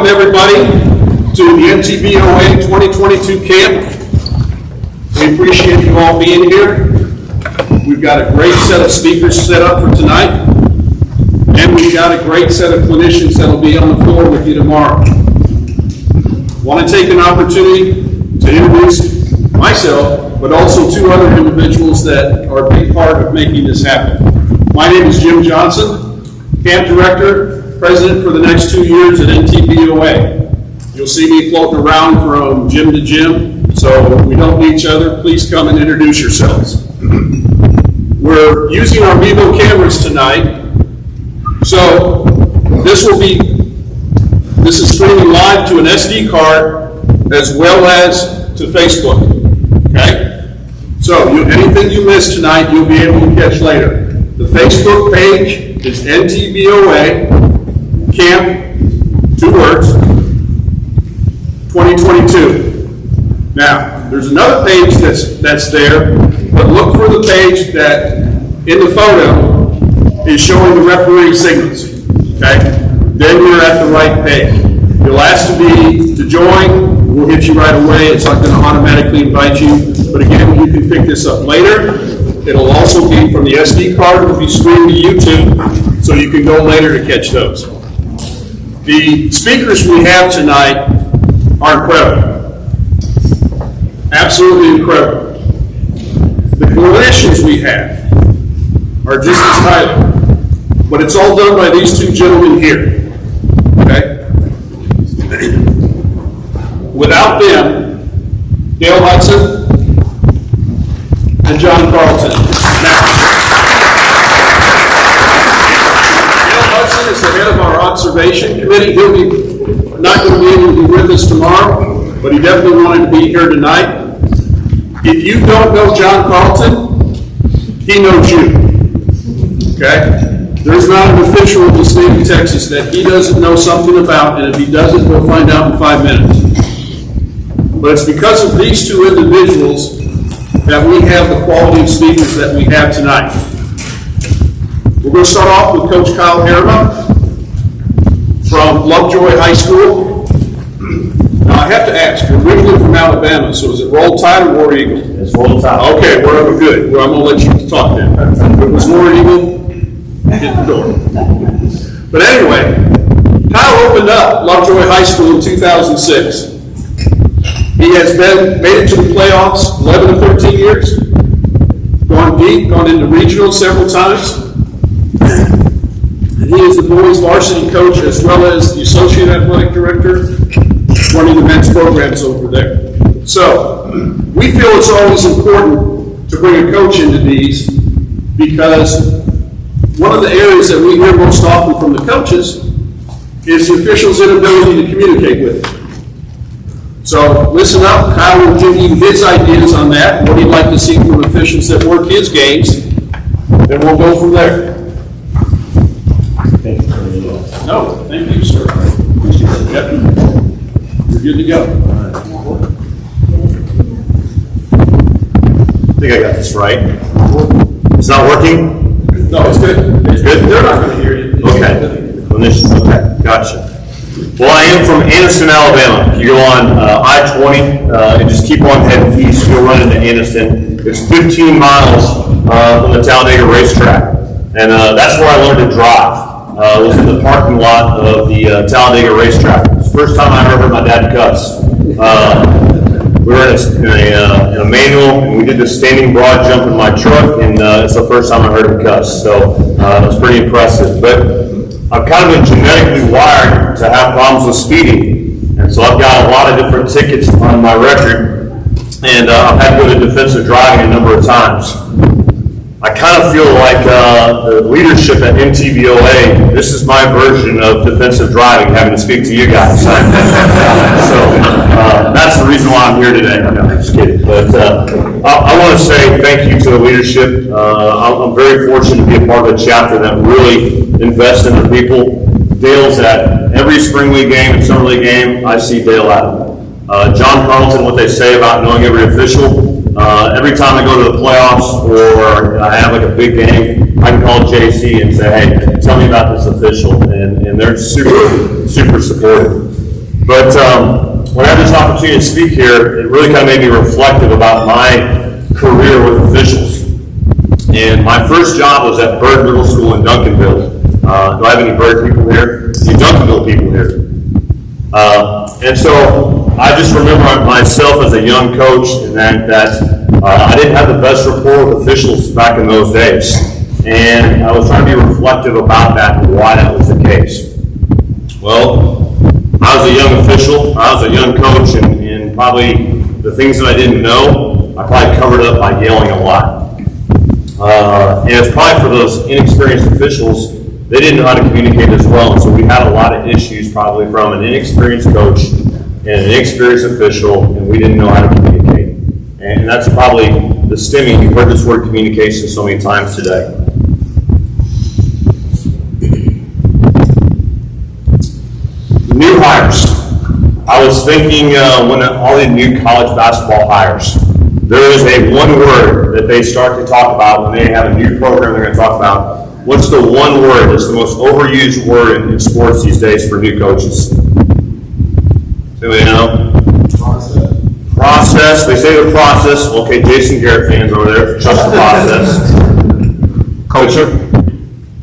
Welcome everybody to the NTBOA 2022 camp. We appreciate you all being here. We've got a great set of speakers set up for tonight, and we've got a great set of clinicians that will be on the floor with you tomorrow. I want to take an opportunity to introduce myself, but also two other individuals that are a big part of making this happen. My name is Jim Johnson, camp director, president for the next 2 years at NTBOA. You'll see me floating around from gym to gym, so if we don't meet each other, please come and introduce yourselves. We're using our Vivo cameras tonight, so this is streaming live to an SD card as well as to Facebook, okay? So anything you miss tonight, you'll be able to catch later. The Facebook page is NTBOA Camp, 2 words, 2022. Now, there's another page that's there, but look for the page that in the photo is showing the referee signals, okay? Then you're at the right page. You'll ask to join, we'll hit you right away. It's not going to automatically invite you, but again, you can pick this up later. It'll also be from the SD card. It'll be streamed to YouTube, so you can go later to catch those. The speakers we have tonight are incredible. Absolutely incredible. The clinicians we have are just as highly, but it's all done by these two gentlemen here, okay? Without them, Dale Hudson and John Carlton. Now, Dale Hudson is the head of our observation committee. He'll be not going to be able to be with us tomorrow, but he definitely wanted to be here tonight. If you don't know John Carlton, he knows you, okay? There's not an official in the state of Texas that he doesn't know something about, and if he doesn't, we'll find out in 5 minutes. But it's because of these two individuals that we have the quality of speakers that we have tonight. We're going to start off with Coach Kyle Herrema from Lovejoy High School. Now I have to ask, you're originally from Alabama, so is it Roll Tide or War Eagle? It's Roll Tide. Okay, we're good. Well, I'm going to let you talk then. If it was War Eagle, hit the door. But anyway, Kyle opened up Lovejoy High School in 2006. He has made it to the playoffs 11 to 13 years, gone deep, gone into regional several times. And he is the boys varsity coach as well as the associate athletic director running the men's programs over there. So we feel it's always important to bring a coach into these because one of the areas that we hear most often from the coaches is the officials' inability to communicate with them. So listen up, Kyle will give you his ideas on that, what he'd like to see from officials that work his games, and we'll go from there. Thank you. No, thank you, sir. Yep. You're good to go. I think I got this right. It's not working? No, it's good. It's good? They're not going to hear you. Okay. Okay, gotcha. Well, I am from Anniston, Alabama. If you go on I-20 and just keep on heading east, you'll run into Anniston. It's 15 miles from the Talladega racetrack. And that's where I learned to drive. It was in the parking lot of the Talladega racetrack. It was the first time I ever heard my dad cuss. We were in a manual, and we did the standing broad jump in my truck, and it's the first time I heard him cuss. So it was pretty impressive. But I've kind of been genetically wired to have problems with speeding. And so I've got a lot of different tickets on my record, and I've had to go to defensive driving a number of times. I kind of feel like the leadership at NTBOA, this is my version of defensive driving, having to speak to you guys. So that's the reason why I'm here today. No, I'm just kidding. But I want to say thank you to the leadership. I'm very fortunate to be a part of a chapter that really invests in the people. Dale's at every spring league game and summer league game, I see Dale at. John Carlton, what they say about knowing every official. Every time I go to the playoffs or I have like a big game, I can call JC and say, hey, tell me about this official. And they're super, super supportive. But when I had this opportunity to speak here, it really kind of made me reflective about my career with officials. And my first job was at Bird Middle School in Duncanville. Do I have any Bird people here? Any Duncanville people here? And so I just remember myself as a young coach, and that I didn't have the best rapport with officials back in those days. And I was trying to be reflective about that and why that was the case. Well, I was a young official, I was a young coach, and probably the things that I didn't know, I probably covered up by yelling a lot. And it's probably for those inexperienced officials, they didn't know how to communicate as well. And so we had a lot of issues probably from an inexperienced coach and an inexperienced official, and we didn't know how to communicate. And that's probably the stemming. You've heard this word communication so many times today. New hires. I was thinking when all the new college basketball hires, there is a one word that they start to talk about when they have a new program they're going to talk about. What's the one word that's the most overused word in sports these days for new coaches? Anybody know? Process. They say the process. Okay, Jason Garrett fans over there, trust the process. Culture.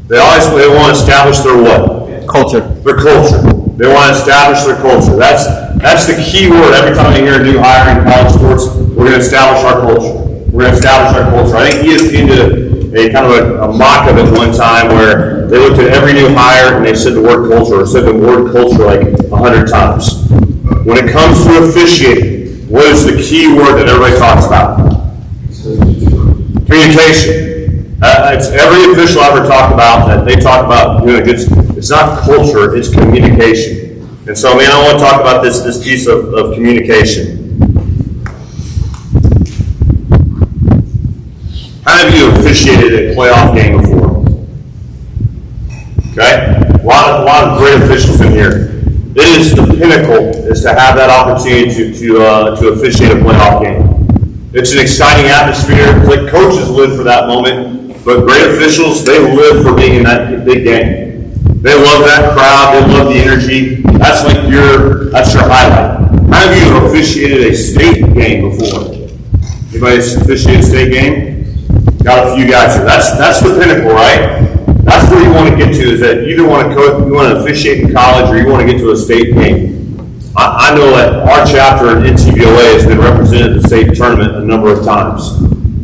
They want to establish their what? Culture. Their culture. They want to establish their culture. That's the key word. Every time I hear a new hire in college sports, we're going to establish our culture. We're going to establish our culture. I think ESPN did a kind of a mock of it one time where they looked at every new hire and they said the word culture, or said the word culture like 100 times. When it comes to officiating, what is the key word that everybody talks about? Communication. It's every official I ever talk about that they talk about doing a good. It's not culture, it's communication. And so, man, I want to talk about this piece of communication. How many of you officiated a playoff game before? Okay, a lot of great officials in here. It is the pinnacle is to have that opportunity to officiate a playoff game. It's an exciting atmosphere. It's like coaches live for that moment, but great officials, they live for being in that big game. They love that crowd. They love the energy. That's your highlight. How many of you have officiated a state game before? Anybody officiated a state game? Got a few guys here. That's the pinnacle, right? That's where you want to get to. Is that you either want to officiate in college or you want to get to a state game. I know that our chapter in NTBOA has been represented at the state tournament a number of times,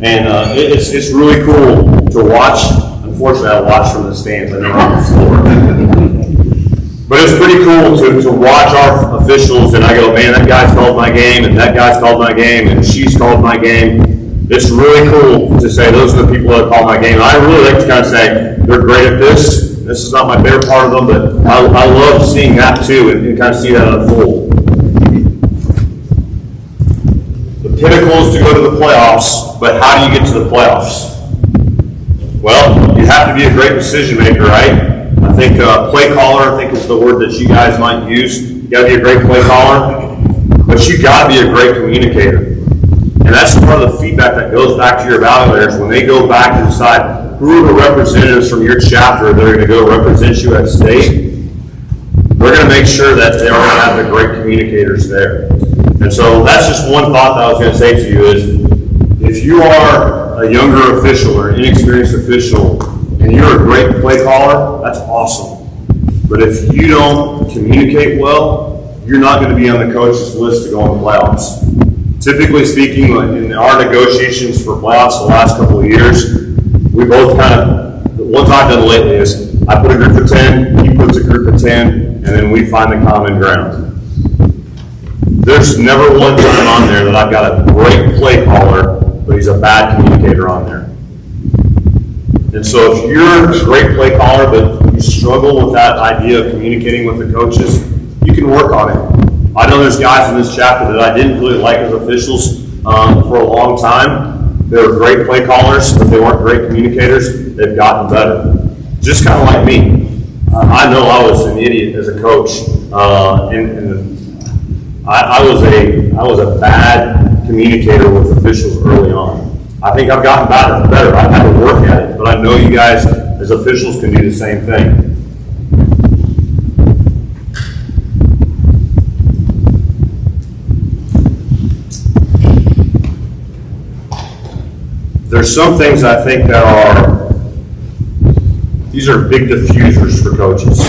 and it's really cool to watch. Unfortunately, I watch from the stands. I know I'm on the floor. But it's pretty cool to watch our officials, and I go, man, that guy's called my game, and that guy's called my game, and she's called my game. It's really cool to say those are the people that call my game. I really like to kind of say they're great at this. This is not my favorite part of them, but I love seeing that too, and kind of see that unfold. The pinnacle is to go to the playoffs, but how do you get to the playoffs? Well, you have to be a great decision maker, right? I think play caller, I think is the word that you guys might use. You got to be a great play caller, but you got to be a great communicator. And that's part of the feedback that goes back to your evaluators when they go back to decide who are the representatives from your chapter that are going to go represent you at state. We're going to make sure that they are going to have the great communicators there. And so that's just one thought that I was going to say to you is, if you are a younger official or an inexperienced official and you're a great play caller, that's awesome. But if you don't communicate well, you're not going to be on the coach's list to go in the playoffs. Typically speaking, in our negotiations for playoffs the last couple of years, we both the ones I've done lately is I put a group of 10, he puts a group of 10, and then we find the common ground. There's never one time on there that I've got a great play caller, but he's a bad communicator on there. And so if you're a great play caller, but you struggle with that idea of communicating with the coaches, you can work on it. I know there's guys in this chapter that I didn't really like as officials for a long time. They were great play callers, but they weren't great communicators. They've gotten better. Just kind of like me. I know I was an idiot as a coach, and I was a bad communicator with officials early on. I think I've gotten better. I've had to work at it, but I know you guys as officials can do the same thing. there's some things I think that these are big diffusers for coaches,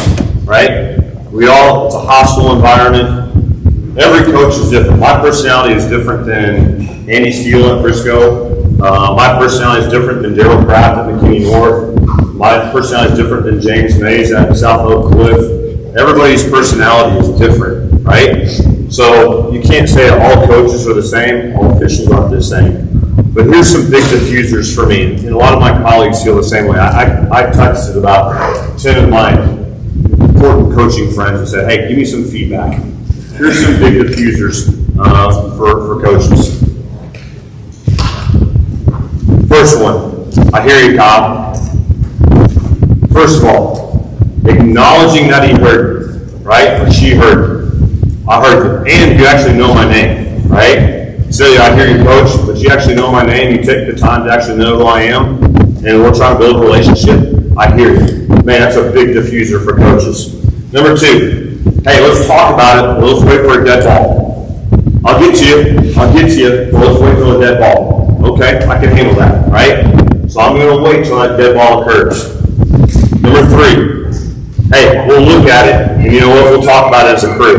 right? It's a hostile environment. Every coach is different. My personality is different than Andy Steele at Frisco. My personality is different than Daryl Kraft at McKinney North. My personality is different than James Mays at South Oak Cliff. Everybody's personality is different, right? So you can't say that all coaches are the same, all officials aren't the same. But here's some big diffusers for me, and a lot of my colleagues feel the same way. I texted about 10 of my important coaching friends and said, hey, give me some feedback. Here's some big diffusers for coaches. First one, I hear you, Kyle. First of all, acknowledging that he heard, right? Or she heard. I heard you. And you actually know my name, right? So I hear you, coach, but you actually know my name. You take the time to actually know who I am, and we're trying to build a relationship. I hear you. Man, that's a big diffuser for coaches. Number two, hey, let's talk about it. Let's wait for a dead ball. I'll get to you, but let's wait till a dead ball. Okay, I can handle that, right? So I'm going to wait till that dead ball occurs. Number three, hey, we'll look at it, and you know what? We'll talk about it as a crew.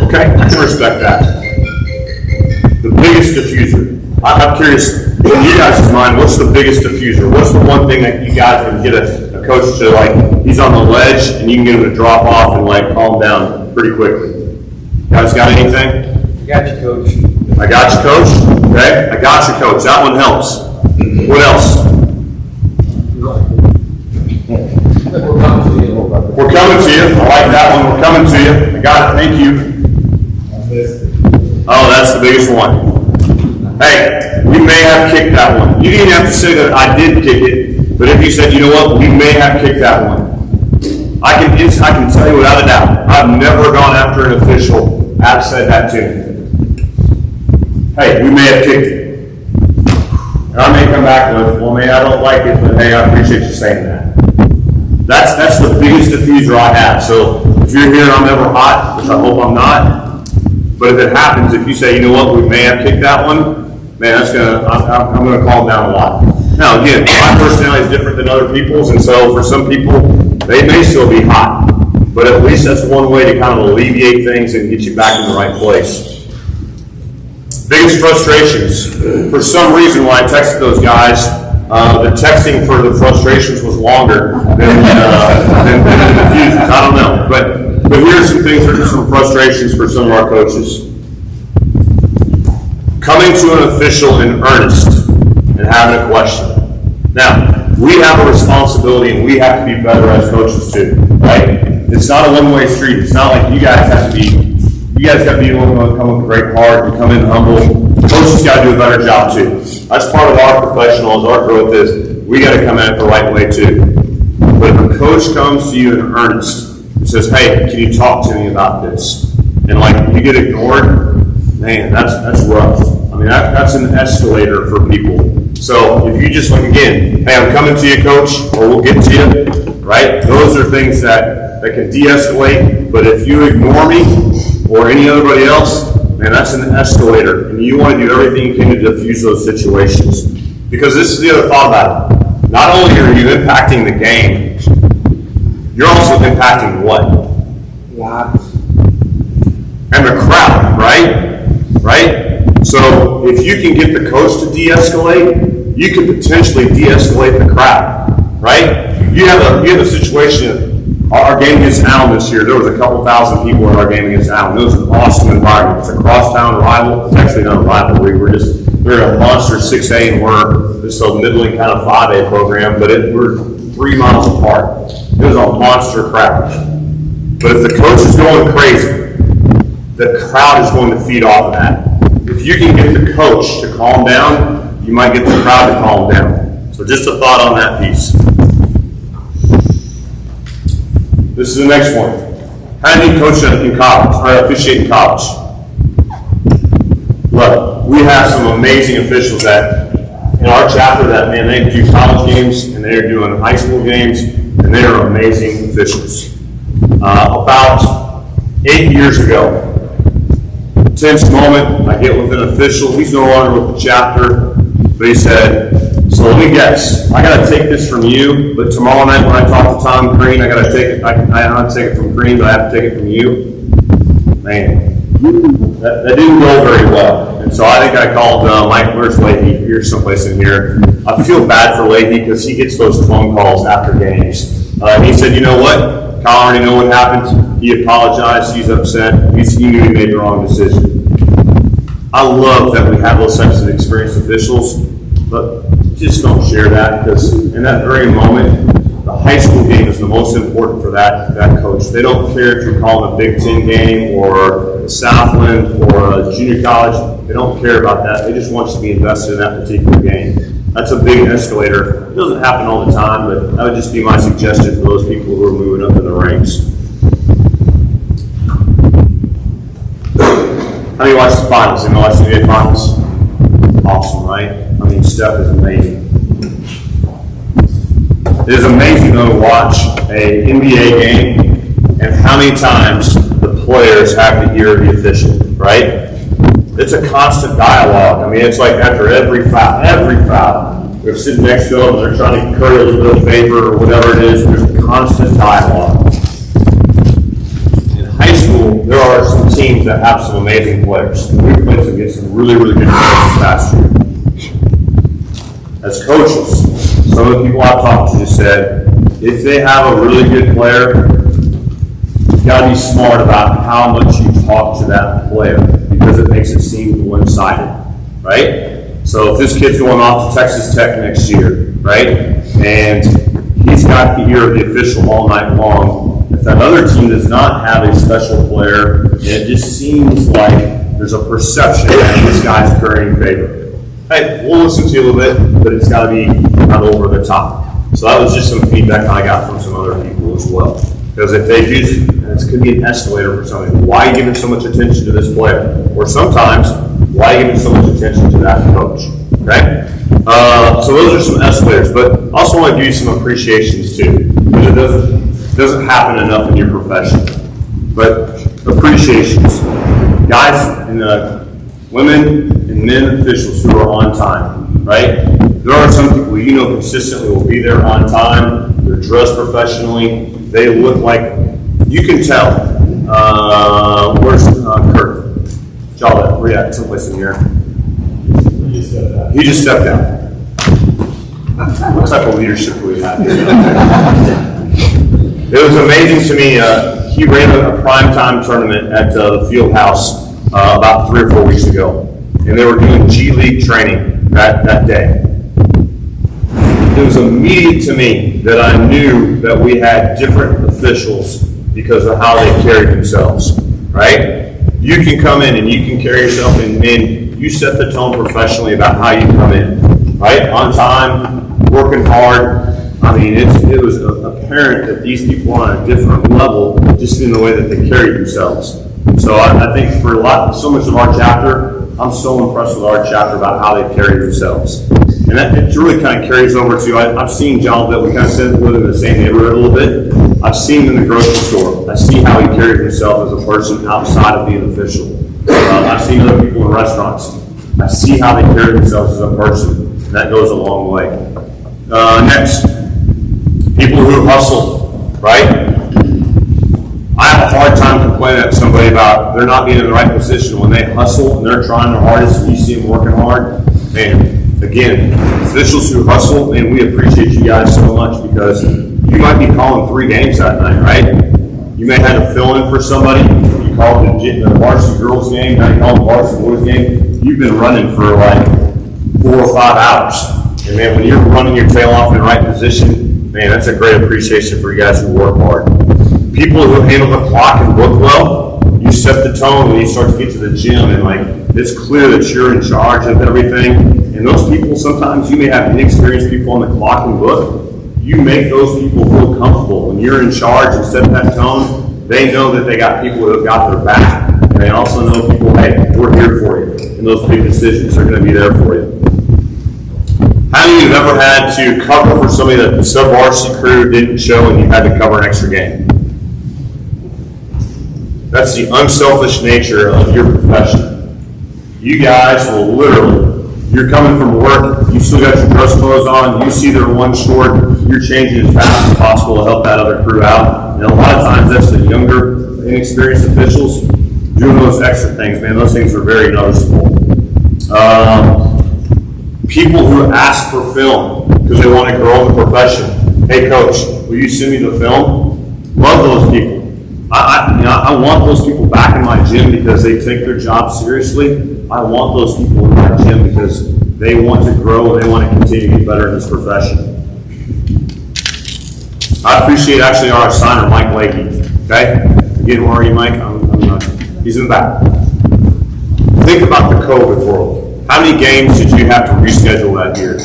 Okay, I can respect that. The biggest diffuser. I'm curious, in you guys' mind, what's the biggest diffuser? What's the one thing that you guys can get a coach to, like, he's on the ledge, and you can get him to drop off and, like, calm down pretty quickly? You guys got anything? Got you, coach. I got you, coach. Okay, I got you, coach. That one helps. What else? We're coming to you. I like that one. We're coming to you. I got it. Thank you. Oh, that's the biggest one. Hey, we may have kicked that one. You didn't have to say that I did kick it, but if you said, you know what, we may have kicked that one. I can tell you without a doubt, I've never gone after an official that said that to me. Hey, we may have kicked it. And I may come back with, well, man, I don't like it, but hey, I appreciate you saying that. That's the biggest diffuser I have. So if you're here and I'm never hot, which I hope I'm not, but if it happens, if you say, you know what, we may have kicked that one, man, I'm gonna calm down a lot. Now again, my personality is different than other people's, and so for some people, they may still be hot, but at least that's one way to kind of alleviate things and get you back in the right place. Biggest frustrations. For some reason, when I texted those guys, the texting for the frustrations was longer than the diffusions. I don't know, but here are some things that are some frustrations for some of our coaches. Coming to an official in earnest and having a question. Now, we have a responsibility and we have to be better as coaches too, right? It's not a one-way street. It's not like you guys got to be the one who come with a great heart and come in humble. Coaches got to do a better job too. That's part of our professional, our growth is we got to come at it the right way too. But if a coach comes to you in earnest and says, hey, can you talk to me about this? And like you get ignored, man, that's rough. I mean, that's an escalator for people. So if you just like, again, hey, I'm coming to you, coach, or we'll get to you, right? Those are things that can de-escalate. But if you ignore me or anybody else, man, that's an escalator. And you want to do everything you can to diffuse those situations. Because this is the other thought about it. Not only are you impacting the game, you're also impacting what? Lots. And the crowd, right? Right? So if you can get the coach to de-escalate, you can potentially de-escalate the crowd, right? You have a situation, our game against Allen this year, there was a couple thousand people in our game against Allen. It was an awesome environment. It's a crosstown rival. It's actually not a rivalry. They're a monster 6A and we're just a middling kind of 5A program, but we're 3 miles apart. It was a monster crowd. But if the coach is going crazy, the crowd is going to feed off of that. If you can get the coach to calm down, you might get the crowd to calm down. So just a thought on that piece. This is the next one. How do you coach in college, or officiate in college? Look, we have some amazing officials in our chapter that, man, they do college games, and they're doing high school games, and they are amazing officials. About 8 years ago, tense moment, I get with an official, he's no longer with the chapter, but he said, So let me guess. I got to take this from you, but tomorrow night when I talk to Tom Green, I got to take it. I don't have to take it from Green, but I have to take it from you. Man, that didn't go very well. And so I think I called Mike. Where's Leahy? Here's someplace in here. I feel bad for Leahy because he gets those phone calls after games. He said, you know what? Kyle already know what happened. He apologized. He's upset. He knew he made the wrong decision. I love that we have those types of experienced officials, but just don't share that, because in that very moment, the high school game is the most important for that coach. They don't care if you're calling a Big Ten game or a Southland or a junior college. They don't care about that. They just want you to be invested in that particular game. That's a big escalator. It doesn't happen all the time, but that would just be my suggestion for those people who are moving up in the ranks. How do you watch the finals? You know, watch the NBA finals? Awesome, right? I mean, Steph is amazing. It is amazing though to watch a NBA game and how many times the players have to hear the official, right? It's a constant dialogue. I mean, it's like after every foul, they're sitting next to them and they're trying to curry a little bit of favor or whatever it is. There's a constant dialogue. In high school, there are some teams that have some amazing players. We've played against some really, really good players this past year. As coaches, some of the people I've talked to said, if they have a really good player, you've got to be smart about how much you talk to that player, because it makes it seem one-sided, right? So if this kid's going off to Texas Tech next year, right, and he's got to hear the official all night long, if that other team does not have a special player, and it just seems like there's a perception that this guy's currying favor. Hey, we'll listen to you a little bit, but it's got to be not over the top. So that was just some feedback I got from some other people as well. Because if they use it, and it could be an escalator for somebody, why are you giving so much attention to this player? Or sometimes, why are you giving so much attention to that coach? Okay? So those are some escalators, but I also want to give you some appreciations too, because it doesn't happen enough in your profession. But appreciations. Guys and women and men officials who are on time, right? There are some people you know consistently will be there on time. They're dressed professionally. They look like, you can tell. Where's Kurt? Jolly, where you at? Someplace in here. He just stepped out. What type of leadership do we have here? It was amazing to me. He ran a primetime tournament at the field house about 3 or 4 weeks ago. And they were doing G League training that day. It was immediate to me that I knew that we had different officials because of how they carried themselves, right? You can come in and you can carry yourself and you set the tone professionally about how you come in, right? On time, working hard. I mean, it was apparent that these people are on a different level just in the way that they carry themselves. So I think for so much of our chapter, I'm so impressed with our chapter about how they carry themselves. And it really kind of carries over to, I've seen John that we kind of live in the same neighborhood a little bit. I've seen him in the grocery store. I see how he carries himself as a person outside of being official. I've seen other people in restaurants. I see how they carry themselves as a person. And that goes a long way. Next, people who hustle, right? I have a hard time complaining at somebody about they're not being in the right position when they hustle and they're trying their hardest and you see them working hard. Man, again, officials who hustle, man, we appreciate you guys so much, because you might be calling 3 games that night, right? You may have to fill in for somebody. You called the varsity girls game, now you call the varsity boys game. You've been running for like 4 or 5 hours. And man, when you're running your tail off in the right position, man, that's a great appreciation for you guys who work hard. People who handle the clock and book well, you set the tone when you start to get to the gym, and like it's clear that you're in charge of everything. And those people, sometimes you may have inexperienced people on the clock and book. You make those people feel comfortable when you're in charge and set that tone. They know that they got people who have got their back, and they also know people, hey, we're here for you, and those big decisions are going to be there for you. How many of you have ever had to cover for somebody that the sub-varsity crew didn't show and you had to cover an extra game? That's the unselfish nature of your profession. You guys will literally, You're coming from work, you still got your dress clothes on, you see they're one short, you're changing as fast as possible to help that other crew out. And a lot of times that's the younger, inexperienced officials doing those extra things, man. Those things are very noticeable. People who ask for film because they want to grow in the profession. Hey coach, will you send me the film? Love those people. I want those people back in my gym because they take their job seriously. I want those people in my gym because they want to grow and they want to continue to get better in this profession. I appreciate actually our assigner, Mike Lakey. Okay? Again, where are you, Mike? He's in the back. Think about the COVID world. How many games did you have to reschedule that year?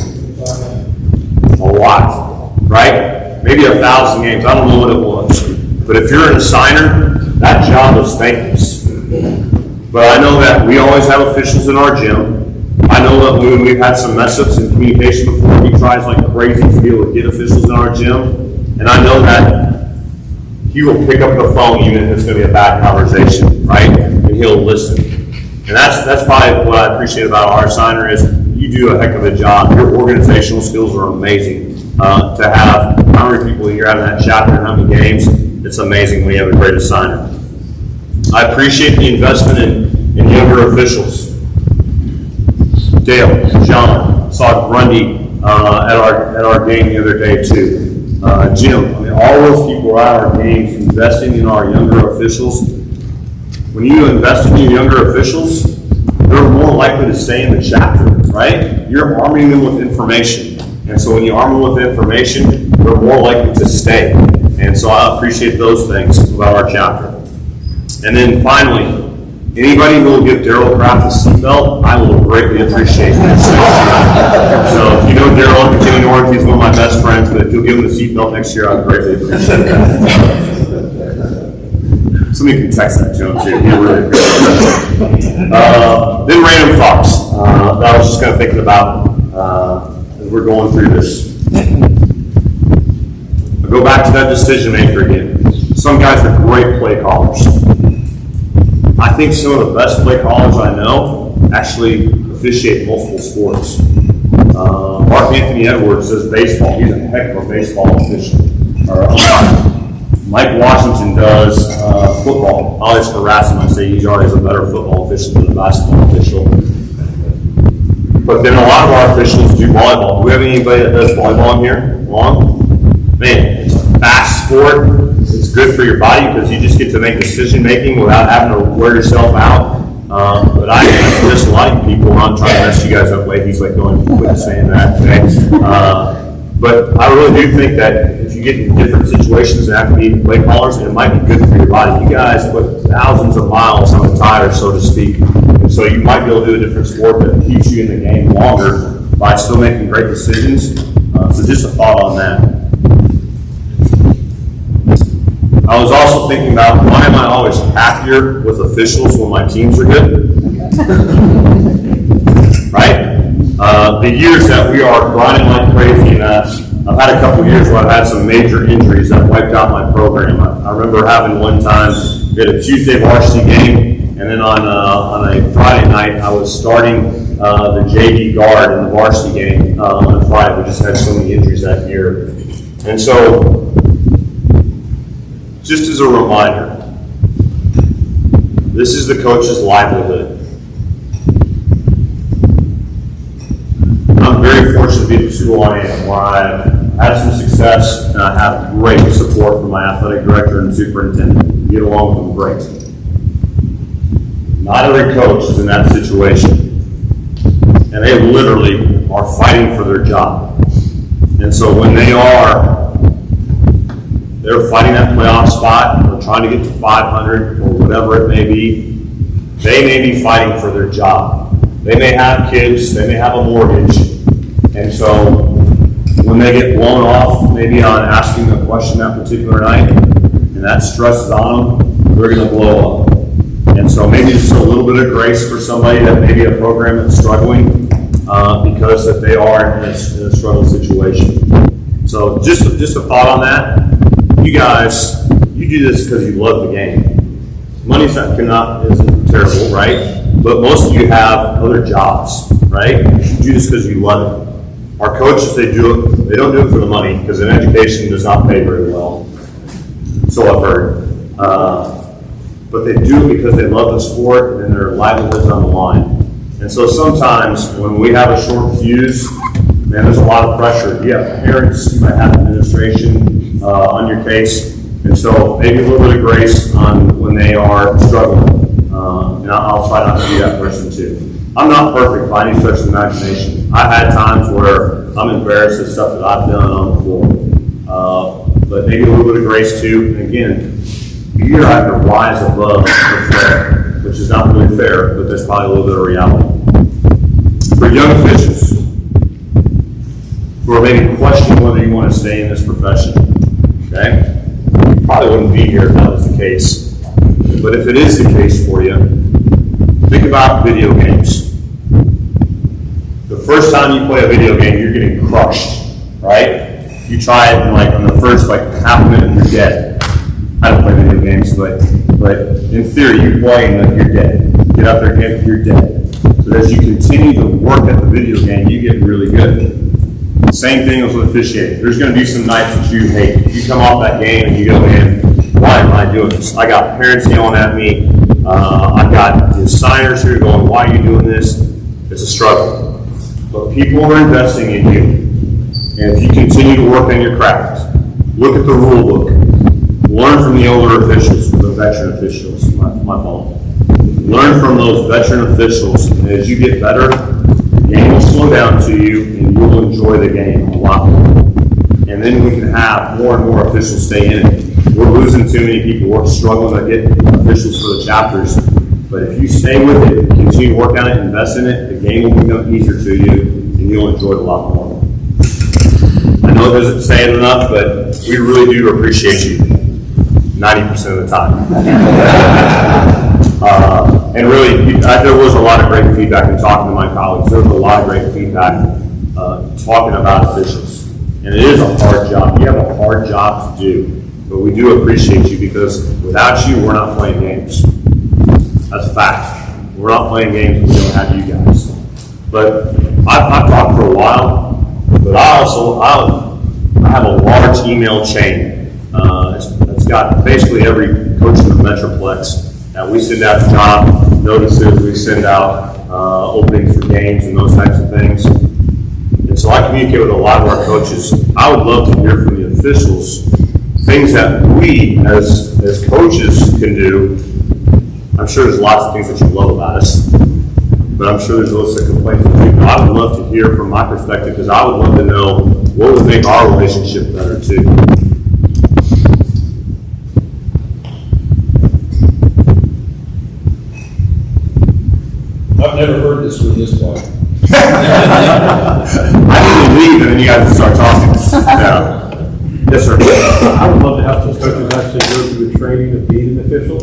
A lot, right? Maybe 1,000 games. I don't know what it was. But if you're an assigner, that job is thankless. But I know that we always have officials in our gym. I know that when we've had some mess ups in communication before, he tries like crazy to be able to get officials in our gym. And I know that he will pick up the phone even if it's going to be a bad conversation, right? And he'll listen. And that's probably what I appreciate about our assigner is you do a heck of a job. Your organizational skills are amazing. To have how many people you're having that chapter and how many games, it's amazing when you have a great assigner. I appreciate the investment in younger officials. Dale, John, saw Grundy at our game the other day too. Jim, I mean, all those people are at our games investing in our younger officials. When you invest in your younger officials, they're more likely to stay in the chapter, right? You're arming them with information. And so when you arm them with information, they're more likely to stay. And so I appreciate those things about our chapter. And then finally, anybody who will give Daryl Kraft a seatbelt, I will greatly appreciate that. So if you know Daryl in Kenny North, he's one of my best friends, but if you'll give him a seatbelt next year, I'd greatly appreciate that. Somebody can text that to him too. He really appreciate that. Then random thoughts that I was just kind of thinking about as we're going through this. I'll go back to that decision maker again. Some guys are great play callers. I think some of the best play callers I know actually officiate multiple sports. Mark Anthony Edwards says baseball. He's a heck of a baseball official. Mike Washington does football. I always harass him and say he's always a better football official than a basketball official. But then a lot of our officials do volleyball. Do we have anybody that does volleyball in here? Long? Man, it's a fast sport. It's good for your body because you just get to make decision making without having to wear yourself out. But I just like people. I'm not trying to mess you guys up. Wait, he's like going quit saying that. Okay? But I really do think that if you get in different situations and have to be play callers, it might be good for your body. You guys put thousands of miles on the tire, so to speak. And so you might be able to do a different sport that keeps you in the game longer by still making great decisions. So just a thought on that. I was also thinking about why am I always happier with officials when my teams are good? Right? The years that we are grinding like crazy, and I've had a couple years where I've had some major injuries that wiped out my program. I remember having one time, we had a Tuesday varsity game, and then on a Friday night, I was starting the JV guard in the varsity game on a Friday. We just had so many injuries that year. And so, just as a reminder, this is the coach's livelihood. I'm very fortunate to be at the school I am, where I've had some success and I have great support from my athletic director and superintendent. Get along with them great. Not every coach is in that situation. And they literally are fighting for their job. And so when they're fighting that playoff spot, or trying to get to 500, or whatever it may be, they may be fighting for their job. They may have kids, they may have a mortgage, and so when they get blown off, maybe on asking a question that particular night, and that stress is on them, they're going to blow up. And so maybe just a little bit of grace for somebody that may be a program that's struggling because that they are in a struggle situation. So just a thought on that. You guys, you do this because you love the game. Money isn't terrible, right? but most of you have other jobs, right? You do this because you love it. Our coaches, they don't do it for the money, because in education does not pay very well. So I've heard. But they do it because they love the sport and their livelihood's on the line. And so sometimes when we have a short fuse, man, there's a lot of pressure. You have parents, you might have administration on your case. And so maybe a little bit of grace on when they are struggling. And I'll try not to be that person too. I'm not perfect by any stretch of the imagination. I've had times where I'm embarrassed at stuff that I've done on the floor. But maybe a little bit of grace too. And again, you have to rise above the fair, which is not really fair, but there's probably a little bit of reality. For young officials who are maybe questioning whether you want to stay in this profession, okay? You probably wouldn't be here if that was the case. But if it is the case for you, think about video games. The first time you play a video game, you're getting crushed, right? You try it and on the first half minute, you're dead. I don't play video games, but in theory, you're playing and you're dead. Get out there again, you're dead. But as you continue to work at the video game, you get really good. Same thing as with officiating. There's going to be some nights that you hate. You come off that game and you go, man, why am I doing this? I got parents yelling at me. I've got the signers here going, why are you doing this? It's a struggle. But people are investing in you. And if you continue to work on your craft, look at the rule book. Learn from the older officials, the veteran officials, my fault. Learn from those veteran officials, and as you get better, the game will slow down to you, and you'll enjoy the game a lot more. And then we can have more and more officials stay in it. We're losing too many people. We're struggling to get officials for the chapters. But if you stay with it, continue to work on it, invest in it, the game will become easier to you, and you'll enjoy it a lot more. I know it doesn't say it enough, but we really do appreciate you 90% of the time. And really, there was a lot of great feedback in talking to my colleagues. There was a lot of great feedback talking about officials. And it is a hard job. You have a hard job to do. But we do appreciate you because without you, we're not playing games. That's a fact. We're not playing games if we don't have you guys. But I've talked for a while, but I have a large email chain. It's got basically every coach in the Metroplex. We send out job notices, we send out openings for games and those types of things. And so I communicate with a lot of our coaches. I would love to hear from the officials things that we as coaches can do. I'm sure there's lots of things that you love about us, but I'm sure there's lots of complaints too. I would love to hear from my perspective because I would love to know what would make our relationship better too. I've never heard this from this point. I didn't leave and then you guys start talking. Yeah. Yes, sir. I would love to have some coaches actually go through the training of being an official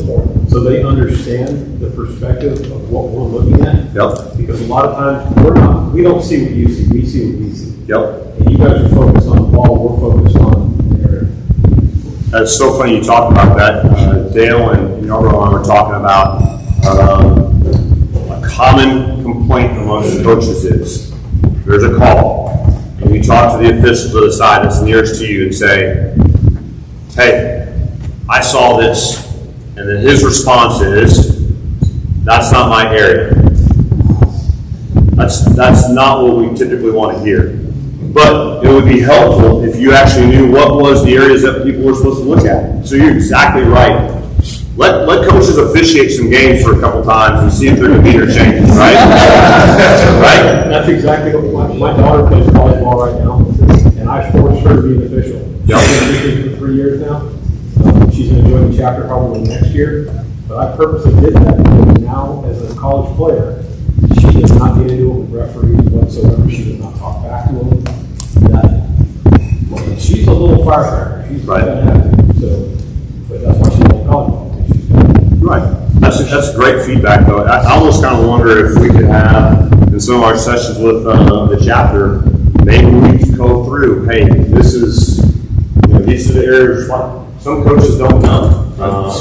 so they understand the perspective of what we're looking at. Yep. Because a lot of times we don't see what you see, we see what we see. Yep. And you guys are focused on the ball, we're focused on the area. It's so funny you talk about that. Dale and Yarborough and I were talking about a common complaint amongst the coaches is there's a call. And you talk to the official to the side that's nearest to you and say, hey, I saw this. And then his response is, that's not my area. That's not what we typically want to hear. But it would be helpful if you actually knew what was the areas that people were supposed to look at. So you're exactly right. Let coaches officiate some games for a couple times and see if their demeanor changes, right? Right? That's exactly what my daughter plays volleyball right now, and I forced her to be an official. Yep. She's been officiating for 3 years now. She's going to join the chapter probably next year, but I purposely did that because now, as a college player, she does not get into it with referees whatsoever. She does not talk back to them. She's a little firecracker. She's right. But that's why she won't college ball. Right. That's great feedback, though. I almost kind of wonder if we could have, in some of our sessions with the chapter, maybe we could go through, hey, these are the areas, some coaches don't know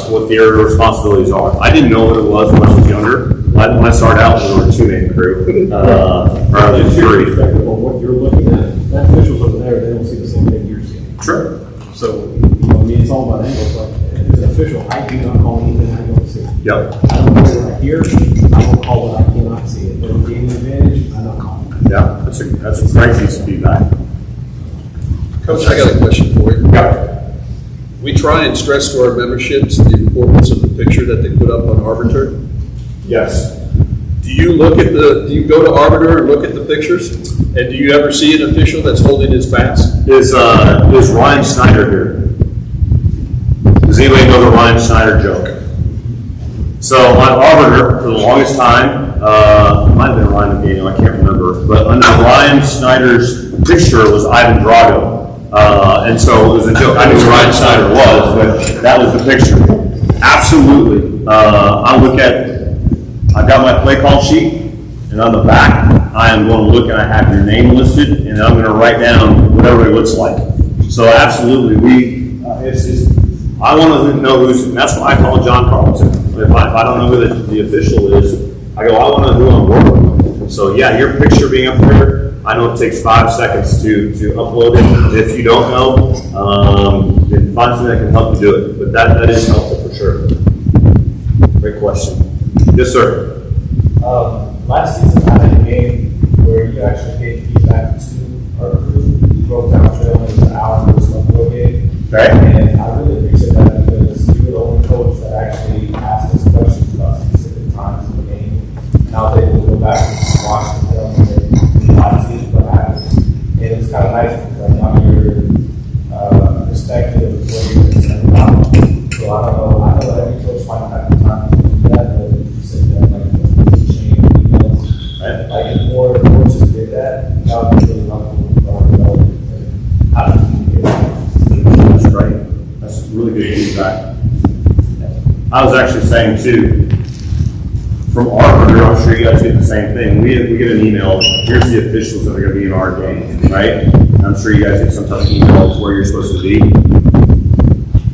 what the area responsibilities are. I didn't know what it was when I was younger. When I started out, we were a two-man crew, rather than three. Perspective on what you're looking at, that officials over there, they don't see the same thing you're seeing. Sure. So, I mean, it's all about angles, like, as an official, I do not call anything I don't see. Yep. I don't know what I hear, I don't call what I cannot see. If they're gaining advantage, I don't call it. Yeah, that's a great piece of feedback. Coach, I got a question for you. Yeah. We try and stress to our memberships the importance of the picture that they put up on Arbiter. Yes. Do you go to Arbiter and look at the pictures? And do you ever see an official that's holding his bats? Is Ryan Snyder here? Does anybody know the Ryan Snyder joke? So on Arbiter, for the longest time, it might have been Ryan McDaniel, I can't remember, but under Ryan Snyder's picture was Ivan Drago. And so it was a joke. I knew who Ryan Snyder was, but that was the picture. Absolutely. I've got my play call sheet, and on the back, I am going to look and I have your name listed, and I'm going to write down whatever it looks like. So absolutely, I want to know who's, and that's why I call John Carlton. If I don't know who the official is, I go, I want to know who I'm working with. So yeah, your picture being up there, I know it takes 5 seconds to upload it. If you don't know, then find something that can help you do it. But that is helpful for sure. Great question. Yes, sir. Last season, I had a game where you actually gave feedback to our crew. You broke down film in an hour for this Lovejoy game. Okay. And I really appreciate that because you were the only coach that actually asked us questions about specific times in the game. Now they will go back and watch the film and see what happens. And it was kind of nice because I know your perspective of what you're concerned about. So I know that every coach might not have the time to do that, but you said that like the chain of emails. Right. Like if more coaches did that, that would be really helpful for our development and how to communicate. That's great. That's really good feedback. I was actually saying too, from Arbiter, I'm sure you guys get the same thing. We get an email, here's the officials that are going to be in our game, right? And I'm sure you guys get some type of emails where you're supposed to be.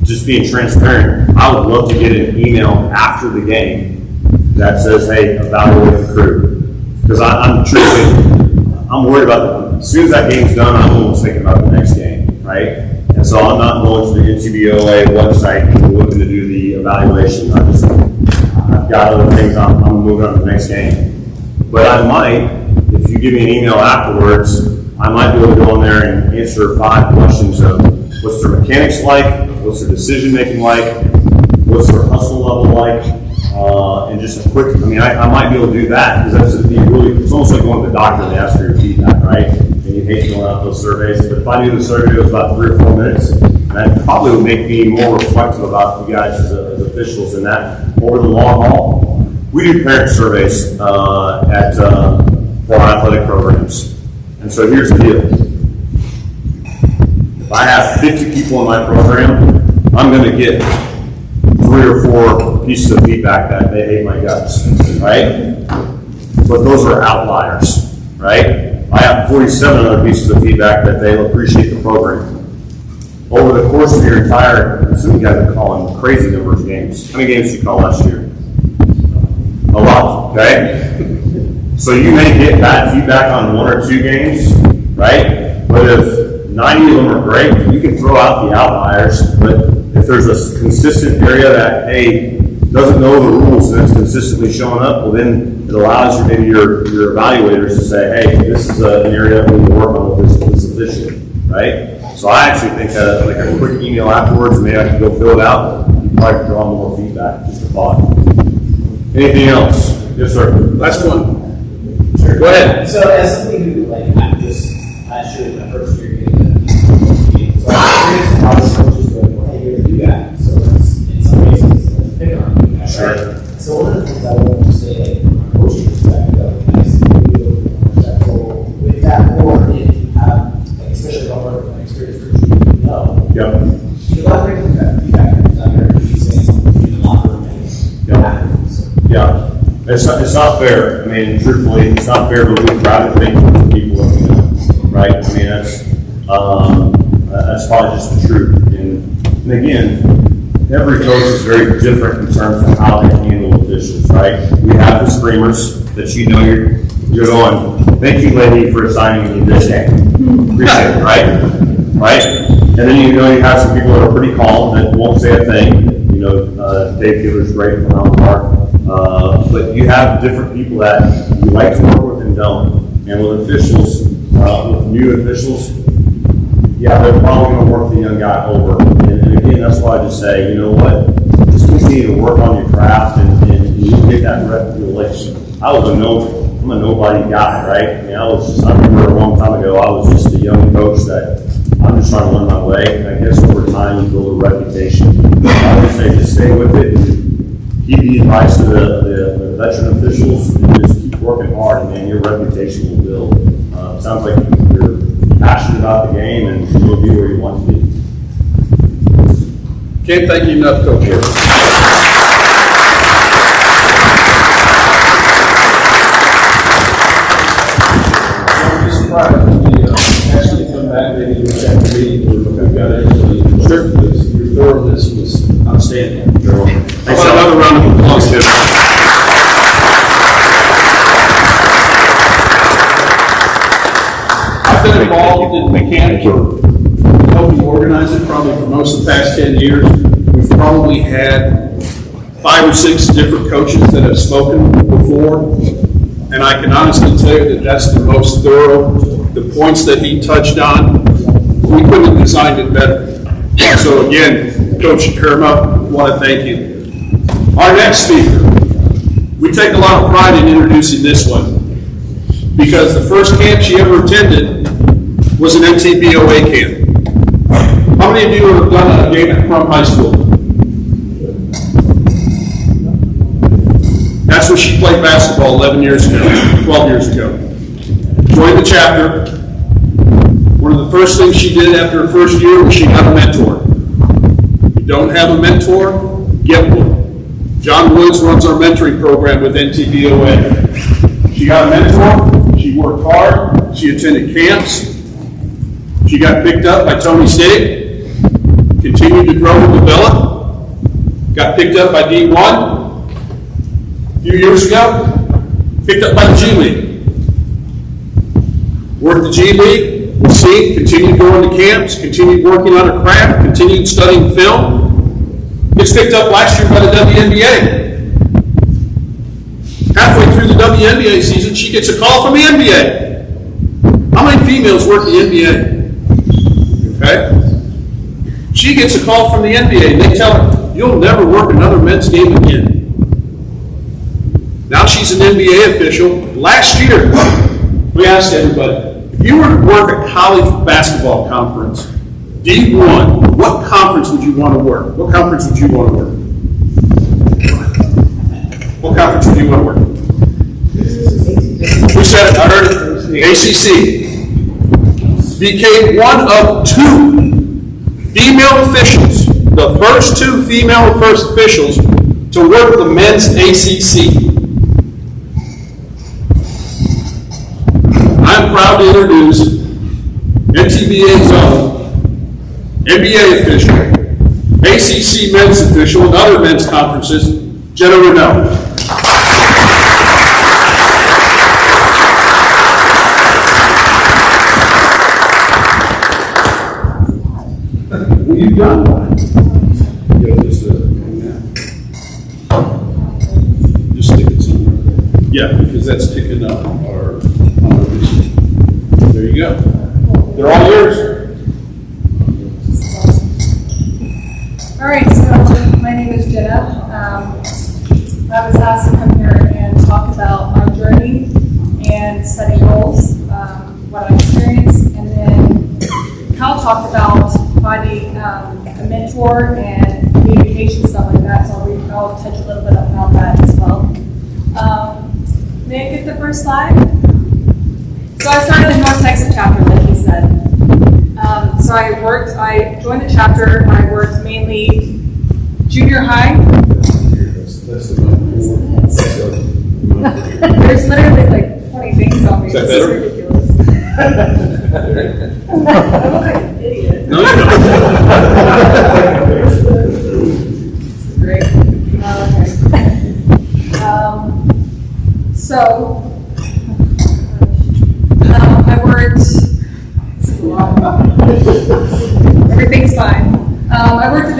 Just being transparent, I would love to get an email after the game that says, hey, evaluate the crew. Because I'm worried about as soon as that game's done, I'm almost thinking about the next game, right? And so I'm not going to the NTBOA website and looking to do the evaluation. I've got other things I'm moving on to the next game. But I might, if you give me an email afterwards, I might be able to go in there and answer 5 questions of what's their mechanics like, what's their decision making like, what's their hustle level like, and just a quick, I might be able to do that because it's almost like going to the doctor and they ask for your feedback, right? And you hate filling out those surveys. But if I do the survey, it was about 3 or 4 minutes, that probably would make me more reflective about you guys as officials and that over the long haul. We do parent surveys for our athletic programs. And so here's the deal. If I have 50 people in my program, I'm going to get 3 or 4 pieces of feedback that they hate my guts, right? But those are outliers, right? I have 47 other pieces of feedback that they appreciate the program. Over the course of your entire, some of you guys are calling crazy numbers of games. How many games did you call last year? A lot, okay? So you may get bad feedback on 1 or 2 games, right? But if 90 of them are great, you can throw out the outliers. But if there's a consistent area that, hey, doesn't know the rules and it's consistently showing up, well then it allows you, maybe your evaluators to say, hey, this is an area that we need to work on with this official, right? So I actually think like a quick email afterwards, maybe I can go fill it out. You can probably draw more feedback, just a thought. Anything else? Yes, sir. Last one. Sure. Go ahead. So as somebody who, like, I'm just not sure my first year getting the so I'm curious how the coaches go, well, hey, you're going to do that. So it's, in some cases, it's pick on you, right? Sure. So one of the things I want to say, like, from a coaching perspective, like, nice to be respectful with that, or if you have, like, especially if I'm working with an experienced coach, you know. Yep. You elaborate on that feedback comes out here, you say something in the locker room, and Yep. Yeah. It's not fair. I mean, truthfully, it's not fair to do private things with people, right? I mean, that's probably just the truth. And again, every coach is very different in terms of how they handle officials, right? We have the screamers that you know you're going, thank you, lady, for assigning me this game. Appreciate it, right? Right? And then you know you have some people that are pretty calm that won't say a thing. You know, Dave Taylor's great from Mountain Park. But you have different people that you like to work with and don't. And with officials, with new officials, yeah, they're probably going to work the young guy over. And again, that's why I just say, you know what, just continue to work on your craft and you get that relationship. I'm a nobody guy, right? I mean, I remember a long time ago, I was just a young coach that I'm just trying to learn my way. And I guess over time you build a reputation. I would say just stay with it and keep the advice to the veteran officials and just keep working hard, and man, your reputation will build. Sounds like you're passionate about the game and you'll be where you want to be. Can't thank you enough, Coach. I'm just surprised when we actually come back, maybe you check the meeting, or we've got everybody. Sure. Your thoroughness was outstanding. How about another round of applause here? I've been involved in mechanics or helping organize it probably for most of the past 10 years. We've probably had 5 or 6 different coaches that have spoken before, and I can honestly tell you that that's the most thorough. The points that he touched on, we couldn't have designed it better. So again, Coach Herrema, I want to thank you. Our next speaker, we take a lot of pride in introducing this one because the first camp she ever attended was an NTBOA camp. How many of you have done a game at Crump High School? That's where she played basketball 11 years ago, 12 years ago. Joined the chapter. One of the first things she did after her first year was she got a mentor. If you don't have a mentor, get one. John Woods runs our mentoring program with NTBOA. She got a mentor, she worked hard, she attended camps, she got picked up by Tony State, continued to grow and develop, got picked up by D1 a few years ago, picked up by the G League. Worked the G League, was seen, continued going to camps, continued working on her craft, continued studying film. Gets picked up last year by the WNBA. Halfway through the WNBA season, she gets a call from the NBA. How many females work the NBA? Okay? She gets a call from the NBA, and they tell her, you'll never work another men's game again. Now she's an NBA official. Last year, we asked everybody, if you were to work a college basketball conference, D1, what conference would you want to work? What conference would you want to work? What conference would you want to work? Who said it? I heard it. The ACC. Became one of 2 female officials, the first 2 female officials to work the men's ACC. I'm proud to introduce NTBA's own NBA official, ACC men's official, and other men's conferences, Jenna Reneau. Well, you've done one. Just stick it somewhere. Yeah, because that's picking up our there you go. They're all yours. All right, so my name is Jenna. I was asked to come here and talk about my journey and setting goals, what I experienced, and then Kyle talked about finding a mentor and communication, stuff like that, so I'll touch a little bit about that as well. May I get the first slide? So I started the North Texas chapter, like he said. So I joined the chapter. I worked mainly junior high. That's the one. There's literally like 20 things on me. Is that This better? is ridiculous. I look like an idiot. No, you don't.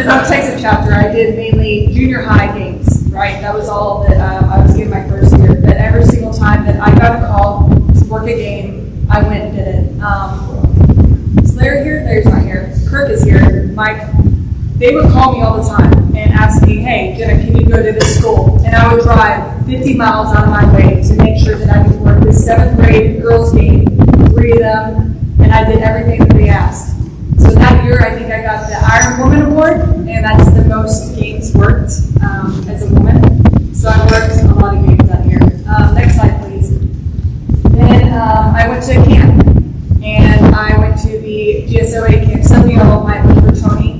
the North Texas chapter, I did mainly junior high games, right? That was all that I was given my first year. But every single time that I got a call to work a game, I went and did it. Is Larry here? Larry's not here. Kirk is here. Mike. They would call me all the time and ask me, hey, Jenna, can you go to this school? And I would drive 50 miles out of my way to make sure that I could work this 7th grade girls game, 3 of them, and I did everything that they asked. So that year, I think I got the Iron Woman Award, and that's the most games worked as a woman. So I worked a lot of games that year. Next slide, please. Then I went to camp, and I went to the GSOA camp. Some of you all might work for Tony,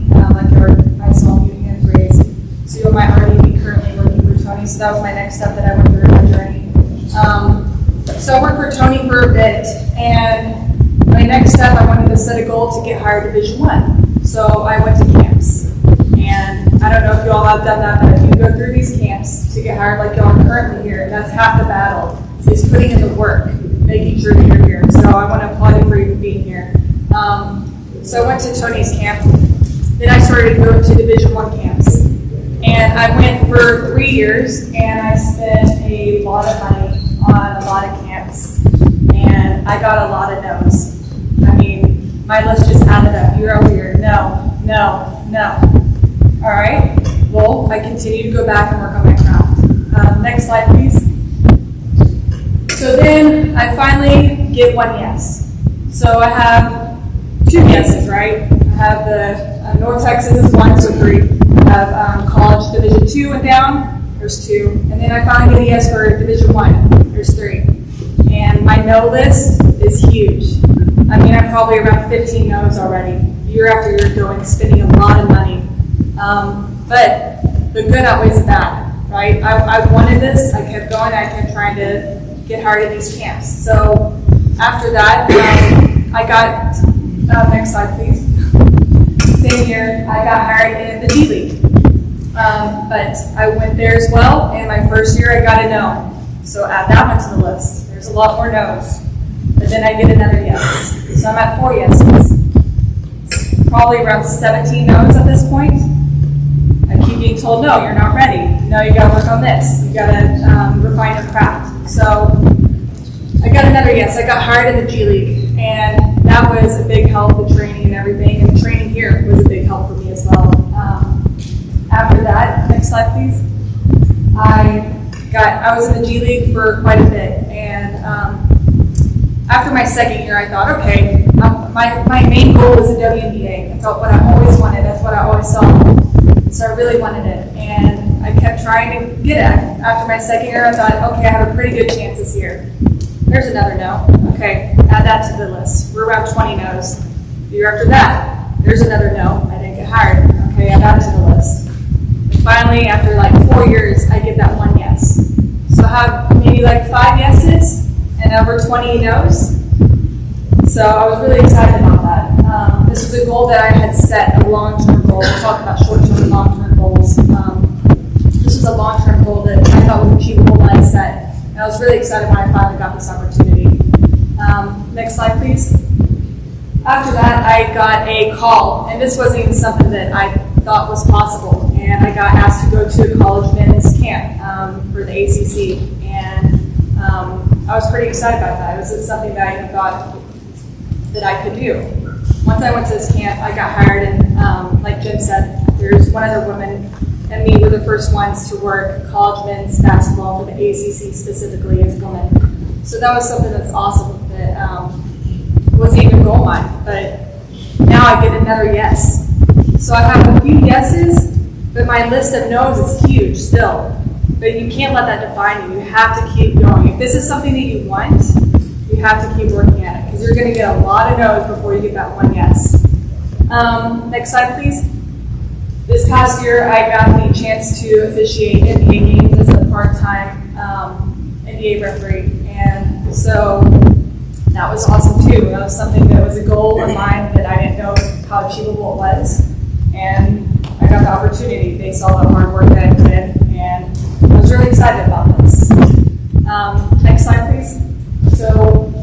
I saw you hands raised. So you might already be currently working for Tony, so that was my next step that I went through in my journey. So I worked for Tony for a bit, and my next step, I wanted to set a goal to get hired Division I. So I went to camps, and I don't know if you all have done that, but if you go through these camps to get hired like y'all are currently here, that's half the battle, is putting in the work, making sure that you're here. So I want to applaud you for even being here. So I went to Tony's camp. Then I started going to Division I camps. And I went for 3 years, and I spent a lot of money on a lot of camps. And I got a lot of no's. I mean, my list just added up year over year. No, no, no. All right. Well, I continue to go back and work on my craft. Next slide, please. So then I finally get one yes. So I have 2 yeses, right? I have the North Texas is 1, so 3. I have college Division 2 and down, there's 2. And then I finally get a yes for Division 1, there's 3. And my no list is huge. I mean, I'm probably around 15 no's already, year after year going, spending a lot of money. But the good outweighs the bad, right? I wanted this, I kept going, I kept trying to get hired at these camps. So after that, I got, next slide please. Same year, I got hired in the D League. But I went there as well, and my first year I got a no. So add that one to the list. There's a lot more no's. But then I get another yes. So I'm at 4 yeses. Probably around 17 no's at this point. I keep being told, no, you're not ready. No, you gotta work on this. You gotta refine your craft. So I got another yes. I got hired in the G League, and that was a big help, the training and everything. And the training here was a big help for me as well. After that, next slide please. I was in the G League for quite a bit, and after my second year, I thought, okay, my main goal was the WNBA. I thought what I always wanted. That's what I always saw. So I really wanted it, and I kept trying to get it. After my second year, I thought, okay, I have a pretty good chance this year. There's another no. Okay, add that to the list. We're around 20 no's. The year after that, there's another no. I didn't get hired. Okay, add that to the list. And finally, after like 4 years, I get that one yes. So I have maybe like 5 yeses and over 20 no's. So I was really excited about that. This was a goal that I had set, a long-term goal. We'll talk about short-term and long-term goals. This was a long-term goal that I thought was achievable that I set. And I was really excited when I finally got this opportunity. Next slide, please. After that, I got a call, and this wasn't even something that I thought was possible. And I got asked to go to a college men's camp for the ACC, and I was pretty excited about that. It was something that I thought that I could do. Once I went to this camp, I got hired, and like Jim said, there's one other woman, and me were the first ones to work college men's basketball for the ACC specifically as women. So that was something that's awesome that wasn't even a goal of mine, but now I get another yes. So I have a few yeses, but my list of no's is huge still. But you can't let that define you. You have to keep going. If this is something that you want, you have to keep working at it, because you're going to get a lot of no's before you get that one yes. Next slide, please. This past year, I got the chance to officiate NBA games as a part-time NBA referee, and so that was awesome too. That was something that was a goal of mine that I didn't know how achievable it was, and I got the opportunity. They saw the hard work that I put in, and I was really excited about this. Next slide, please. So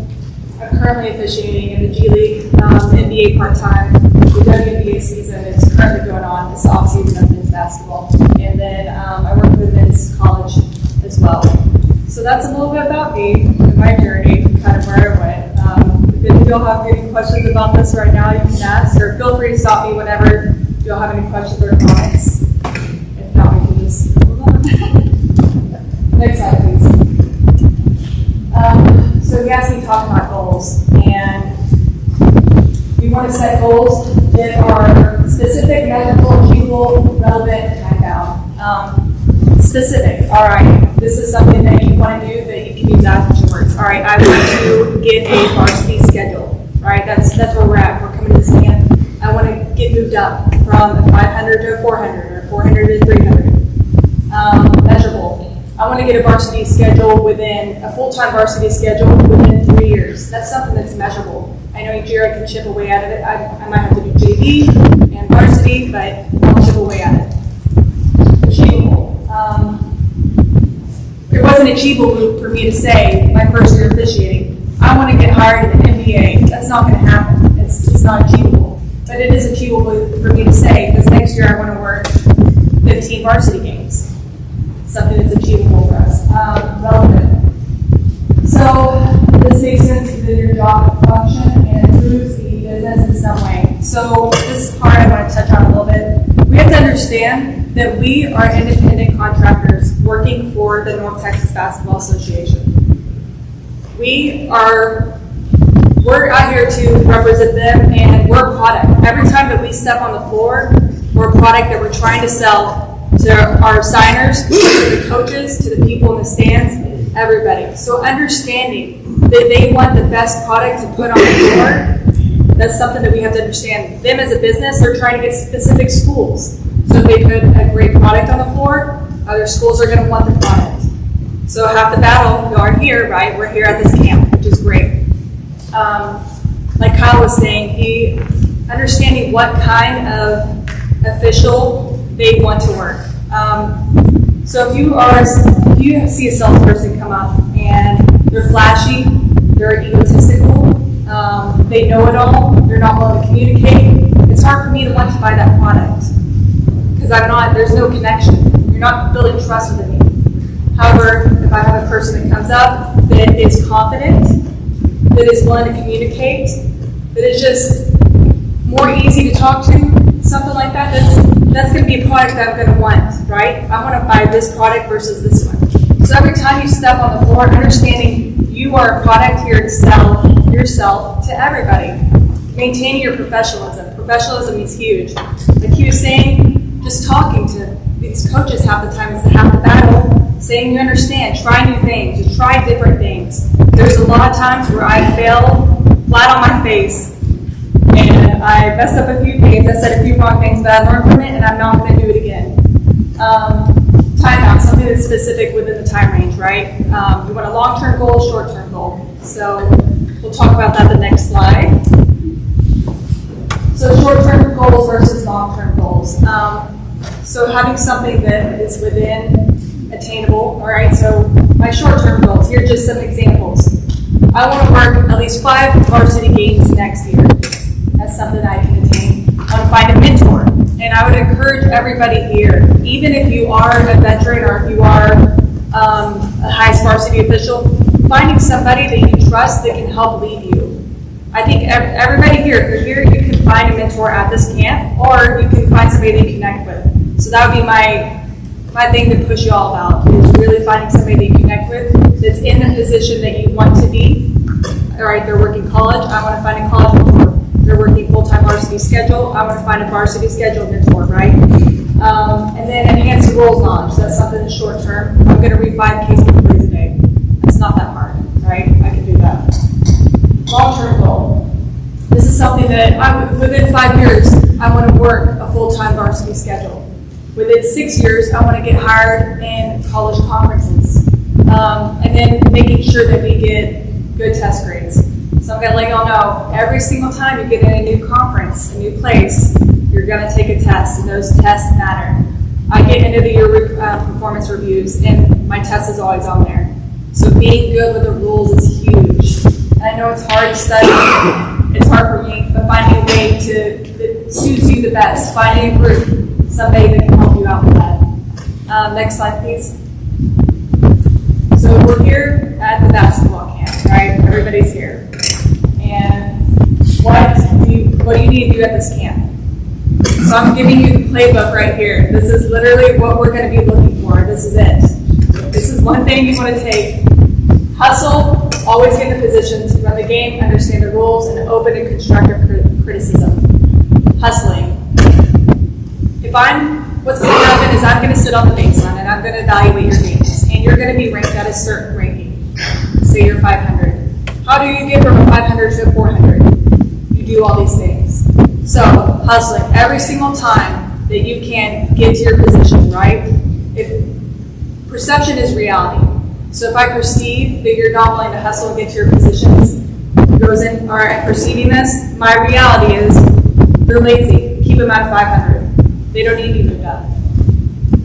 I'm currently officiating in the G League, NBA part-time. The WNBA season is currently going on this offseason. basketball. And then I work with men's college as well. So that's a little bit about me and my journey, kind of where I went. If you all have any questions about this right now, you can ask, or feel free to stop me whenever you all have any questions or comments. If not, we can just move on. Next slide, please. So he asked me to talk about goals, and we want to set goals that are specific, measurable, achievable, relevant, and time bound. Specific, all right, this is something that you want to do that you can use as your words. All right, I want to get a varsity schedule, right? That's where we're at. We're coming to this camp. I want to get moved up from a 500 to a 400 or 400 to 300. Measurable. I want to get a varsity schedule within, a full-time varsity schedule within 3 years. That's something that's measurable. I know Jared can chip away at it. I might have to do JV and varsity, but I'll chip away at it. Achievable. It wasn't achievable for me to say my first year officiating, I want to get hired in the NBA. That's not going to happen. It's not achievable. But it is achievable for me to say, this next year I want to work 15 varsity games. Something that's achievable for us. Relevant. So this makes sense within your job function and improves the business in some way. So this part I want to touch on a little bit. We have to understand that we are independent contractors working for the North Texas Basketball Association. We're out here to represent them, and we're a product. Every time that we step on the floor, we're a product that we're trying to sell to our signers, to the coaches, to the people in the stands, everybody. So understanding that they want the best product to put on the floor, that's something that we have to understand. Them as a business, they're trying to get specific schools. So if they put a great product on the floor, other schools are going to want the product. So half the battle, we are here, right? We're here at this camp, which is great. Like Kyle was saying, understanding what kind of official they want to work. So if you see a salesperson come up and they're flashy, they're egotistical, they know it all, they're not willing to communicate, it's hard for me to want to buy that product because there's no connection. You're not building trust with me. However, if I have a person that comes up that is confident, that is willing to communicate, that is just more easy to talk to, something like that, that's going to be a product that I'm going to want, right? I want to buy this product versus this one. So every time you step on the floor, understanding you are a product here to sell yourself to everybody. Maintaining your professionalism. Professionalism is huge. Like he was saying, just talking to these coaches half the time is half the battle, saying you understand, try new things, just try different things. There's a lot of times where I fail flat on my face, and I messed up a few games, I said a few wrong things, but I learned from it, and I'm not going to do it again. Timeout, something that's specific within the time range, right? We want a long-term goal, short-term goal. So we'll talk about that the next slide. So short-term goals versus long-term goals. So having something that is within attainable, all right? So my short-term goals, here are just some examples. I want to work at least 5 varsity games next year. That's something I can attain. I want to find a mentor. And I would encourage everybody here, even if you are a veteran or if you are a high varsity official, finding somebody that you trust that can help lead you. I think everybody here, if you're here, you can find a mentor at this camp, or you can find somebody that you connect with. So that would be my thing to push you all about, is really finding somebody that you connect with that's in the position that you want to be. All right, they're working college, I want to find a college mentor. They're working full-time varsity schedule, I want to find a varsity schedule mentor, right? And then enhance the roles knowledge. That's something that's short term. I'm going to read 5 case inquiries a day. It's not that hard, right? I can do that. Long-term goal. This is something that within 5 years, I want to work a full-time varsity schedule. Within 6 years, I want to get hired in college conferences. And then making sure that we get good test grades. So I'm going to let y'all know, every single time you get in a new conference, a new place, you're going to take a test, and those tests matter. I get into the year performance reviews, and my test is always on there. So being good with the rules is huge. And I know it's hard to study, it's hard for me, but finding a way that suits you the best, finding a group, somebody that can help you you out with that. Next slide, please. So we're here at the basketball camp, right? Everybody's here. And what do you need to do at this camp? So I'm giving you the playbook right here. This is literally what we're going to be looking for. This is it. This is one thing you want to take. Hustle, always get in the positions, run the game, understand the rules, and open and constructive criticism. Hustling. What's going to happen is I'm going to sit on the baseline and I'm going to evaluate your games. And you're going to be ranked at a certain ranking. Say you're 500. How do you get from a 500 to a 400? You do all these things. So, hustling every single time that you can get to your position, right? If perception is reality. So if I perceive that you're not willing to hustle and get to your positions, perceiving this, my reality is they're lazy. Keep them at 500. They don't need to be moved up.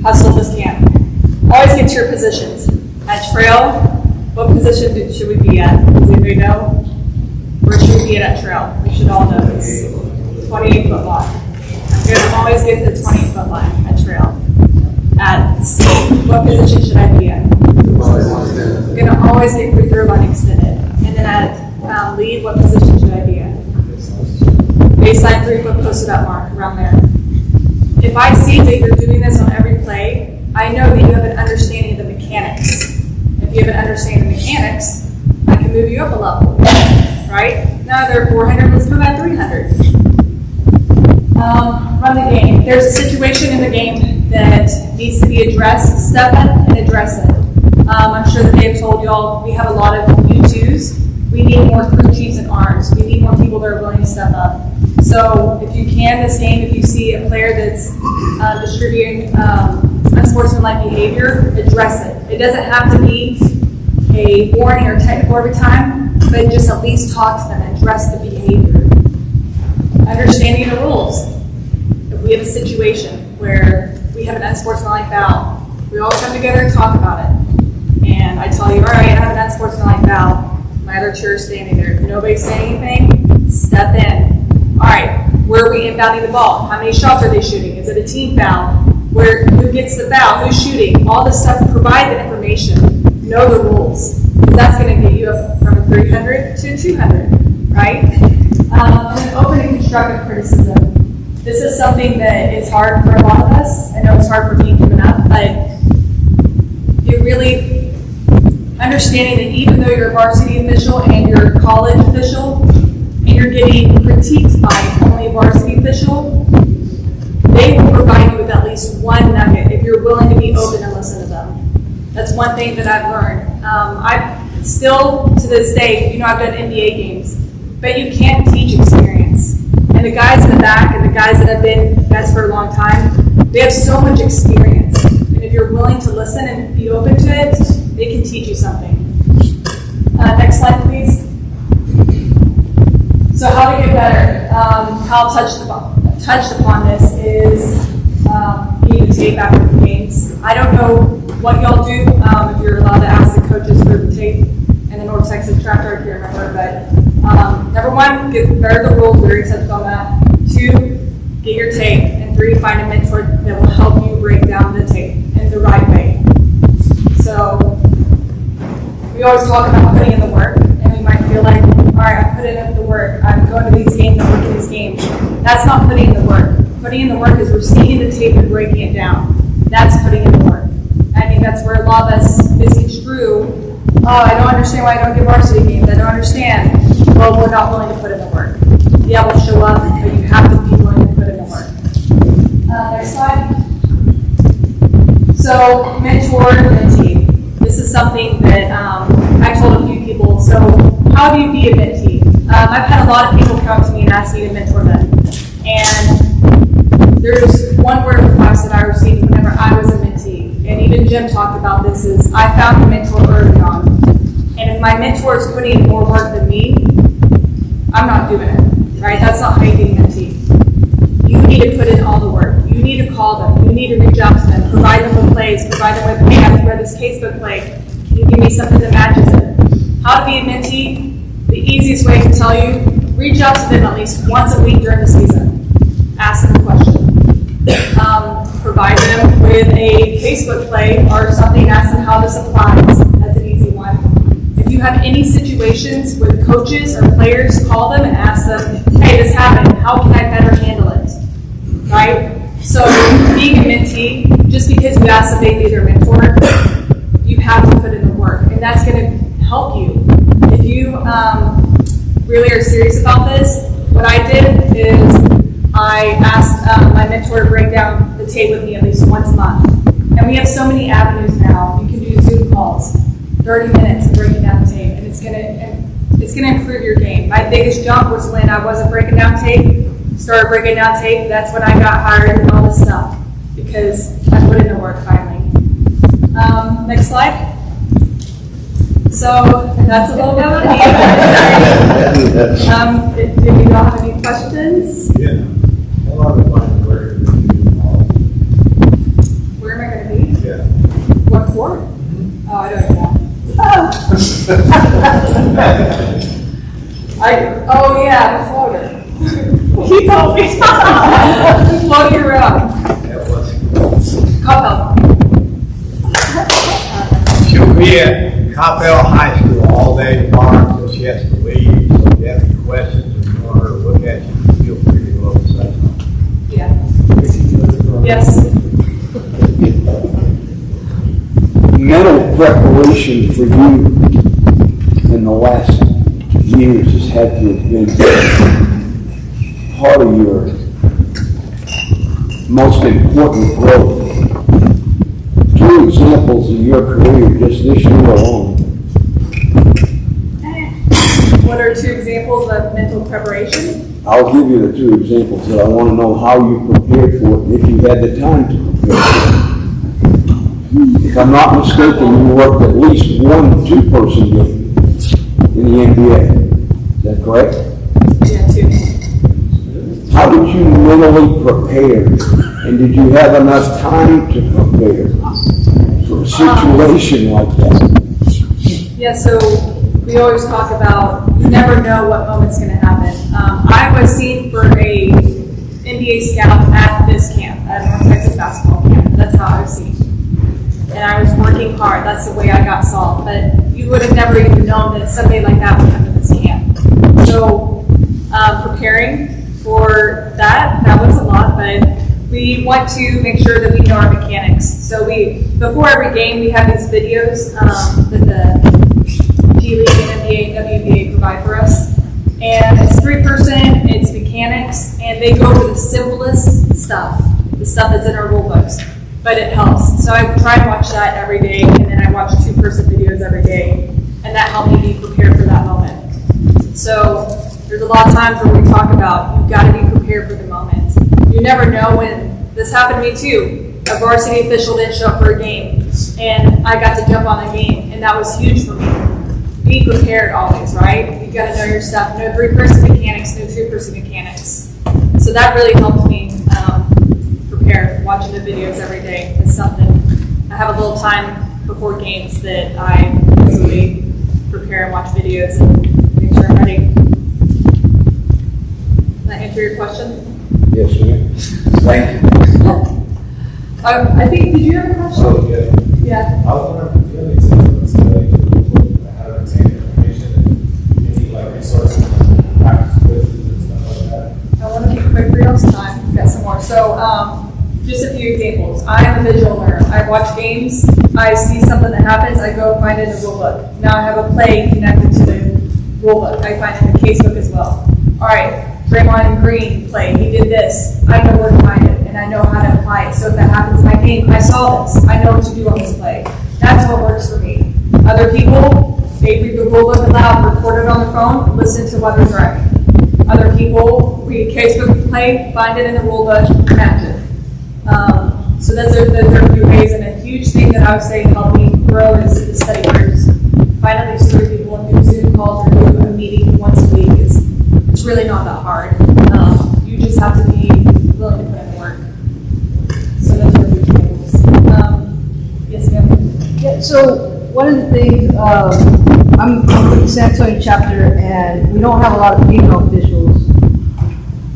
Hustle this camp. Always get to your positions. At trail, what position should we be at? Does anybody know? Where should we be at trail? We should all know this. 28-foot line. I'm going to always get to the 28-foot line at trail. At speed, what position should I be in? I'm going to always get free throw line extended. And then at lead, what position should I be in? Baseline 3-foot posted up mark, around there. If I see that you're doing this on every play, I know that you have an understanding of the mechanics. If you have an understanding of the mechanics, I can move you up a level, right? Now they're 400, let's move at 300. Run the game. There's a situation in the game that needs to be addressed. Step up and address it. I'm sure that they've told y'all we have a lot of U2s. We need more crew chiefs and arms. We need more people that are willing to step up. So if you can, this game, if you see a player that's distributing unsportsmanlike behavior, address it. It doesn't have to be a warning or technical every time, but just at least talk to them and address the behavior. Understanding the rules. If we have a situation where we have an unsportsmanlike foul, we all come together and talk about it. And I tell you, all right, I have an unsportsmanlike foul. My other chair is standing there. If nobody's saying anything, step in. All right, where are we inbounding the ball? How many shots are they shooting? Is it a team foul? Who gets the foul? Who's shooting? All this stuff, provide the information. Know the rules. That's going to get you up from a 300 to a 200, right? And then open and constructive criticism. This is something that is hard for a lot of us. I know it's hard for me coming up, but it really understanding that even though you're a varsity official and you're a college official, and you're getting critiqued by only a varsity official, they will provide you with at least one nugget if you're willing to be open and listen to them. That's one thing that I've learned. I still, to this day, I've done NBA games, but you can't teach experience. And the guys in the back and the guys that have been vets for a long time, they have so much experience. And if you're willing to listen and be open to it, they can teach you something. Next slide, please. So how to get better? How touched upon this is getting the tape after the games. I don't know what y'all do if you're allowed to ask the coaches for the tape and the North Texas track record here, remember, but number one, get better the rules, we already touched on that. 2, get your tape, and 3, find a mentor that will help you break down the tape in the right way. So we always talk about putting in the work, and we might feel like, all right, I put in the work, I'm going to these games, I'm working these games. That's not putting in the work. Putting in the work is receiving the tape and breaking it down. That's putting in the work. I think that's where a lot of us misconstrue. Oh, I don't understand why I don't get varsity games. I don't understand. Well, we're not willing to put in the work. Yeah, we'll show up, but you have to be willing to put in the work. Next slide. So, mentor and mentee. This is something that I told a few people. So, how do you be a mentee? I've had a lot of people come to me and ask me to mentor them. And there's one word of advice that I received whenever I was a mentee. And even Jim talked about this, is I found a mentor early on. And if my mentor is putting in more work than me, I'm not doing it, right? That's not how you get a mentee. You need to put in all the work. You need to call them. You need to reach out to them. Provide them with plays. Provide them with, hey, I've read this casebook play. Can you give me something that matches it? How to be a mentee? The easiest way to tell you, reach out to them at least once a week during the season. Ask them a question. Provide them with a Facebook play or something, ask them how this applies. That's an easy one. If you have any situations with coaches or players, call them and ask them, hey, this happened, how can I better handle it? Right? So being a mentee, just because you ask somebody to be their mentor, you have to put in the work, and that's going to help you. If you really are serious about this, what I did is I asked my mentor to break down the tape with me at least once a month. And we have so many avenues now. You can do Zoom calls, 30 minutes of breaking down the tape, and it's gonna improve your game. My biggest jump was when I wasn't breaking down tape, started breaking down tape. That's when I got hired and all this stuff, because I put in the work finally. Next slide. So that's a little bit of me. Do you all have any questions? Yeah. Where am Where am I going to be? Yeah. What court? Oh, I don't know. Oh yeah, the floater. He told me. Floating around. That was. Couple. She'll be at Coppell High School all day tomorrow until she has to leave. So if you have any questions or you want her to look at you, feel free to go up and say something. Yeah. Yes. Mental preparation for you in the last years has had to have been part of your most important growth. 2 examples of your career just this year alone. What are 2 examples of mental preparation? I'll give you the 2 examples that I want to know how you prepared for it and if you had the time to prepare for it. If I'm not mistaken, you worked at least 1 2-person game in the NBA. Is that correct? Yeah, 2. How did you mentally prepare? And did you have enough time to prepare for a situation like that? Yeah, so we always talk about you never know what moment's going to happen. I was seen for a NBA scout at this camp, at North Texas basketball camp. That's how I was seen. And I was working hard. That's the way I got saw. But you would have never even known that somebody like that would come to this camp. So preparing for that was a lot, but we want to make sure that we know our mechanics. So before every game, we have these videos that the G League, NBA, WNBA provide for us. And it's 3-person, it's mechanics, and they go over the simplest stuff, the stuff that's in our rule books. But it helps. So I try to watch that every day, and then I watch 2-person videos every day, and that helped me be prepared for that moment. So there's a lot of times where we talk about you've got to be prepared for the moment. You never know when this happened to me too. A varsity official didn't show up for a game, and I got to jump on the game, and that was huge for me. Be prepared always, right? You've got to know your stuff. No 3-person mechanics, no 2-person mechanics. So that really helped me prepare. Watching the videos every day is something. I have a little time before games that I usually prepare and watch videos and make sure I'm ready. Can I answer your question? Yes, ma'am. Thank you. I think, did you have a question? Oh, yeah. Yeah. I was wondering if you have any tips on how to obtain information and any like resources, practice quizzes and stuff like that. I want to be quick for y'all's time. We've got some more. So, just a few examples. I'm a visual learner. I watch games. I see something that happens. I go find it in the rule book. Now I have a play connected to the rule book. I find it in the casebook as well. All right, Draymond Green play. He did this. I know where to find it, and I know how to apply it. So if that happens in my game, I saw this. I know what to do on this play. That's what works for me. Other people, they read the rule book aloud, record it on their phone, listen to what they're driving. Other people read casebook play, find it in the rule book, match it. So those are a few ways, and a huge thing that I would say helped me grow is the study groups. Find at least 3 people and do Zoom calls or do a meeting once a week. It's really not that hard. You just have to be willing to put in work. So those are a few examples. Yes, ma'am. Yeah, so one of the things, I'm with the San Antonio chapter, and we don't have a lot of female officials,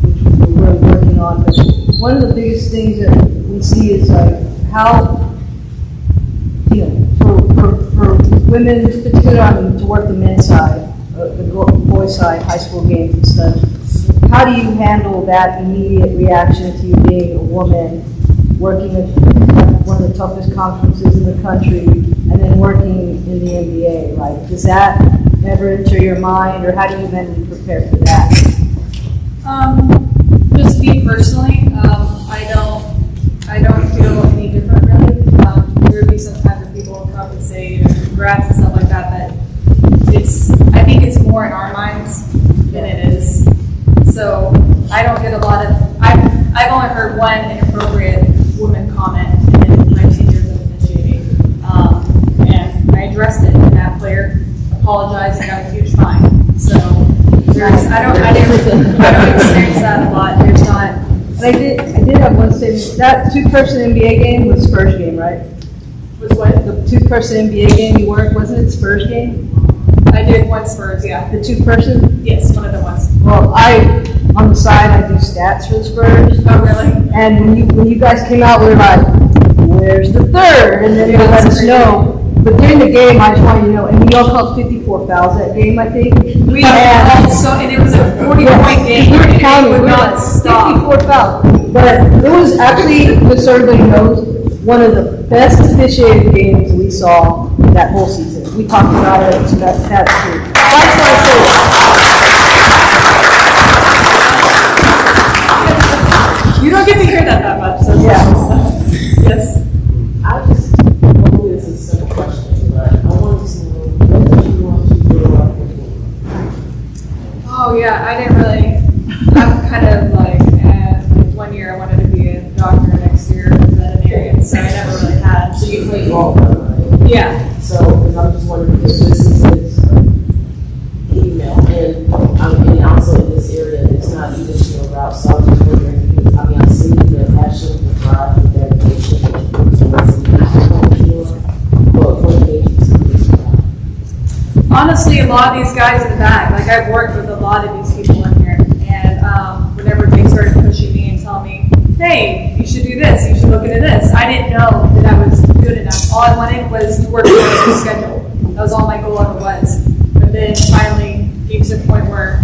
which we're really working on, but one of the biggest things that we see is like how, you know, for women, particularly to work the men's side, the boys' side, high school games and stuff, how do you handle that immediate reaction to you being a woman, working at one of the toughest conferences in the country, and then working in the NBA? Like, does that ever enter your mind, or how do you mentally prepare for that? Just me personally, I don't feel any different really. There would be some times where people will come and say, you know, congrats and stuff like that, but I think it's more in our minds than it is. So I don't get a lot of, I've only heard one inappropriate woman comment in 19 years of officiating, and I addressed it, and that player apologized and got a huge fine. So I don't experience that a lot. There's not. And I did have one statement. That two-person NBA game was Spurs game, right? Was what? The two-person NBA game you worked, wasn't it Spurs game? I did one Spurs, yeah. The two-person? Yes, one of the ones. Well, on the side, I do stats for the Spurs. Oh, really? And when you guys came out, we were like, where's the third? And then they let us know. But during the game, I just want you to know, and we all called 54 fouls that game, I think. We also, and it was a 40-point game. We were counting, We we would were not like, stop. 54 fouls. But it was actually, just so everybody knows, one of the best officiated games we saw that whole season. We talked about it, so that's true. That's what I said. You don't get to hear that much, so Yeah. Yes. I just, hopefully this is a simple question, but I wanted to know, what did you want to do about it? Oh, yeah, I didn't really, I'm kind of like, 1 year I wanted to be a doctor, next year a veterinarian, so I never really had. So you played ball, right? Yeah. So, because I'm just wondering if this is his email, and also in this area, it's not even your route, so I was just wondering, because, I mean, I see the passion, the drive, the dedication, that you put towards the but what agency is that? Honestly, a lot of these guys in the back, like I've worked with a lot of these people in here, and whenever they started pushing me and telling me, hey, you should do this, you should look into this, I didn't know that I was good enough. All I wanted was to work towards the schedule. That was all my goal ever was. But then finally came to the point where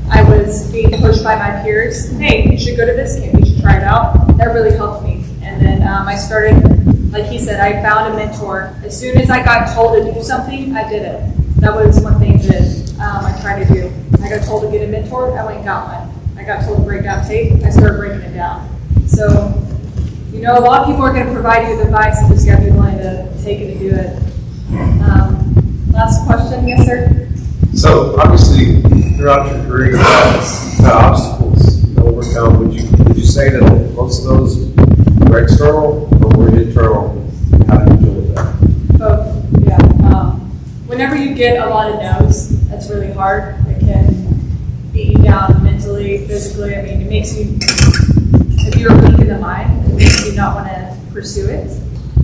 I was being pushed by my peers, hey, you should go to this camp, you should try it out. That really helped me. And then I started, like he said, I found a mentor. As soon as I got told to do something, I did it. That was one thing that I tried to do. I got told to get a mentor, I went and got one. I got told to break down tape, I started breaking it down. So, you know, a lot of people are going to provide you with advice, you just got to be willing to take it and do it. Last question, yes, sir? So obviously, throughout your career, you had obstacles to overcome. Would you say that most of those were external or were internal? How did you deal with that? Both, yeah. Whenever you get a lot of no's, that's really hard. It can beat you down mentally, physically. I mean, it makes you, if you're weak in the mind, it makes you not want to pursue it.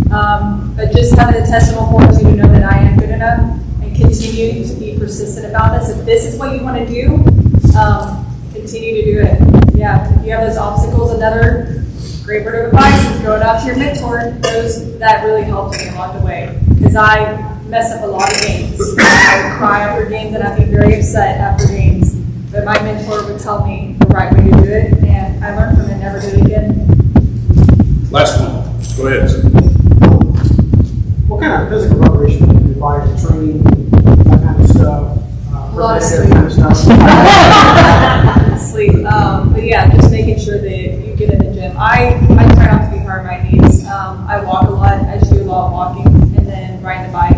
But just having the testimonial forms, you know that I am good enough, and continue to be persistent about this. If this is what you want to do, continue to do it. Yeah, if you have those obstacles, another great word of advice is going out to your mentor. That really helped me along the way, because I mess up a lot of games. I would cry after games, and I'd be very upset after games. But my mentor would tell me the right way to do it, and I learned from it, never do it again. Last one. Go ahead, sir. What kind of physical preparation do you require to train, that kind of stuff? A lot of that kind of stuff? Sleep. But yeah, just making sure that you get in the gym. I try not to be hard on my knees. I walk a lot. I just do a lot of walking and then riding the bike.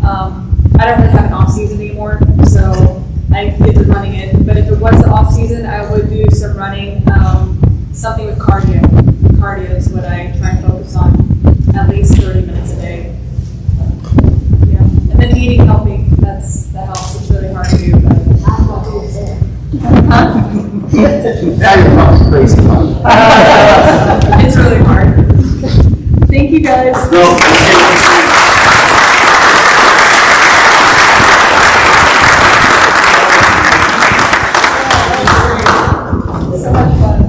I don't really have an off season anymore, so I get to running in. But if it was the off season, I would do some running, something with cardio. Cardio is what I try and focus on, at least 30 minutes a day. Yeah, and then eating healthy. That helps. It's really hard to do. But Now you're talking crazy. it's really hard. Thank you, guys. So much fun.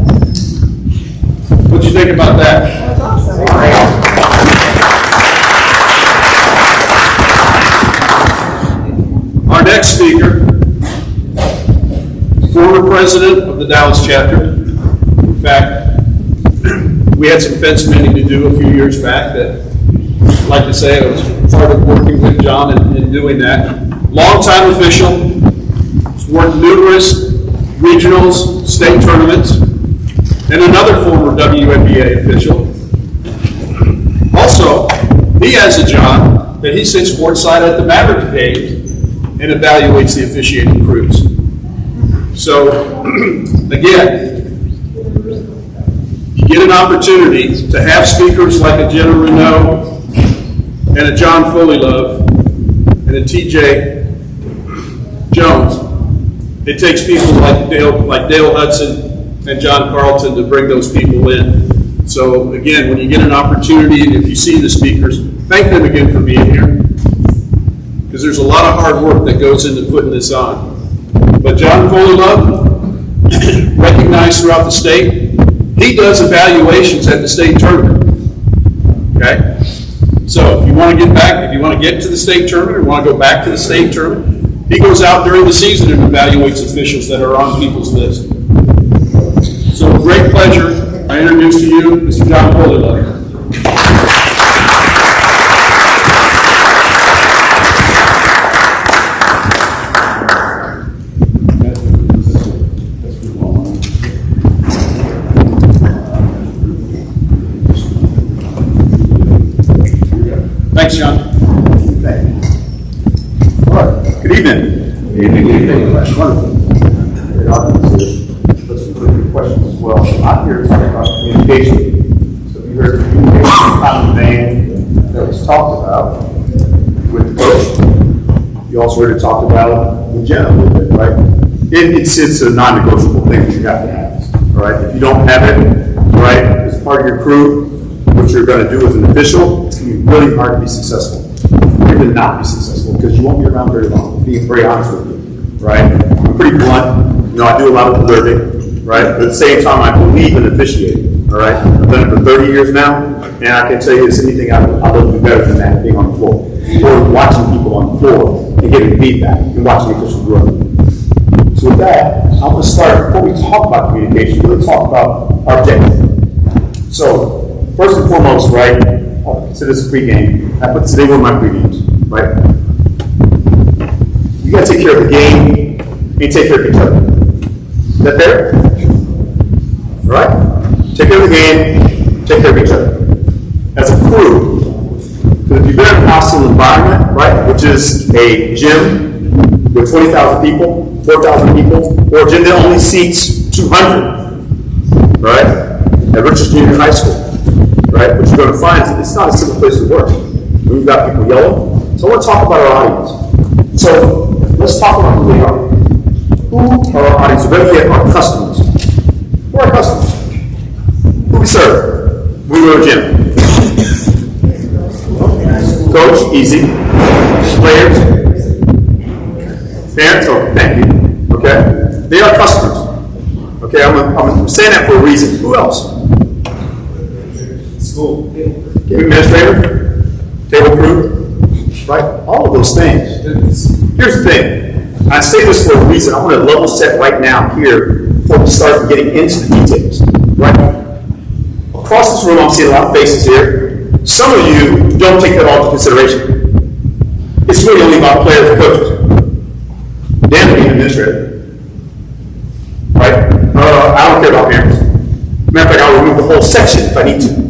think about that? Our next speaker, former president of the Dallas chapter. In fact, we had some fence mending to do a few years back that, I'd like to say, I was part of working with John in doing that. Longtime official, has worked numerous regionals, state tournaments, and another former WNBA official. Also, he has a job that he sits courtside at the Maverick games and evaluates the officiating crews. So, again, you get an opportunity to have speakers like a Jenna Reneau and a John Fullilove and a TJ Jones. It takes people like Dale Hudson and John Carlton to bring those people in. So again, when you get an opportunity, and if you see the speakers, thank them again for being here, because there's a lot of hard work that goes into putting this on. But John Fullilove, recognized throughout the state, he does evaluations at the state tournament. Okay? So if you want to get back, if you want to get to the state tournament or want to go back to the state tournament, he goes out during the season and evaluates officials that are on people's list. So, with great pleasure, I introduce to you Mr. John Fullilove. Thanks, John. All right. Good evening. Good evening. Wonderful. Let's look at questions as well. So I'm here to talk about communication. So you heard communication common vein that was talked about with the coach. You also heard it talked about with Jenna a little bit, right? It's a non-negotiable thing that you have to have, right? If you don't have it, right, as part of your crew, what you're going to do as an official, it's going to be really hard to be successful. You're going to not be successful because you won't be around very long, being very honest with you, right? I'm pretty blunt. I do a lot of observing, right? But at the same time, I believe in officiating, all right? I've done it for 30 years now, and I can tell you there's anything I love to do better than that, being on the floor. Or watching people on the floor and getting feedback and watching officials grow. So with that, I'm going to start, before we talk about communication, really talk about our objective. So, first and foremost, right, I'll consider this a pregame. I put today one of my pregames, right? You got to take care of the game and take care of each other. Is that fair? All right? Take care of the game, take care of each other. As a crew, because if you've been in a hostile environment, right, which is a gym with 20,000 people, 4,000 people, or a gym that only seats 200, right, at Richards Junior High School. Right? What you're going to find is that it's not a simple place to work. We've got people yelling. So I want to talk about our audience. So let's talk about who they are. Who are our audience? We're going to get our customers. Who are our customers? Who we serve? We go to gym. Coach, easy. Players. Parents, oh, thank you. Okay? They are customers. Okay, I'm saying that for a reason. Who else? School. Administrator, table crew, right? All of those things. Here's the thing. I say this for a reason. I want to level set right now here before we start getting into the details. Right? Across this room, I'm seeing a lot of faces here. Some of you don't take that all into consideration. It's really only about players and coaches. Damn being an administrator. Right? I don't care about parents. Matter of fact, I'll remove the whole section if I need to.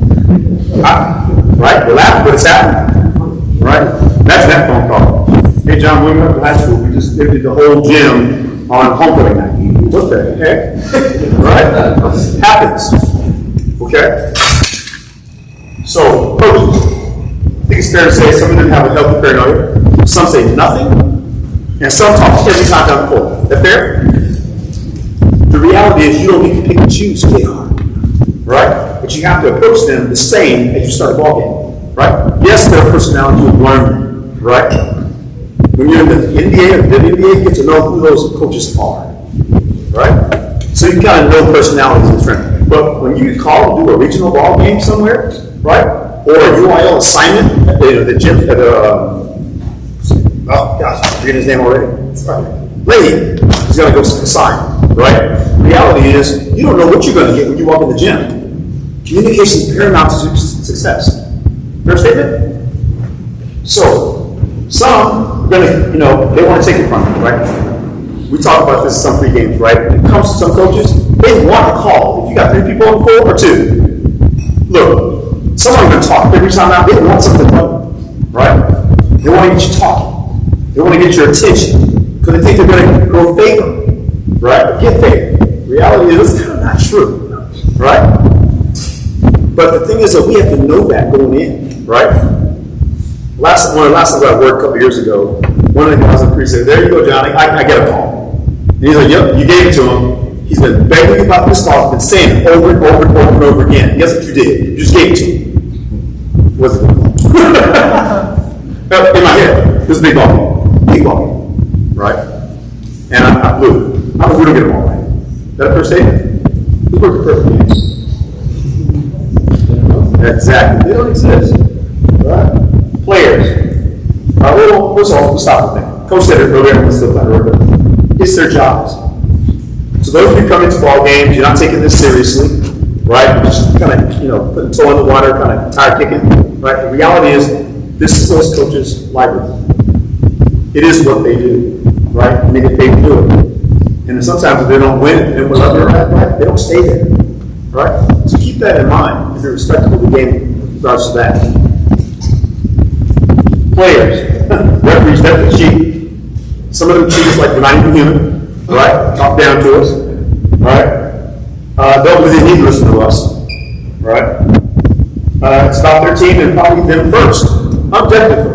Right? We're laughing, but it's happening. Right? That's that phone call. Hey, John, when we went to high school, we just did the whole gym on homecoming night. What the heck? Right? Happens. Okay? So, coaches, I think it's fair to say some of them have a healthy paranoia. Some say nothing, and some talk every time down the floor. Is that fair? The reality is you don't need to pick and choose who they are. Right? But you have to approach them the same as you start a ball game. Right? Yes, their personality will learn. Right? When you're in the NBA or the WNBA, you get to know who those coaches are. Right? So you kind of know personalities in front of them. But when you get called to do a regional ball game somewhere, right? Or a UIL assignment at the gym, at oh gosh, I'm forgetting his name already. Lady is going to go sign, right? Reality is, you don't know what you're going to get when you walk in the gym. Communication is paramount to success. Fair statement? So, some are going to, they want to take it from you, right? We talk about this in some pre-games, right? When it comes to some coaches, they want to call. If you got 3 people on the court or 2, look, someone's going to talk every time out. They want something from you, right? They want to get you talking. They want to get your attention because they think they're going to grow favor, right? Get favor. Reality is, it's kind of not true, right? But the thing is that we have to know that going in, right? One of the last times I worked a couple years ago, one of the guys in the precinct said, "There you go, Johnny, I get a call." And he's like, "Yep, you gave it to him. He's been begging you about this call, he's been saying it over and over and over and over again. Guess what you did? You just gave it to him." What's it in my head, this is big ball game, right? And I blew it. I was going to get them all right. Is that a first statement? Who worked the perfect game? Exactly. They don't exist. Right? Players. First of all, we'll stop with that. Coach said it earlier, let's go back over. It's their jobs. So those of you coming to ball games, you're not taking this seriously, right? You're just kind of, putting toe in the water, kind of tire kicking, right? The reality is, this is those coaches' livelihood. It is what they do, right? And they get paid to do it. And sometimes if they don't win, and whatever, right, they don't stay there, right? So keep that in mind if you're respectful of the game in regards to that. Players, referees definitely cheat. Some of them cheat us like we're not even human, right? Talk down to us, right? Don't really need to listen to us, right? It's about their team and probably them first, objectively.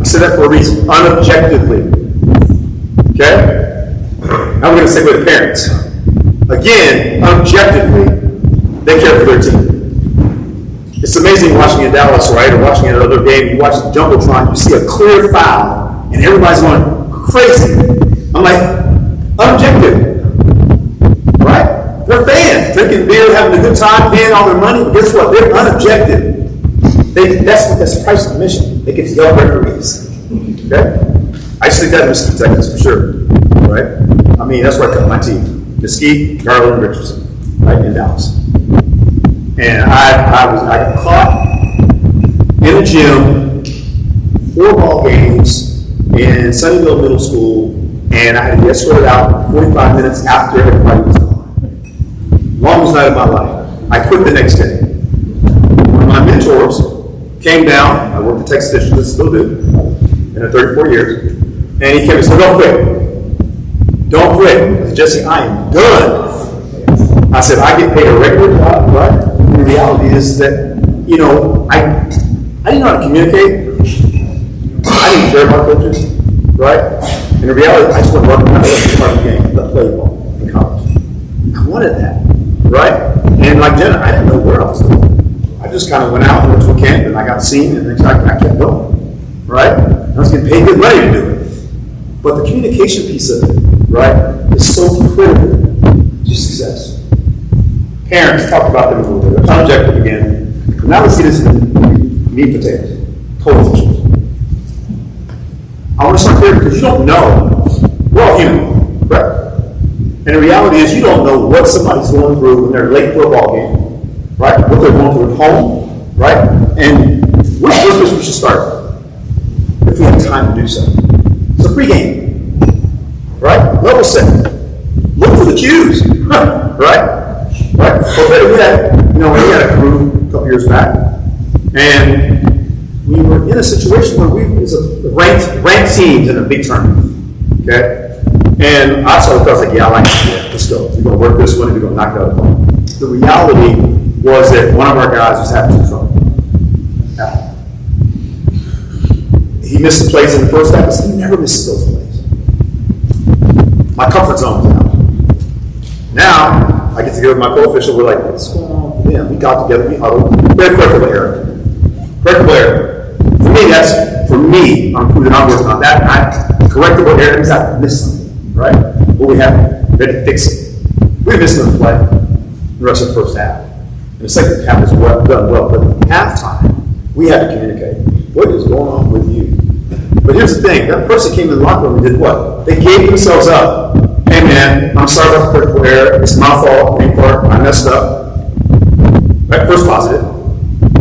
I say that for a reason, unobjectively. Okay? Now we're going to say with the parents. Again, objectively, they care for their team. It's amazing watching in Dallas, right, or watching another game, you watch the Jumbotron, you see a clear foul, and everybody's going crazy. I'm like, objective, right? They're fans, drinking beer, having a good time, paying all their money, but guess what? They're unobjective. That's the price of admission. They get to yell referees. Okay? I used to think that in Mesquite, Texas, for sure. Right? I mean, that's where I cut my teeth. Mesquite, Garland, Richardson, right, in Dallas. And I got caught in a gym, 4 ball games in Sunnyvale Middle School, and I had to be escorted out 45 minutes after everybody was gone. Longest night of my life. I quit the next day. One of my mentors came down. I worked at Texas District, still do, in 34 years. And he came and said, "Don't quit. Don't quit." I said, "Jesse, I am done." I said, "I get paid a regular job, right?" And the reality is that, I didn't know how to communicate. I didn't care about coaches, right? And the reality, I just wanted to run around the game, play ball in college. I wanted that, right? And like Jenna, I didn't know where I was going. I just kind of went out and went to a camp, and I got seen, and I kept going, right? I was getting paid good money to do it. But the communication piece of it, right, is so critical to success. Parents, talk about them a little bit. Objective again. Now let's get into the meat and potatoes. Co-officials. I want to start there because you don't know. We're all human, right? And the reality is you don't know what somebody's going through when they're late for a ball game, right? What they're going through at home, right? And which business we should start if we have time to do so. It's a pregame, right? Level set. Look for the cues, right? Right? Well, better yet, we had a crew a couple years back, and we were in a situation where it was a ranked teams in a big tournament. Okay? And I was like, yeah, I like it. Yeah, let's go. We're going to work this one and we're going to knock it out of the ball. The reality was that one of our guys was having some trouble. Now, he missed the plays in the first half, but he never misses those plays. My comfort zone was out. Now, I get together with my co-official, we're like, what's going on with him? We got together, we huddled. Very critical error. Correctable error. For me, I'm proving I'm working on that. Correctable error means I missed something, right? But we have ready to fix it. We missed another play. the rest of the first half. And the second half was done well, but halftime, we had to communicate. What is going on with you? But here's the thing, that person came in the locker room and did what? They gave themselves up. Hey man, I'm sorry about the critical error, it's my fault, I messed up. Right, first positive.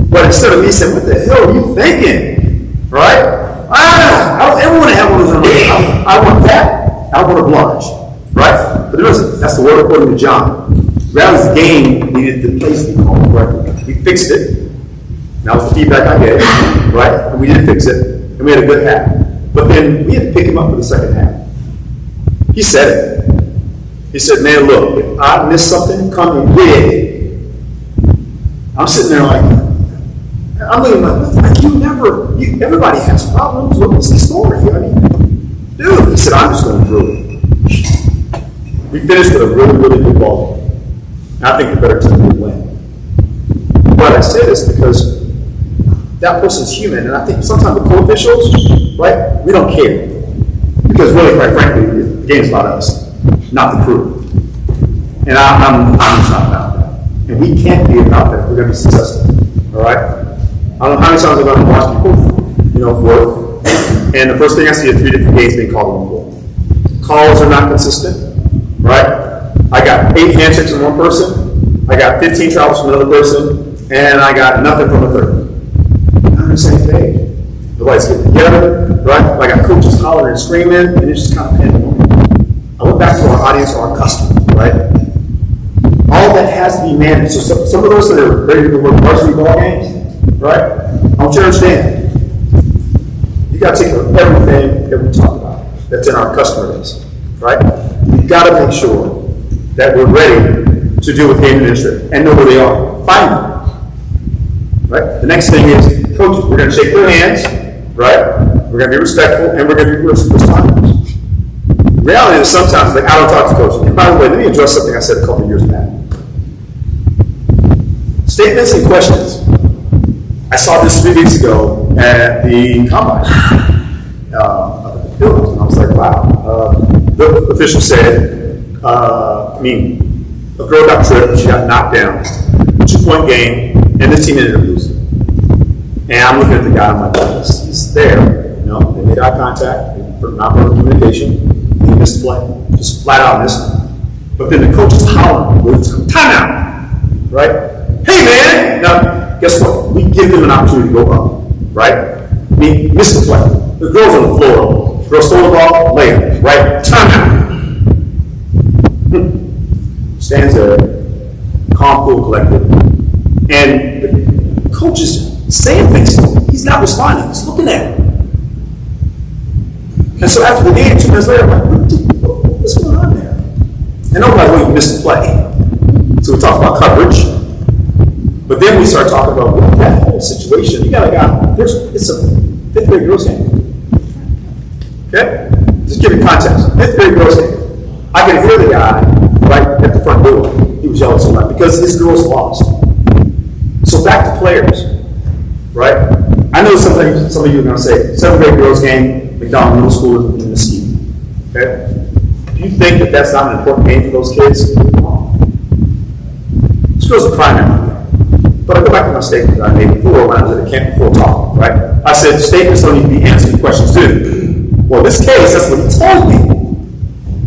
But instead of me saying, what the hell are you thinking? Right? I don't ever want to have one of those. I want that. I want a blanche. Right? But there isn't. That's the word according to John. Rather, the game needed the place to be called correctly. We fixed it. That was the feedback I gave. Right? And we did fix it. And we had a good half. But then we had to pick him up for the second half. He said it. He said, man, look, if I miss something, come and get it. I'm sitting there like, I'm looking like, everybody has problems. What was the story? I mean, dude, he said, I'm just going through it. We finished with a really, really good ball game. And I think the better team would win. But I say this because that person's human, and I think sometimes the co-officials, right, we don't care. Because really, quite frankly, the game's about us, not the crew. And I'm just not about that. And we can't be about that if we're going to be successful. All right? I don't know how many times I've gone to watch people, work, and the first thing I see is 3 different games being called on for. Calls are not consistent, right? I got 8 handshakes from one person, I got 15 travels from another person, and I got nothing from a third. Not on the same page. Nobody's getting together, right? I got coaches hollering and screaming, and it's just kind of pandemonium. I went back to our audience, our customers, right? All that has to be managed. So some of those that are ready to work varsity ball games, right? I want you to understand. You got to take care of everything that we talk about that's in our customer base, right? You've got to make sure that we're ready to deal with game administrators and know where they are. Find them, right? The next thing is coaches. We're going to shake their hands, right? We're going to be respectful and we're going to be responsive. The reality is sometimes I don't talk to coaches. And by the way, let me address something I said a couple of years back. Statements and questions. I saw this 3 weeks ago at the combine up at the Phillips, and I was like, wow. The official said, a girl got tripped, she got knocked down, 2-point game, and this team ended up losing. And I'm looking at the guy, I'm like, well, he's there. They made eye contact, not verbal communication, he missed the play, just flat out missed it. But then the coach is hollering, timeout, right? Hey man! Now, guess what? We give them an opportunity to go up, right? Miss the play. The girl's on the floor. The girl stole the ball, lay it, right? Timeout. Stands there, calm, cool, collected. And the coach is saying things to him. He's not responding. He's looking at him. And so after the game, 2 minutes later, I'm like, what's going on there? And nobody really missed the play. So we talked about coverage. But then we start talking about that whole situation. You got a guy, it's a 5th grade girls game. Okay? Just give you context. 5th grade girls game. I can hear the guy right at the front door. He was yelling so loud because his girls lost. So back to players, right? I know some of you are going to say, 7th grade girls game, McDonald Middle School in Mesquite. Okay? If you think that that's not an important game for those kids, you're wrong. This girl's a primary. But I go back to my statement that I made before when I was at the camp before talking, right? I said statements don't need to be answering questions too. Well, in this case, that's what he told me.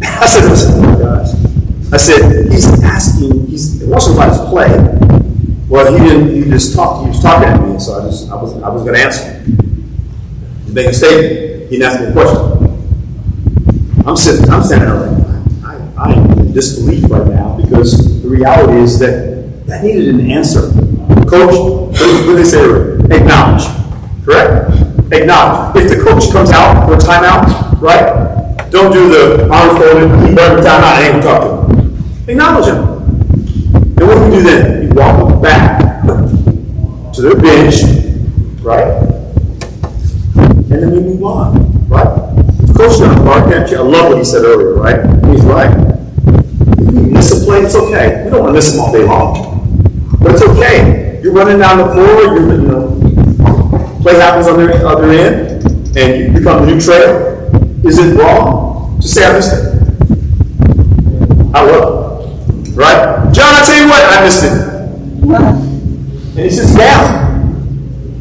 I said, listen, oh my gosh. I said, he's watching somebody's play. Well, he was talking at me, so I was going to answer him. He made a statement. He didn't ask me a question. I'm standing there like, I am in disbelief right now because the reality is that needed an answer. Coach, what do they say? Acknowledge. Correct? Acknowledge. If the coach comes out for a timeout, right? Don't do the arm folded, keep every timeout, I ain't gonna talk to him. Acknowledge him. And what do we do then? We walk them back to their bench, right? And then we move on, right? The coach is gonna bark at you. I love what he said earlier, right? He's right. If you miss a play, it's okay. We don't want to miss them all day long. But it's okay. You're running down the floor, play happens on the other end, and you become the new trail. Is it wrong? Just say I missed it. I will. Right? John, I tell you what, I missed it. And he sits down.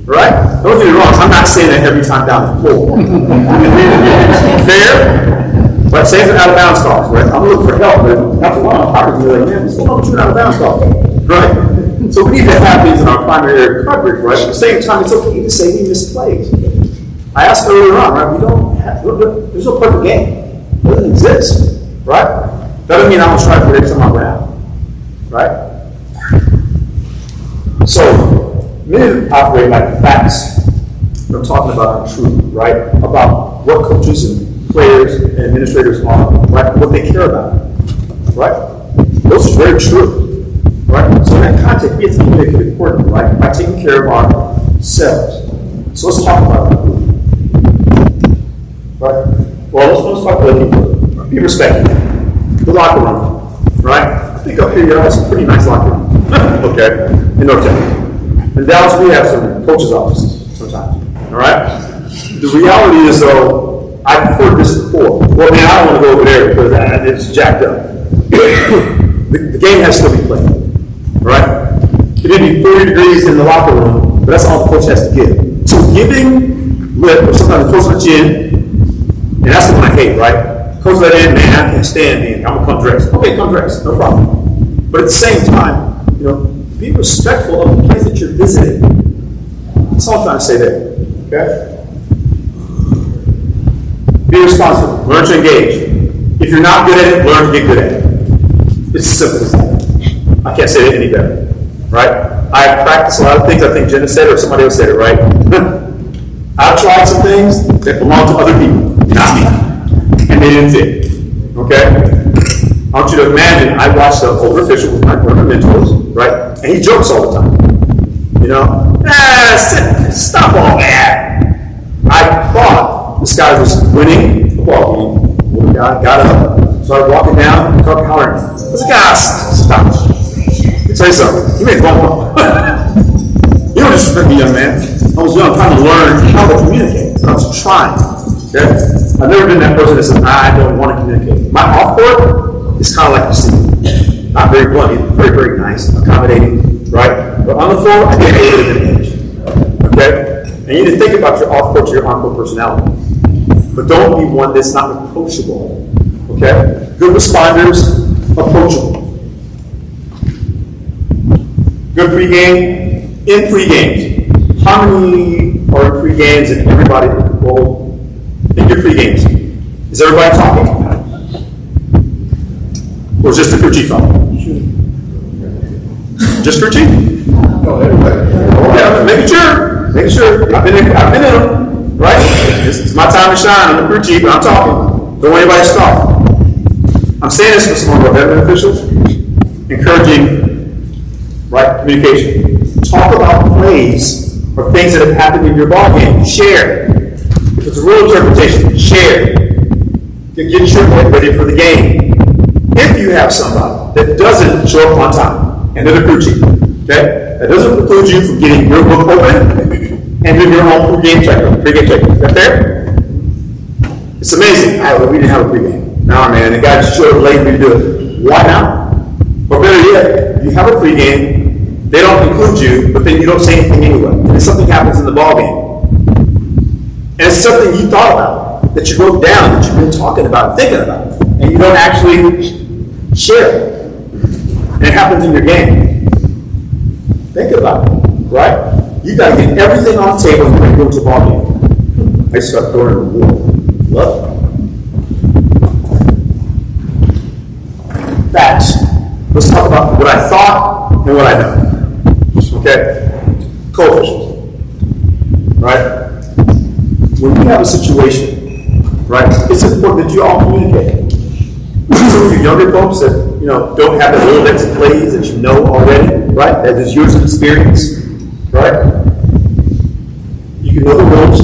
Right? Don't get me wrong, I'm not saying that every time down the floor. Fair? But say it's an out of bounds call, right? I'm looking for help, but after a while, I'm probably like, man, what's going on with out of bounds call? Right? So we need to have these in our primary area coverage, right? At the same time, it's okay to say we missed plays. I asked earlier on, right? There's no perfect game. It doesn't exist, right? That doesn't mean I'm going to try to predict some around, right? So, many operate like facts. I'm talking about are true, right? About what coaches and players and administrators are, right? What they care about, right? Those are very true, right? So in that context, we have to communicate accordingly, right? By taking care of ourselves. So let's talk about that. Right? Well, let's talk about people. Be respectful. The locker room, right? I think up here you have some pretty nice locker room. Okay? In North Texas. In Dallas, we have some coaches' offices sometimes. All right? The reality is, though, I've heard this before. Well, man, I don't want to go over there because it's jacked up. The game has to still be played. All right? It may be 30 degrees in the locker room, but that's all the coach has to give. So giving lip, or sometimes the coach lets you in, and that's the one I hate, right? Coach let in, man, I can't stand being, I'm gonna come dressed. Okay, come dressed, no problem. But at the same time, be respectful of the place that you're visiting. That's all I'm trying to say there. Okay? Be responsible. Learn to engage. If you're not good at it, learn to get good at it. It's as simple as that. I can't say it any better. Right? I practice a lot of things. I think Jenna said it or somebody else said it, right? I've tried some things that belong to other people, not me. And they didn't fit. Okay? I want you to imagine I watched an older official with one of my mentors, right? And he jokes all the time. Stop all that. I thought this guy was winning the ball game. The guy got up, started walking down, and started hollering. I was like, stop. Let me tell you something. You made one more. You don't disrespect me, young man. I was young, trying to learn how to communicate. I was trying. Okay? I've never been that person that says, I don't want to communicate. My off court is kind of like you see. Not very blunt, very, very nice, accommodating, right? But on the floor, I get a little bit of an edge. Okay? And you need to think about your off court to your on court personality. But don't be one that's not approachable. Okay? Good responders, approachable. Good pregame, in pregames. How many are in pregames and everybody will in your pregames? Is everybody talking? Or is just the crew chief talking? Just crew chief? No, everybody. Yeah, making sure. I've been in them, right? It's my time to shine. I'm the crew chief, and I'm talking. Don't want anybody to stop. I'm saying this for some of our veteran officials, encouraging right communication. Talk about plays or things that have happened in your ball game. Share. If it's a rule interpretation, share. Get your head ready for the game. If you have somebody that doesn't show up on time, and they're the crew chief, okay? That doesn't preclude you from getting your book open and doing your own pregame check. Is that fair? It's amazing. We didn't have a pregame. Nah, man, the guy just showed up late to do it. Why not? Or better yet, you have a pregame, they don't include you, but then you don't say anything anyway. And then something happens in the ball game. And it's something you thought about, that you wrote down, that you've been talking about, thinking about, and you don't actually share it. And it happens in your game. Think about it, right? You got to get everything on the table when you go to the ball game. I start throwing the reward. Love it. Facts. Let's talk about what I thought and what I know. Okay? Co-officials. Right? When you have a situation, right, it's important that you all communicate. Some of you younger folks that don't have the little bits of plays that you know already, right? That is years of experience, right? You can know the rules.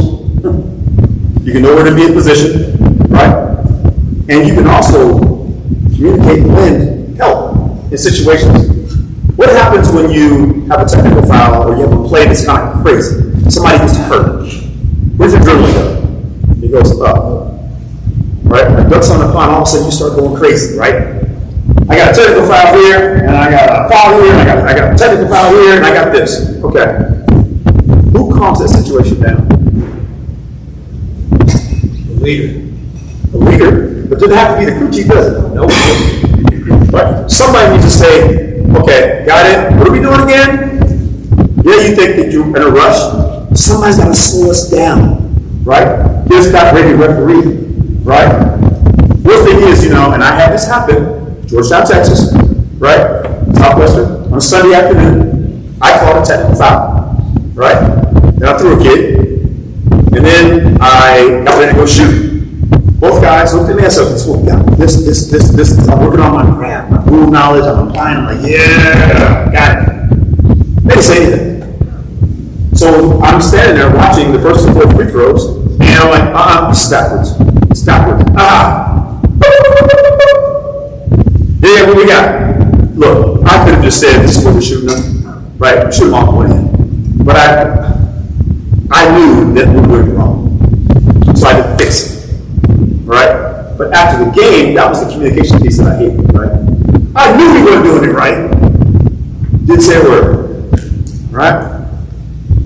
You can know where to be in position, right? And you can also communicate and lend help in situations. What happens when you have a technical foul or you have a play that's kind of crazy? Somebody gets hurt. Where's your dribbling go? It goes up. Right? When it ducks on the pond, all of a sudden you start going crazy, right? I got a technical foul here, and I got a foul here, and I got a technical foul here, and I got this. Okay. Who calms that situation down? The leader. The leader? But doesn't have to be the crew chief, does it? No. Right. Somebody needs to say, okay, got it. What are we doing again? Yeah, you think that you're in a rush? Somebody's got to slow us down. Right? Here's that ready referee. Right? Worst thing is, and I had this happen, Georgetown, Texas, right? Southwestern, on a Sunday afternoon, I called a technical foul, right? Then I threw a kid, and then I got ready to go shoot. Both guys looked at me and said, this, I'm working on my craft, my rule knowledge, I'm applying, I'm like, yeah, got it. They didn't say anything. So I'm standing there watching the first and fourth free throws, and I'm like, this is backwards. It's backwards. Yeah, what we got? Look, I could have just said this is what we're shooting them, right? Shoot them off the way in. But I knew that we were wrong. So I had to fix it. Right? But after the game, that was the communication piece that I hated, right? I knew we weren't doing it right. Didn't say a word. Right?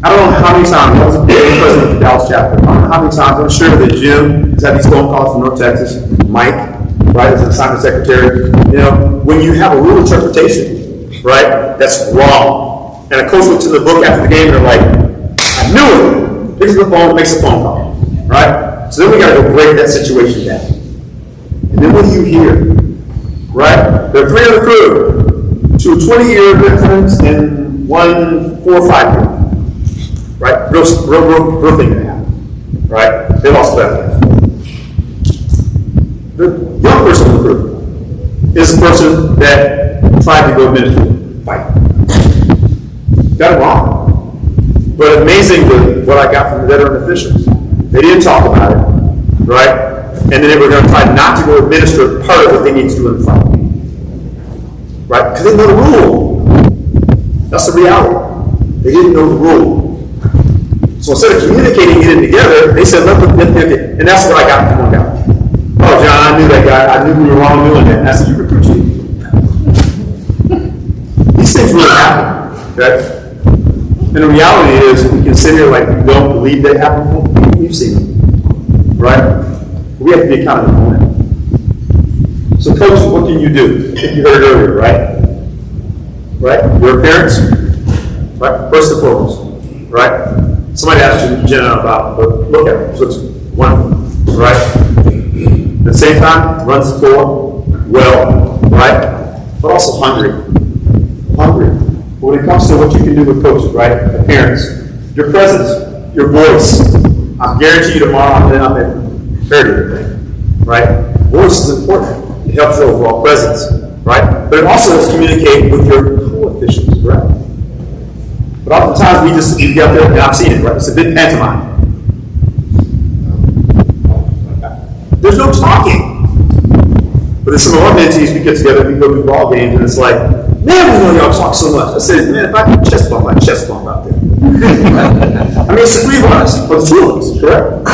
I don't know how many times, I was a president of the Dallas chapter. I don't know how many times, I'm sure that Jim has had these phone calls from North Texas, Mike, right, as an assignment secretary. When you have a rule interpretation, right, that's wrong. And a coach looks in the book after the game and they're like, I knew it. Picks up the phone, makes a phone call, right? So then we got to go break that situation down. And then what do you hear? Right? There are 3 on the crew, 2 20-year veterans and 1 4 or 5-year. Right? Real thing that happened. Right? They lost veterans. The young person in the crew is the person that tried to go administrative fight. Got it wrong. But amazing what I got from the veteran officials. They didn't talk about it, right? And then they were going to try not to go administer part of what they need to do in the fight. Right? Because they know the rule. That's the reality. They didn't know the rule. So instead of communicating, getting together, they said, and that's what I got from one guy. Oh, John, I knew that guy. I knew we were wrong doing that. And I said, you recruit you. These things really happen, okay? And the reality is, we can sit here like we don't believe they happen. We've seen them, right? We have to be accountable for that. So, coaches, what can you do? You heard it earlier, right? Right? Your parents, right? First and foremost, right? Somebody asked you, Jenna, about, look at it. Looks wonderful, right? At the same time, runs the floor well, right? But also hungry. Hungry. But when it comes to what you can do with coaches, right? The parents, your presence, your voice. I guarantee you tomorrow I'm heard everything, right? Voice is important. It helps your overall presence, right? But it also helps communicate with your co-officials, right? But oftentimes we just get out there, and I've seen it, right? It's a bit pantomime. There's no talking. But in some of our mentees, we get together, we go to ball games, and it's like, man, we know y'all talk so much. I said, man, if I could chest bump out there. I mean, it's the 3 of us, but the 2 of us, correct?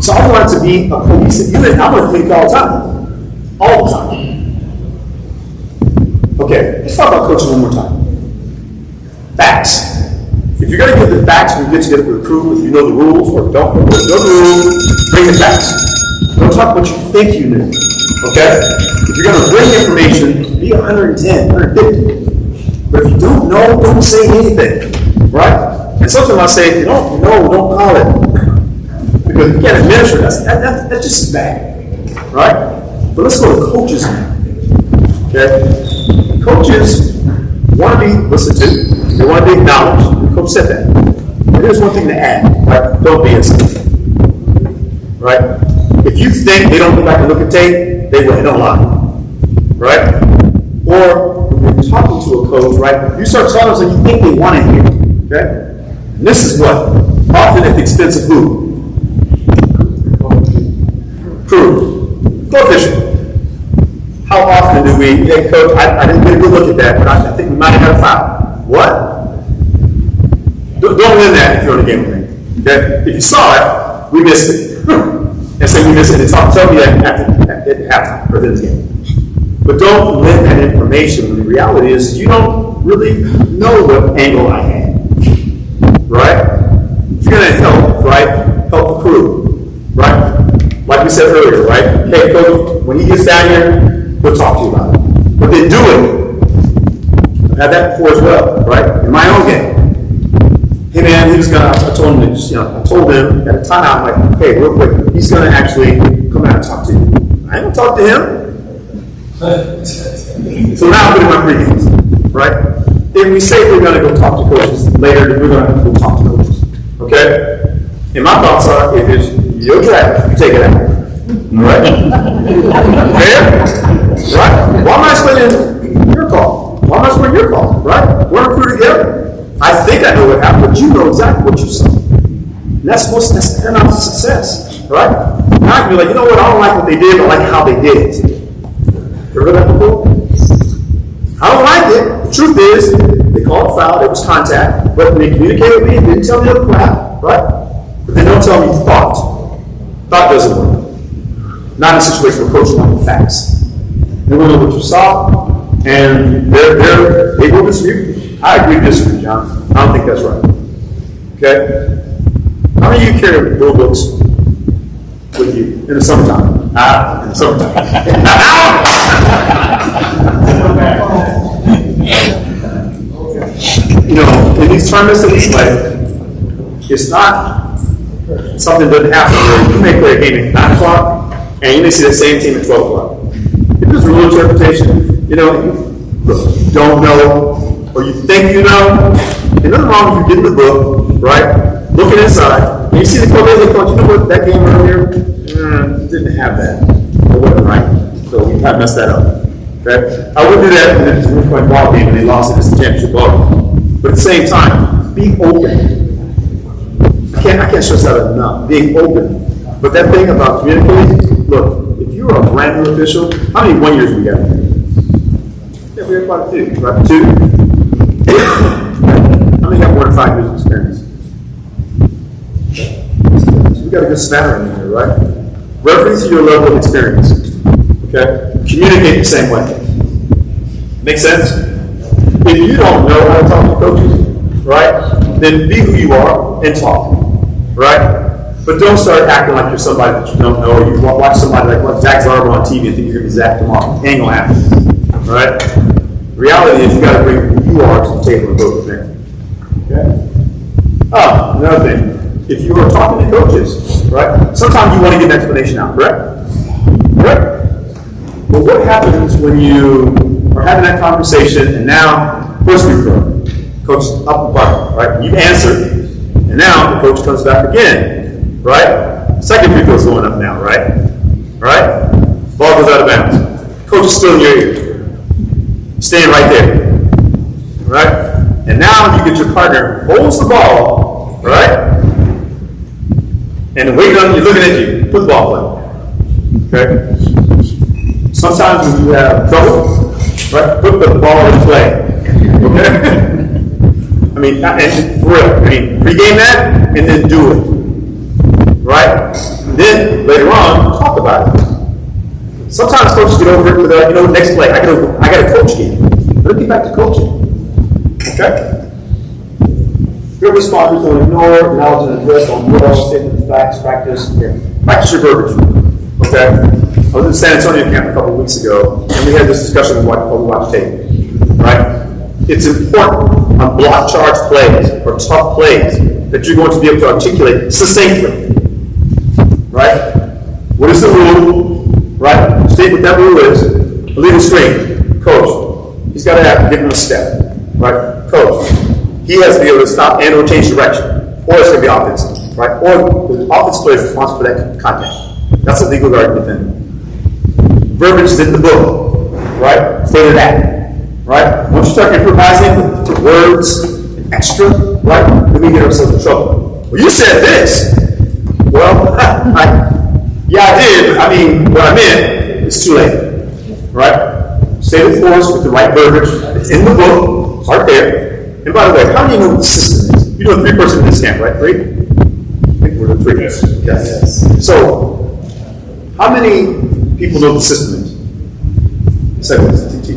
So I want it to be a cohesive unit. I want to think all the time. All the time. Okay, let's talk about coaching one more time. Facts. If you're going to give the facts when you get together with the crew, if you know the rules or don't know the rules, bring the facts. Don't talk what you think you knew. Okay? If you're going to bring information, be 110, 150. But if you don't know, don't say anything. Right? And sometimes I say, if you don't know, don't call it. Because you can't administer that's just as bad. Right? But let's go to coaches now. Okay? Coaches want to be listened to. They want to be acknowledged. The coach said that. But here's one thing to add. Right? Don't be insensitive. Right? If you think they don't go back and look at tape, they will hit on line. Right? Or when you're talking to a coach, right, you start telling them something you think they want to hear. Okay? And this is what? Often at the expense of who? Crew. Coefficient. How often do we, hey coach, I didn't get a good look at that, but I think we might have had a foul. What? Don't win that if you're in a game with me. Okay? If you saw it, we missed it. And say we missed it, and tell me that at halftime or in this game. But don't let that information, when the reality is you don't really know what angle I had, right? If you're gonna help, right, help the crew, right? Like we said earlier, right? Hey, coach, when he gets down here, we'll talk to you about it. But then do it. I've had that before as well, right? In my own game. Hey man, he was gonna, I told him, I told him at a timeout, I'm like, hey, real quick, he's gonna actually come out and talk to you. I ain't gonna talk to him. So now I'm putting my pregames, right? If we say we're gonna go talk to coaches later, then we're gonna go talk to coaches, okay? And my thoughts are, if it's your draft, you take it out, all right? Fair? Right? Why am I splitting your call? Why am I splitting your call, right? We're a crew together. I think I know what happened, but you know exactly what you saw. And that's paramount to success, right? Now I can be like, you know what, I don't like what they did, but I like how they did it. Ever heard that before? I don't like it. The truth is, they called a foul, there was contact, but they communicated with me and didn't tell me the other crap, right? But they don't tell me thought. Thought doesn't work. Not in a situation where coach wants the facts. They want to know what you saw, and they will dispute. I agree to disagree, John. I don't think that's right. Okay? How many of you carry rule books with you in the summertime? In the summertime. You know, in these tournaments that we play, it's not something that doesn't happen where you may play a game at 9 o'clock and you may see the same team at 12 o'clock. If there's a rule interpretation, you know, you don't know, or you think you know, there's nothing wrong with you getting the book, right? Looking inside, and you see the coach, you know what, that game earlier, didn't have that. It wasn't right. So we kind of messed that up. Okay? I wouldn't do that if it was a 1-point ball game and they lost it as the championship ball game. But at the same time, be open. I can't stress that enough. Being open. But that thing about communicating, look, if you're a brand new official, how many 1 years we got? Yeah, we have quite a few, right? 2? How many got more than 5 years of experience? So we got a good smattering in here, right? Reference to your level of experience. Okay? Communicate the same way. Make sense? If you don't know how to talk to coaches, right, then be who you are and talk, right? But don't start acting like you're somebody that you don't know, or you watch somebody like Zach Zarba on TV and think you're going to be Zach tomorrow. It ain't going to happen, right? The reality is you got to bring who you are to the table and go from there. Okay? Another thing. If you are talking to coaches, right, sometimes you want to get an explanation out, correct? Correct? But what happens when you are having that conversation and now, first free throw, coach up the bucket, right? You answer, and now the coach comes back again, right? Second free throw is going up now, right? Right? Ball goes out of bounds. Coach is still in your ear. Staying right there, right? And now you get your partner holds the ball, right? And the weight on you're looking at you, football play. Okay? Sometimes when you have trouble, right, put the ball in play. Okay? I mean, and for real, pregame that and then do it. Right? And then later on, talk about it. Sometimes coaches get over it with next play, I got a coach game. Let me get back to coaching. Okay? Your responders don't ignore, acknowledge, and address on moral statements, facts, practice. Okay. Practice your verbiage. Okay? I was in San Antonio camp a couple of weeks ago, and we had this discussion on what we watch tape. Right? It's important on block charge plays or tough plays that you're going to be able to articulate succinctly. Right? What is the rule? Right? State what that rule is. Illegal screen. Coach. He's got to give him a step. Right? Coach. He has to be able to stop and or change direction. Or it's going to be offensive. Right? Or the offensive player is responsible for that contact. That's a legal guard defender. Verbiage is in the book. Right? Stated that. Right? Once you start improvising with words and extra, right? Then we get ourselves in trouble. Well, you said this. Well, yeah, I did. I mean, what I meant, it's too late. Right? Say the force with the right verbiage. It's in the book. It's right there. And by the way, how many know what the system is? You know 3 person in this camp, right? 3? I think we're the 3. Yes. So, how many people know what the system is? Segways, TT.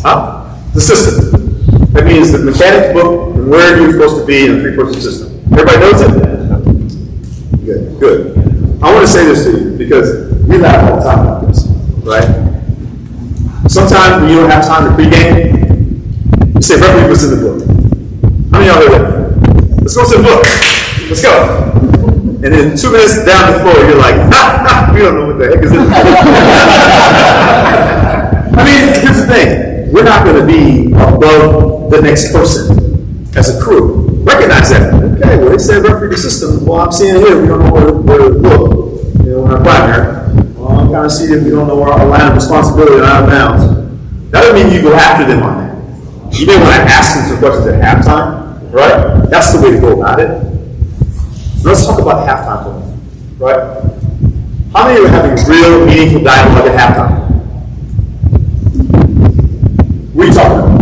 Huh? The system. That means the mechanics book and where you're supposed to be in a three-person system. Everybody knows that? Good, good. I want to say this to you because we laugh all the time about this, right? Sometimes when you don't have time to pregame, you say, referee, what's in the book? How many of y'all heard that? Let's go to the book. Let's go. And then 2 minutes down the floor, you're like, we don't know what the heck is in the book. I mean, here's the thing. We're not going to be above the next person as a crew. Recognize that. Okay, well, they said referee the system. Well, I'm seeing here, we don't know where to look. You know, in our primary. Well, I'm kind of seeing if we don't know our line of responsibility and out of bounds. That doesn't mean you go after them on that. You may want to ask them some questions at halftime, right? That's the way to go about it. Let's talk about halftime, right? How many are having real, meaningful dialogue at halftime? What are you talking about?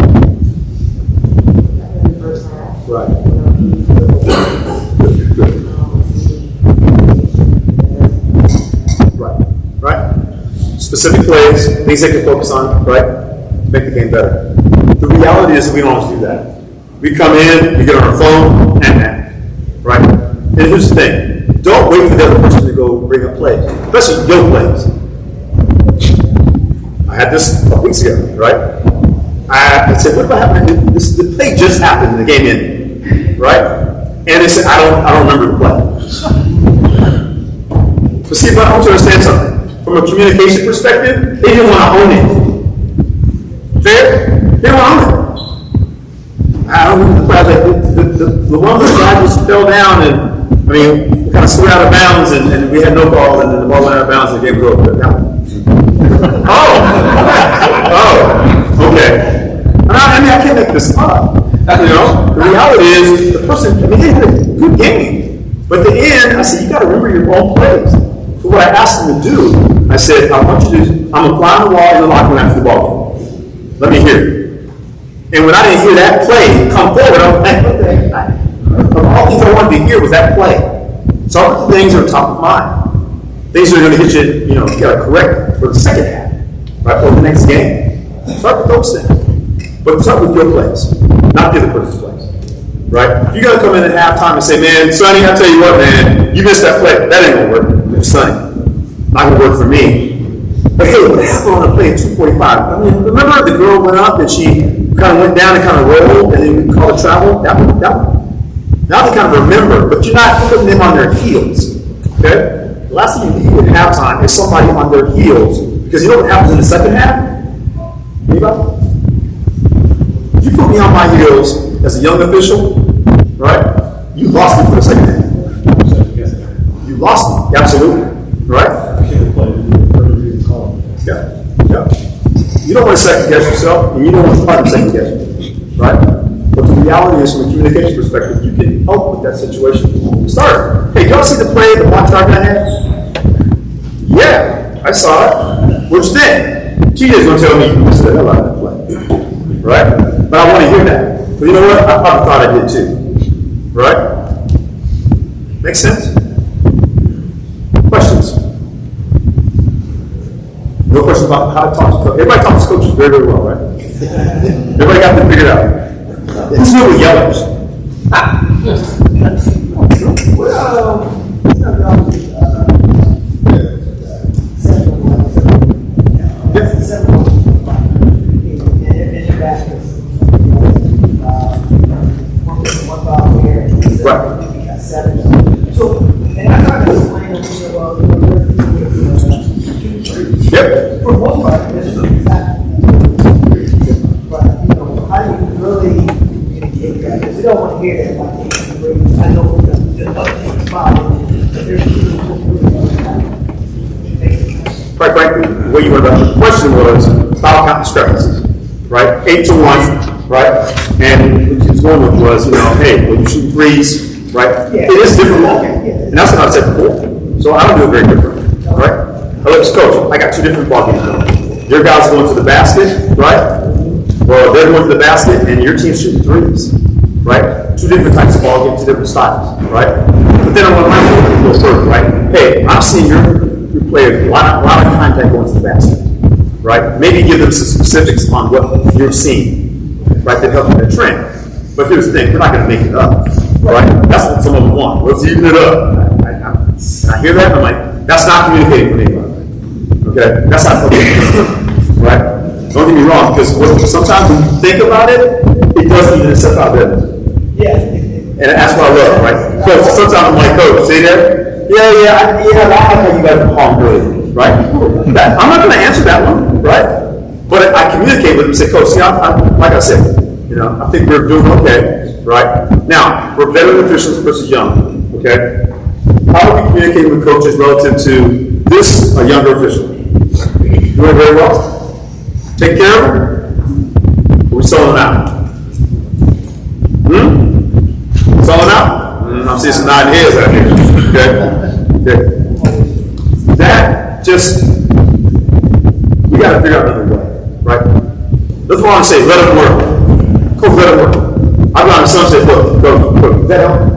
Right. Right. Specific plays, things they can focus on, right? Make the game better. The reality is we don't always do that. We come in, we get on our phone, and right? And here's the thing. Don't wait for the other person to go bring up plays, especially your plays. I had this a couple weeks ago, right? I said, what about happening? The play just happened, the game ended, right? And they said, I don't remember the play. But see, but I want you to understand something. From a communication perspective, they didn't want to own it. Fair? They didn't want to own it. I don't remember the play. The one where the guy just fell down and, I mean, we kind of slid out of bounds and we had no ball and then the ball went out of bounds and the game was over. Oh, okay. I mean, I can't make this up. You know, the reality is the person, I mean, they had a good game. But at the end, I said, you got to remember your own plays. So what I asked them to do, I said, I want you to, I'm going to fly on the wall in the locker room after the ball game. Let me hear it. And when I didn't hear that play come forward, I'm like, of all things I wanted to hear was that play. So all the things are top of mind. Things that are going to get you, you know, you got to correct for the second half, right, for the next game. Start with those things. But start with your plays, not the other person's plays. Right? You gotta come in at halftime and say, man, Sonny, I tell you what, man, you missed that play. That ain't gonna work. Sonny, not gonna work for me. But hey, what happened on a play at 2:45? I mean, remember the girl went up and she kind of went down and kind of rolled and then we called it travel? That one. Now they kind of remember, but you're not putting them on their heels. Okay? The last thing you need at halftime is somebody on their heels. Because you know what happens in the second half? Anybody? You put me on my heels as a young official, right? You lost me for the second half. You lost me, absolutely, right? Yeah, yeah. You don't want to second guess yourself, and you don't want to try to second guess you, right? But the reality is, from a communication perspective, you can help with that situation. Start. Hey, y'all see the play, the block target I had? Yeah, I saw it. What'd you think? TJ's gonna tell me you missed the hell out of that play. Right? But I want to hear that. But you know what? I probably thought I did too. Right? Makes sense? Questions? No questions about how to talk to coaches. Everybody talks to coaches very, very well, right? Everybody got them figured out. Who's good with yellows? Yep. For one part, this is exactly. But, you know, how do you really communicate that? Because we don't want to hear that. Like, I know the other things but there's people who really Quite frankly, the way you went about the question was foul count discrepancies, right? 8-1, right? And what was going with was, you know, hey, when you shoot threes, right? Yeah. It is different ballgame. Yeah. And that's what I said before. So I don't do it very different, right? Let's coach. I got two different ball games going. Your guys going to the basket, right? Well, they're going to the basket, and your team's shooting threes, right? Two different types of ball games, two different styles, right? But then I want to go further, right? Hey, I'm seeing your players a lot of contact going to the basket. right? Maybe give them some specifics on what you're seeing, right, that helps with the trend. But here's the thing, we're not gonna make it up, right? That's what some of them want, let's even it up. I hear that, I'm like, that's not communicating for anybody, okay? That's not communicating, right? Don't get me wrong, because sometimes when you think about it, it doesn't even accept our business. Yeah. And that's what I love, right? Coach, sometimes I'm like, Coach, see there? I like how you guys are calm early, right? I'm not gonna answer that one, right? But I communicate with them and say, Coach, see, I'm like I said, I think we're doing okay, right? Now, we're veteran officials versus young, okay? How do we communicate with coaches relative to this, a younger official? Doing very well? Take care of them? Or we selling them out? Selling out? I'm seeing some nodding heads out here. Okay? That just, we got to figure out another way, right? That's what I'm saying, let them work. Coach, let them work. I got some say, look, is that helping?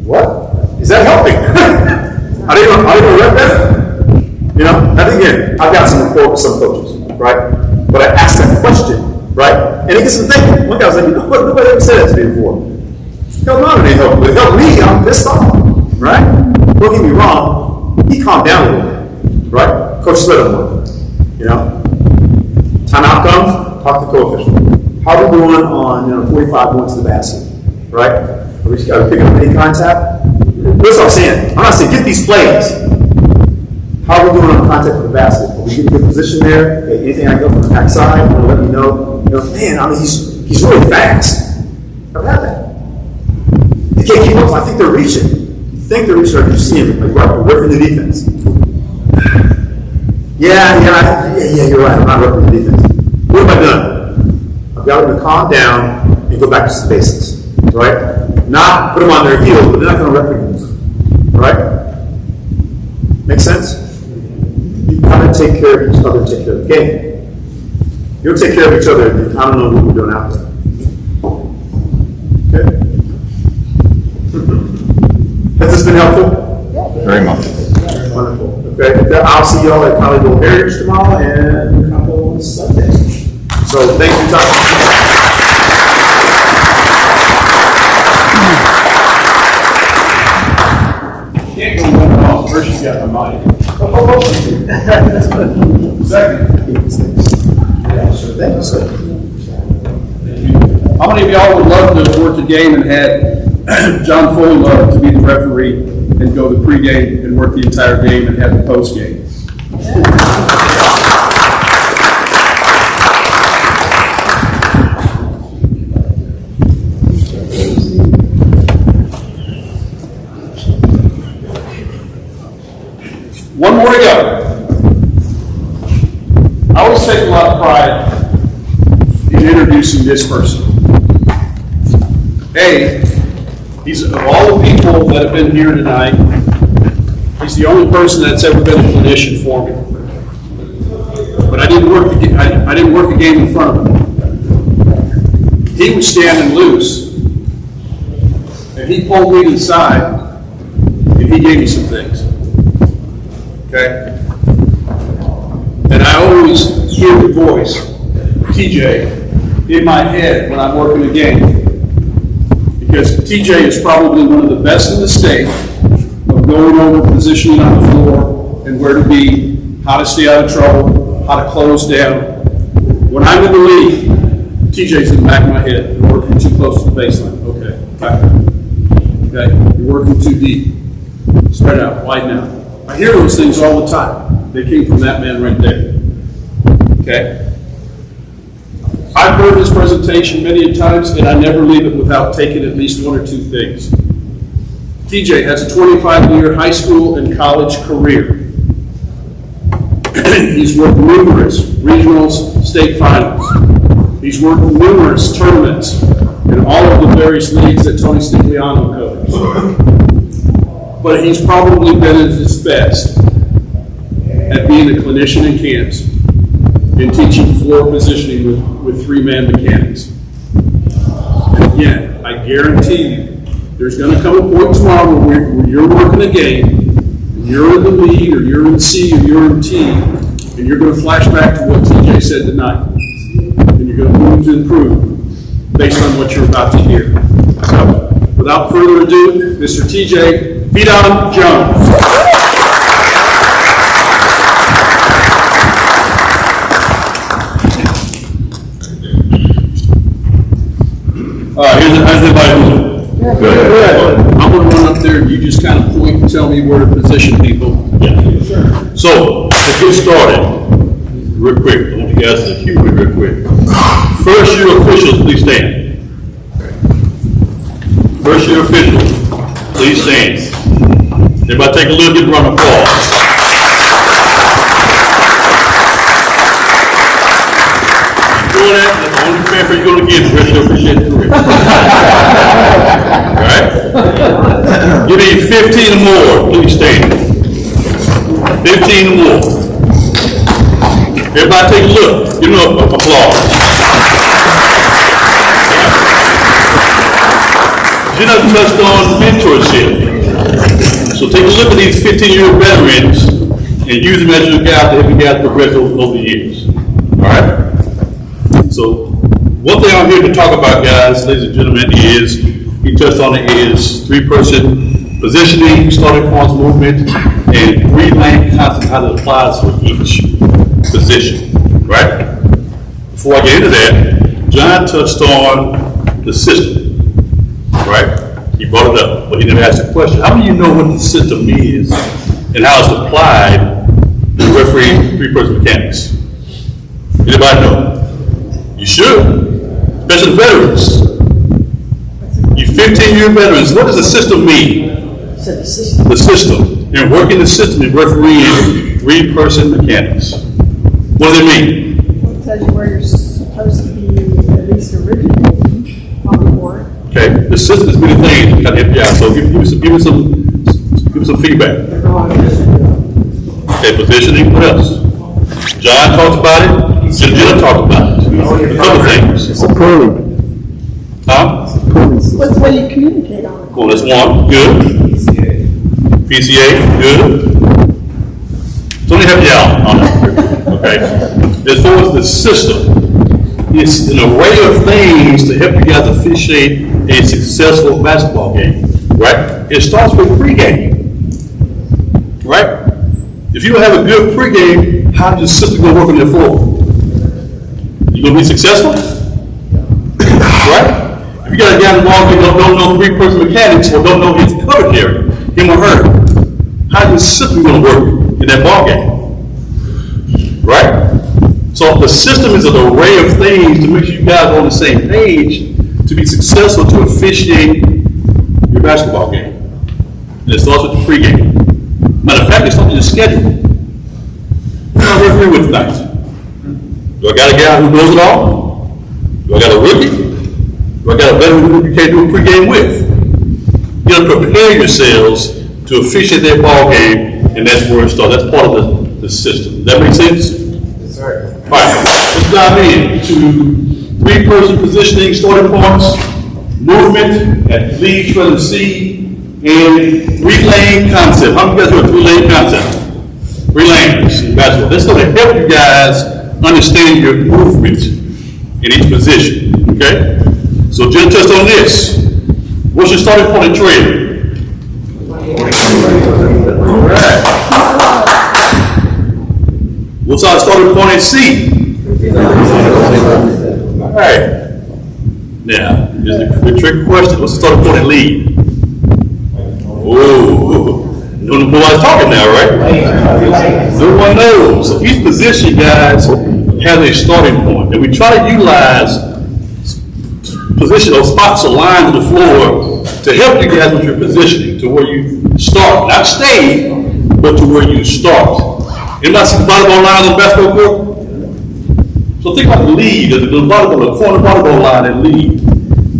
What? Is that helping? Are they going to rep that? I think again, I've got some rapport with some coaches, right? But I asked that question, right? And it gets them thinking. One guy was like, nobody ever said that to me before. Hell no, they helped. It helped me, I'm pissed off, right? Don't get me wrong, he calmed down a little bit, right? Coach let him work, Timeout comes, talk to the co-official. How are we doing on 45 going to the basket, right? Are we just got to pick up any contact? That's what I'm saying. I'm not saying get these plays. How are we doing on contact with the basket? Are we getting a good position there? Okay, anything I go from the backside, let me know. Man, he's really fast. I've had that. They can't keep up. I think they're reaching. You think they're reaching, or you see him like repping the defense. Yeah, you're right. I'm not repping the defense. What have I done? I've got them to calm down and go back to some basics, right? Not put them on their heels, but they're not going to recognize, right? Make sense? You gotta take care of each other, take care of the game. You'll take care of each other, and I don't know what we're doing out there. Okay? Has this been helpful? Very much. Wonderful. Okay, I'll see y'all at College Heritage tomorrow and a couple on Sunday. So thank you, Tom. Can't go one wrong. First you got my mic. Second. Yeah, sure. Thank you, sir. How many of y'all would love to have worked a game and had John Fullilove to be the referee and go the pregame and work the entire game and have the postgame? One more to go. I always take a lot of pride in introducing this person. He's of all the people that have been here tonight, he's the only person that's ever been a clinician for me. But I didn't work a game in front of him. He was standing loose, and he pulled me to the side, and he gave me some things. Okay? And I always hear the voice, TJ, in my head when I'm working a game. Because TJ is probably one of the best in the state of going over positioning on the floor and where to be, how to stay out of trouble, how to close down. When I'm in the league, TJ's in the back of my head. You're working too close to the baseline. Okay, back up. Okay, you're working too deep. Spread out, widen out. I hear those things all the time. They came from that man right there. Okay? I've heard his presentation many times, and I never leave it without taking at least one or two things. TJ has a 25-year high school and college career. He's worked numerous regionals, state finals. He's worked numerous tournaments in all of the various leagues that Tony Stigliano covers. But he's probably been at his best at being a clinician in camps and teaching floor positioning with three-man mechanics. And again, I guarantee you, there's going to come a point tomorrow where you're working a game, and you're in the lead, or you're in C, or you're in T, and And you're going to flash back to what TJ said tonight. And you're going to move to improve based on what you're about to hear. So, without further ado, Mr. TJ Thedon Jones. How's everybody doing? Good. I'm going to run up there and you just kind of point and tell me where to position people. Yeah. So, to get started, real quick, I want you guys to cue me real quick. First year officials, please stand. First year officials, please stand. Everybody take a little bit of round of applause. Doing that, that's the only favor you're going to get the rest of your officiating career. All right? You need 15 or more, please stand. 15 or more. Everybody take a look. Give them an applause. Jenna touched on mentorship. So take a look at these 15-year veterans and use them as your guide to help you guys progress over the years. All right? So what they are here to talk about, guys, ladies and gentlemen, is, he touched on it, is three-person positioning, starting points, movement, and three-lane concept, how that applies for each position, right? Before I get into that, John touched on the system, right? He brought it up, but he never asked a question. How do you know what the system is and how it's applied to referee three-person mechanics? Anybody know? You should, especially veterans. You 15-year veterans, what does the system mean? The system. And working the system in refereeing three-person mechanics. What does it mean? It tells you where you're supposed to be at least originating on the board. Okay, the system is many things to kind of help you out. So give me some feedback. Okay, positioning, what else? John talked about it, Jenna talked about it. A couple things. It's a pruning. Huh? What's the way you communicate on it? Cool, that's one, good. PCA, good. So let me help you out on that, okay? As far as the system, it's an array of things to help you guys officiate a successful basketball game, right? It starts with pregame, right? If you don't have a good pregame, how does the system go work on your floor? You gonna be successful? Right? If you got a guy in the ball game don't know three-person mechanics or don't know his coverage area, him or her, how is the system gonna work in that ball game? Right? So the system is an array of things to make sure you guys are on the same page to be successful to officiate your basketball game. And it starts with the pregame. Matter of fact, it starts with your schedule. Who am I refereeing with tonight? Do I got a guy who knows it all? Do I got a rookie? Do I got a veteran who you can't do a pregame with? You gotta prepare yourselves to officiate that ball game, and that's where it starts. That's part of the system. Does that make sense? Yes, sir. All right, let's dive in to three-person positioning, starting points, movement at lead, trailing C, and three-lane concept. How many of you guys know three-lane concept? Three lanes in basketball. That's going to help you guys understand your movement in each position, okay? So just touched on this. What's your starting point in trailing? All right. What's our starting point in C? All right. Now, here's the trick question. What's the starting point in lead? Oh, nobody's talking now, right? No one knows. So each position, guys, has a starting point. And we try to utilize position or spots or lines on the floor to help you guys with your positioning to where you start. Not stay, but to where you start. Anybody see the volleyball line on the basketball court? So think about the lead, the volleyball, the corner volleyball line and lead.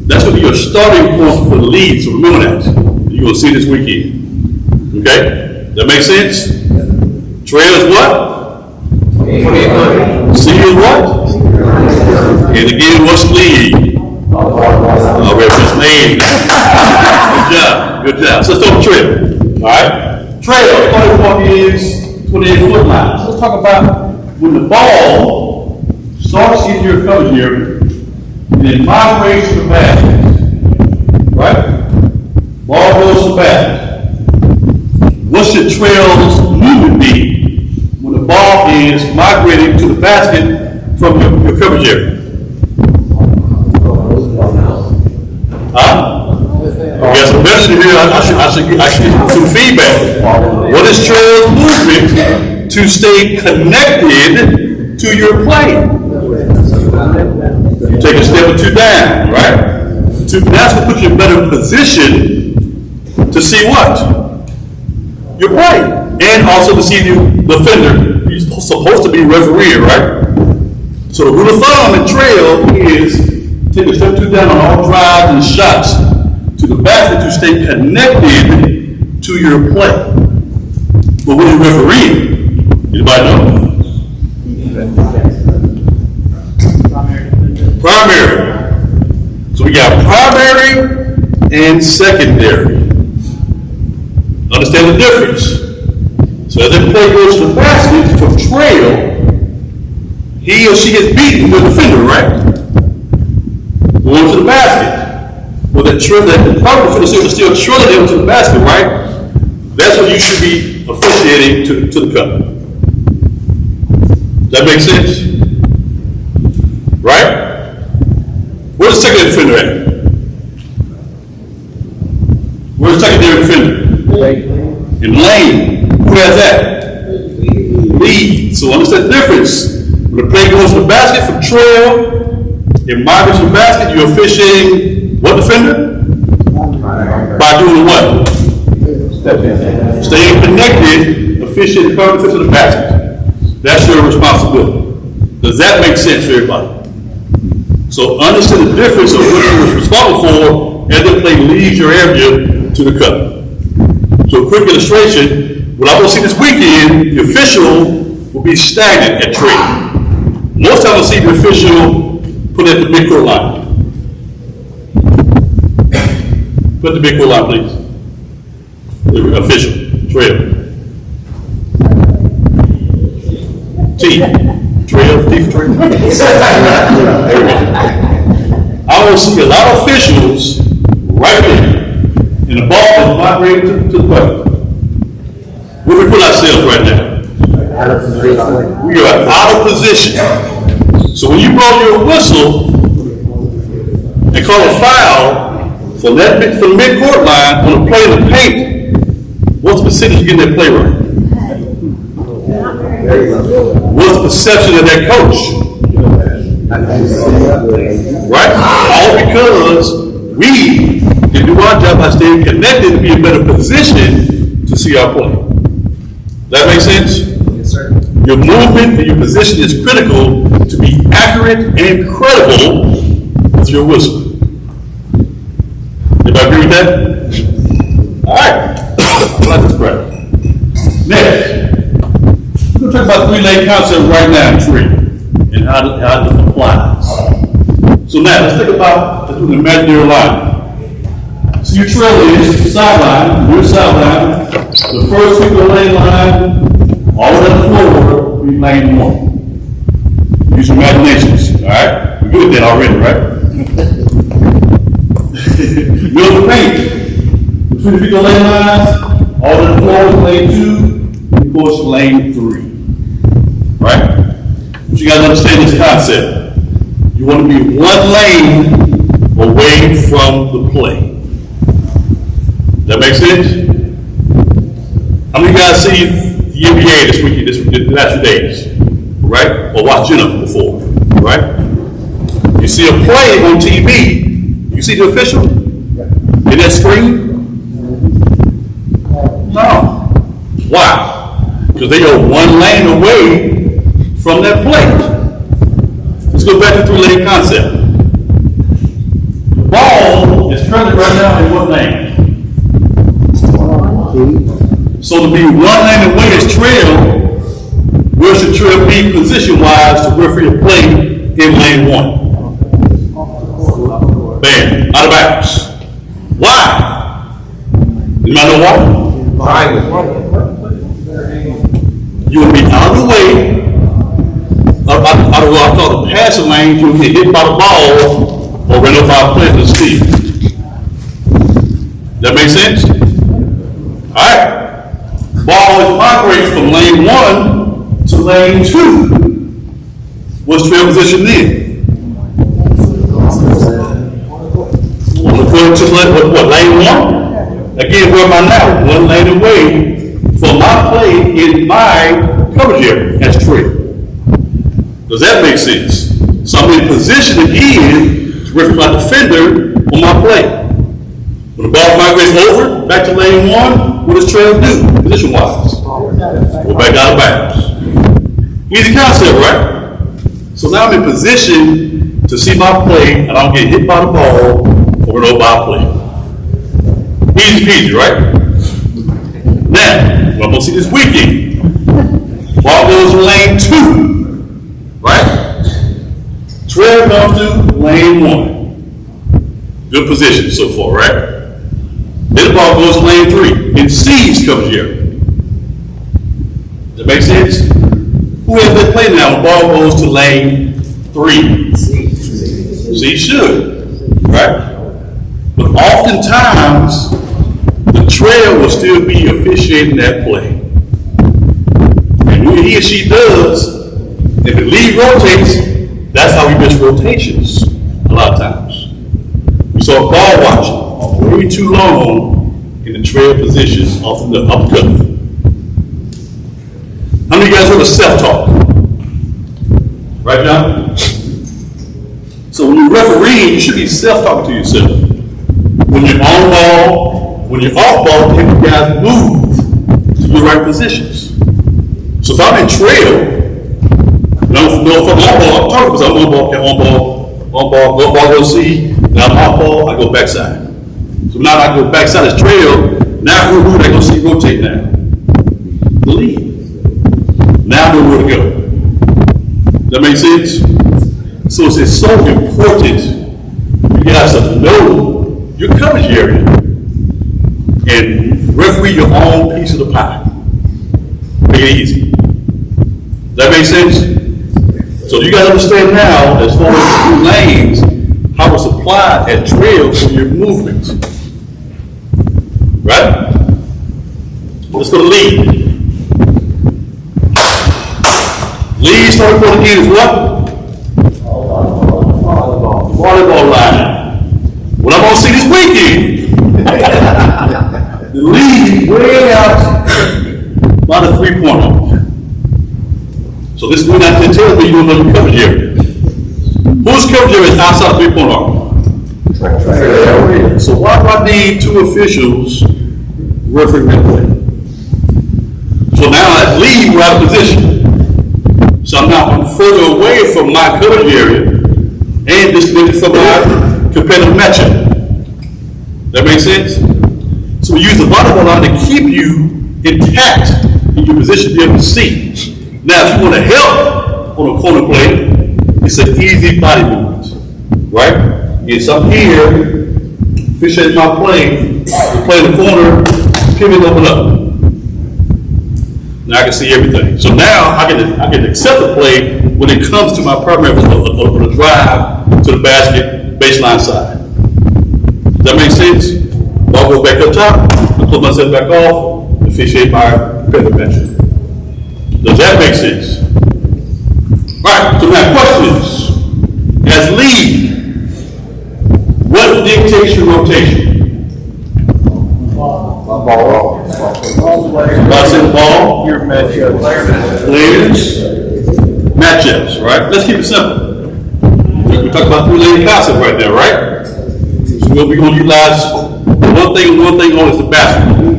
That's going to be your starting point for the lead, so remember that. You're going to see this weekend. Okay? That make sense? Trail is what? C is what? And again, what's lead? Oh, we're just named. Good job. Good job. So let's talk trail. All right? Trail, starting point is 28-foot line. So let's talk about when the ball starts in your coverage area, and it migrates to the basket, right? Ball goes to the basket. What should trail's movement be when the ball is migrating to the basket from your coverage area? Huh? We got some veterans here. I should get some feedback. What is trail's movement to stay connected to your play? You take a step or two down, right? That's what puts you in a better position to see what? Your play. And also to see the defender. He's supposed to be referee, right? So the rule of thumb in trail is take a step or two down on all drives and shots to the basket to stay connected to your play. But when you referee, anybody know? Primary. So we got primary and secondary. Understand the difference. So as that play goes to the basket from trail, he or she gets beaten with the defender, right? Going to the basket. Well, that part of the defender is still trailing them to the basket, right? That's what you should be officiating to the cup. Does that make sense? Right? Where's the secondary defender at? Where's the secondary defender? In lane. Who has that? Lead. So understand the difference. When the play goes to the basket from trail, it migrates to the basket, you're officiating what defender? By doing what? Staying connected, officiating the current defense of the basket. That's your responsibility. Does that make sense to everybody? So understand the difference of what you're responsible for as the play leaves your area to the cup. So a quick illustration, what I'm going to see this weekend, the official will be stagnant at trade. Most times I'll see the official put at the midcourt line. Put the midcourt line, please. The official, trail. T. Trail, T for trail. There we go. I will see a lot of officials right there, and the ball is migrating to the bucket. Where we put ourselves right now? We are out of position. So when you blow your whistle and call a foul from the midcourt line on a play in the paint, what's the percentage you get in that play right? What's the perception of that coach? Right? All because we can do our job by staying connected to be in a better position to see our play. That make sense? Yes, sir. Your movement and your position is critical to be accurate and credible with your whistle. Everybody agree with that? All right. I like this practice. Next, we're going to talk about three-lane concept right now in tree and how it applies. So now, let's think about the imaginary line. So your trail is sideline, your sideline, the first single lane line, all of that forward, will be lane one. Use your imaginations, all right? We're good at that already, right? Middle of the paint, between the single lane lines, all of that forward, lane two, and of course, lane three, right? But you got to understand this concept. You want to be one lane away from the play. That make sense? How many guys see the NBA this weekend, the last few days, right? Or watch Jenna before, right? You see a play on TV, you see the official in that screen? No. Why? Because they are one lane away from that play. Let's go back to three-lane concept. The ball is currently right now in what lane? So to be one lane away is trail, where should trail be position-wise to referee a play in lane one? Bam, out of bounds. Why? Anybody know why? You will be out of the way I call the passing lane, you get hit by the ball or ran over by a player to speed. That make sense? All right. Ball migrates from lane 1 to lane 2. What's trail position then? On the court to lane 1? Again, where am I now? 1 lane away from my play in my coverage area. That's trail. Does that make sense? So I'm in position again to reference my defender on my play. When the ball migrates over, back to lane 1, what does trail do, position-wise? Go back out of bounds. Easy concept, right? So now I'm in position to see my play, and I don't get hit by the ball or no by a play. Easy peasy, right? Now, what I'm going to see this weekend, ball goes to lane 2, right? Trail comes to lane 1. Good position so far, right? Then the ball goes to lane 3 and C's coverage area. Does that make sense? Who has that play now? The ball goes to lane 3. C should, right? But oftentimes, the trail will still be officiating that play. And when he or she does, if the lead rotates, that's how we miss rotations a lot of times. We saw ball watching way too long in the trail position off the upcut. How many of you guys heard of self-talk? Right, John? So when you referee, you should be self-talking to yourself. When you're on ball, when you're off ball, you guys move to the right positions. So if I'm in trail, and I don't know if I'm on ball, I'm talking because I'm on ball, go C, and I'm off ball, I go backside. So now I go backside as trail, now who they going to see rotate now? The lead. Now I know where to go. That makes sense? So it's so important you guys to know your coverage area and referee your own piece of the pie. Make it easy. Does that make sense? So you guys understand now, as far as the lanes, how it's applied at trail for your movement. Right? Let's go to lead. Lead starting point again is what? Volleyball line. What I'm going to see this weekend, the lead way out by the 3-pointer. So this is when I can tell me you don't know your coverage area. Whose coverage area is outside the 3-pointer? So why do I need 2 officials refereeing that play? So now at lead, we're out of position. So I'm further away from my coverage area and disconnected from my competitive matchup. That makes sense? So we use the volleyball line to keep you intact in your position to be able to see. Now, if you want to help on a corner play, it's an easy body movement, right? Yes, I'm here, officiating my play, we play in the corner, pivot, open up. Now I can see everything. So now I can accept the play when it comes to my primary on a drive to the basket baseline side. Does that make sense? Ball goes back up top, I pull myself back off, officiate my competitive matchup. Does that make sense? Right, so now questions. As lead, what dictates your rotation? Ball. I said ball, Your matchup. players, matchups, right? Let's keep it simple. We talked about 3-lane concept right there, right? So we're going to utilize one thing only is the basketball.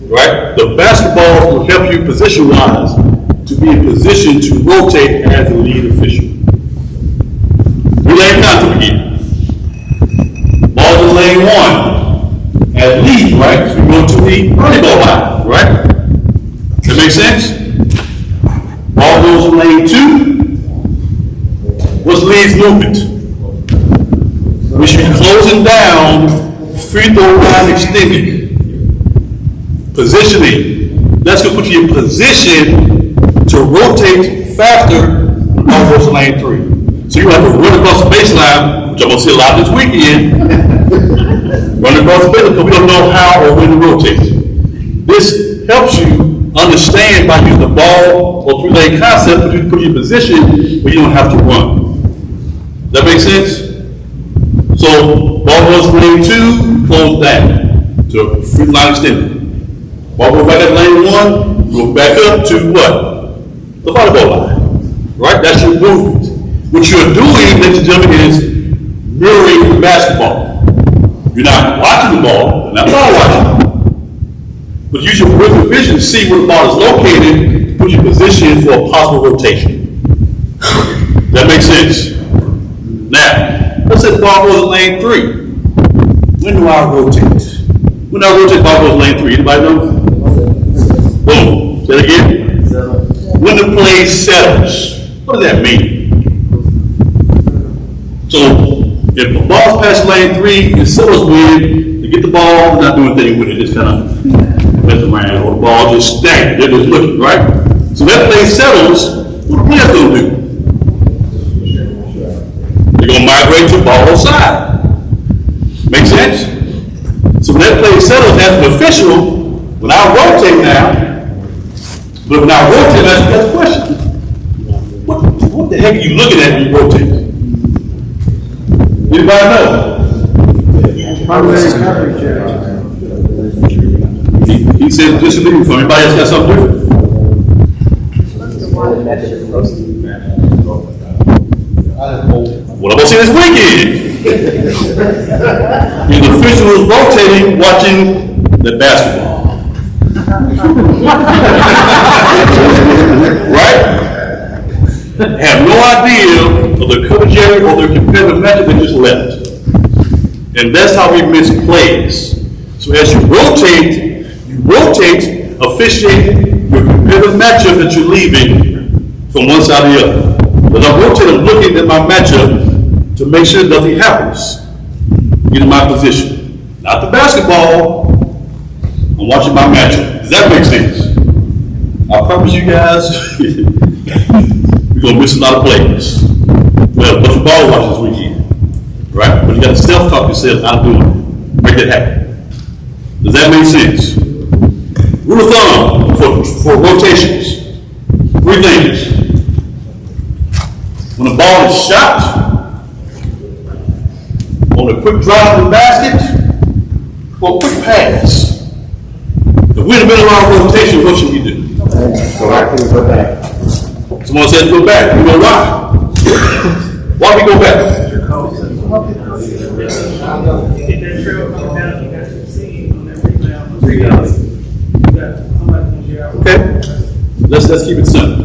Right? The basketball will help you position-wise to be in position to rotate as the lead official. 3-lane concept again. Ball in lane 1 as lead, right? So we go to the volleyball line, right? That makes sense? Ball goes in lane 2. What's lead's movement? We should be closing down, free throw line extended. Positioning. That's going to put you in position to rotate faster when the ball goes to lane 3. So you have to run across the baseline, which I'm gonna see a lot this weekend. Run across the baseline because we don't know how or when to rotate. This helps you understand by using the ball or three-lane concept, but you put you in a position where you don't have to run. Does that make sense? So ball goes to lane 2, close down to a free line extended. Ball goes back up lane 1, go back up to what? The volleyball line. Right? That's your movement. What you're doing, ladies and gentlemen, is mirroring the basketball. You're not watching the ball, you're not ball watching. But use your peripheral vision to see where the ball is located, put your position for a possible rotation. That makes sense? Now, let's say the ball goes to lane 3. When do I rotate? When do I rotate the ball goes to lane 3? Anybody know? Boom. Say it again. When the play settles. What does that mean? So, if the ball's past lane 3, it settles when they get the ball, they're not doing anything with it, just kind of messing around, or the ball just stagnant, they're just looking, right? So that play settles, what the player's going to do? They're going to migrate to ball side. Make sense? So when that play settles as an official, when I rotate now, but when I rotate, that's the question. What the heck are you looking at when you rotate? Anybody know? He said disagree from anybody else got something different? What I'm gonna see this weekend? The official is rotating, watching the basketball. Right? Have no idea of the coverage area or their competitive matchup they just left. And that's how we miss plays. So as you rotate officiating your competitive matchup that you're leaving from one side to the other. But I'm rotating, I'm looking at my matchup to make sure nothing happens. Get in my position. Not the basketball, I'm watching my matchup. Does that make sense? I promise you guys, we're going to miss a lot of plays. Well, but your ball watch this weekend, right? But you got to self-talk yourself how to do it. Make that happen. Does that make sense? Rule of thumb for rotations. 3 things. When the ball is shot, on a quick drive to the basket, or a quick pass. If we're in the middle of our rotation, what should we do? Go back and go back. Someone said go back. We go why? Why we go back? Okay. Let's keep it simple.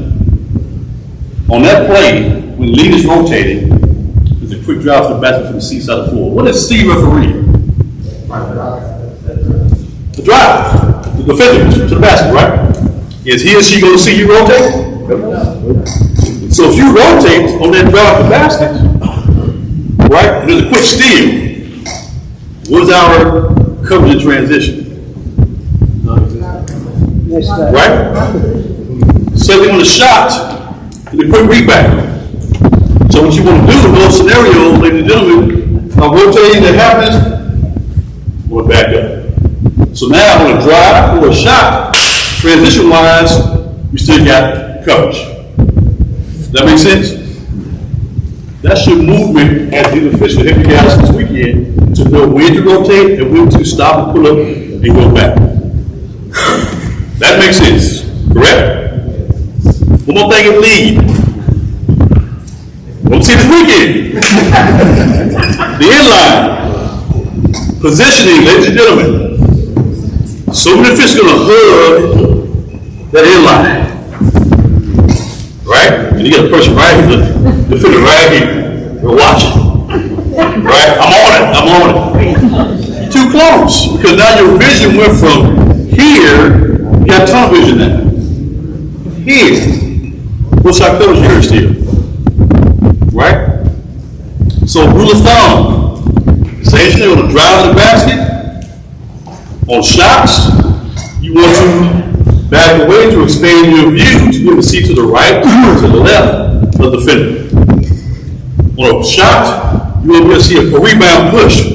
On that play, when the lead is rotating, there's a quick drive to the basket from the C side of the floor. What is C referee? The drive. The defender to the basket, right? Is he or she going to see you rotate? So if you rotate on that drive to the basket, right, and there's a quick steal, what's our coverage in transition? Right? Same thing on the shot, and the quick rebound. So what you want to do in those scenarios, ladies and gentlemen, by rotating that happens, we'll back up. So now on a drive or a shot, transition-wise, we still got coverage. Does that make sense? That's your movement as the official help you guys this weekend to know when to rotate and when to stop and pull up and go back. That makes sense, correct? One more thing in lead. We'll see this weekend. The inline. Positioning, ladies and gentlemen. So many officials going to hug that inline. Right? And you got a person right here, the defender right here. We're watching. Right? I'm on it. Too close. Because now your vision went from here, you got tunnel vision now. Here. What's our coverage here still? Right? So rule of thumb. Same thing on the drive to the basket. On shots, you want to back away to expand your view to be able to see to the right or to the left of the defender. On a shot, you will be able to see a rebound push to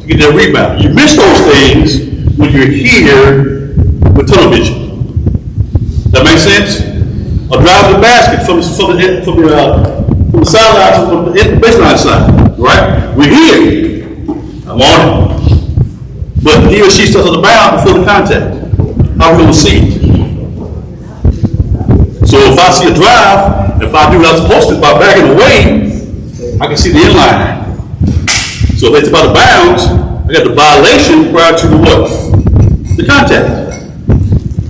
get that rebound. You miss those things when you're here with tunnel vision. That makes sense? Or drive the basket from the sideline to the baseline side, right? We're here. I'm on it. But he or she steps on the bound before the contact. How are we going to see it? So if I see a drive, if I do what I'm supposed to by backing away, I can see the inline. So if they step out of bounds, I got the violation prior to the what? The contact.